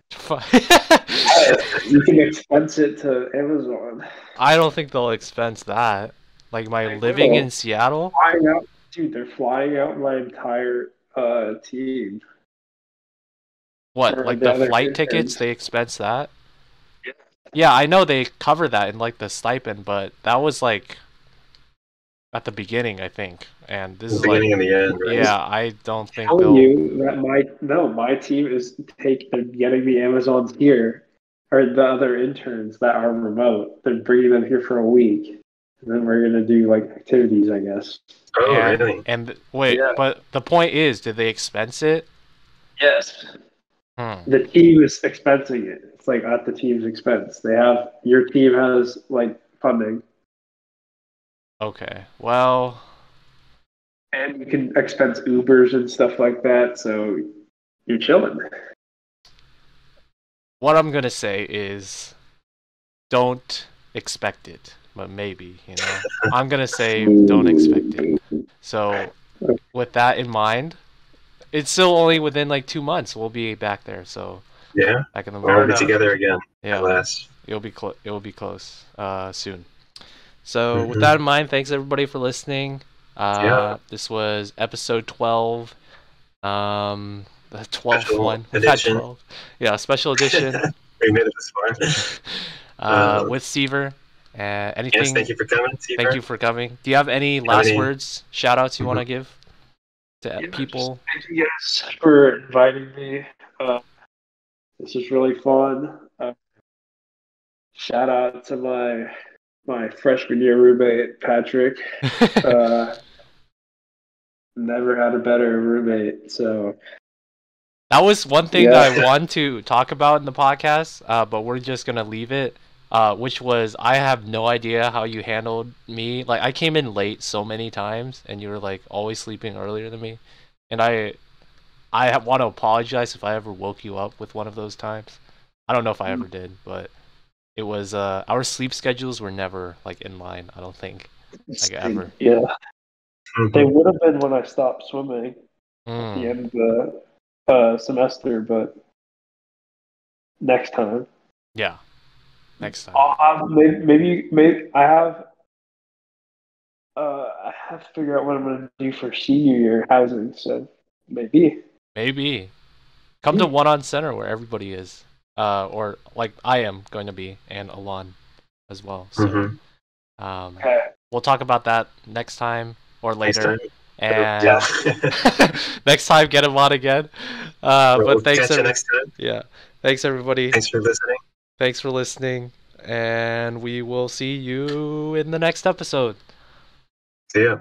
You can expense it to Amazon. I don't think they'll expense that. Like my They living will. in Seattle. Flying out, dude. They're flying out my entire team. What? Or Like the the other flight tickets? interns. They expense that? Yeah. Yeah, I know they cover that in like the stipend, but that was like at the beginning, I think. And this The is like, beginning and the end, right? yeah, I don't think Telling they'll. you that my team is they're getting the Amazons here, or the other interns that are remote. They're bringing them here for a week, and then we're gonna do like activities, I guess. Oh, And really? wait, Yeah. but the point is, did they expense it? Yes. Hmm. The team is expensing it. It's like at the team's expense. Your team has like funding, Okay. Well, and you can expense Ubers and stuff like that. So you're chilling. what I'm gonna say is, don't expect it, but maybe, you know. I'm gonna say don't expect it. So, with that in mind, it's still only within like 2 months we'll be back there. So Yeah. back in the We'll all be together again at yeah, last. it'll be close soon. So with that in mind, thanks everybody for listening. Yeah. This was episode 12. The 12th Special one. We've had edition. 12. Yeah, special edition. We made it this far. With Seaver. Anything? Yes, thank you for coming, Seaver. Thank you for coming. Do you have any last words, shout outs you want to give to people? Thank you guys for inviting me. This was really fun. Shout out to my freshman year roommate Patrick. Never had a better roommate. So that was one thing that I want to talk about in the podcast, but we're just gonna leave it. Which was I have no idea how you handled me. Like I came in late so many times, and you were like always sleeping earlier than me, and I want to apologize if I ever woke you up with one of those times. I don't know if I ever did, but it was our sleep schedules were never like in line. I don't think like ever. Yeah, they would have been when I stopped swimming at the end of the semester, but next time. Yeah, next time. Maybe I have to figure out what I'm going to do for senior year housing. So maybe come to One on Center where everybody is, or like I am going to be, and Alon as well. So we'll talk about that next time or later. And next time, get him on again. But thanks, catch you next time. Yeah, thanks everybody. Thanks for listening. Thanks for listening, and we will see you in the next episode. See ya.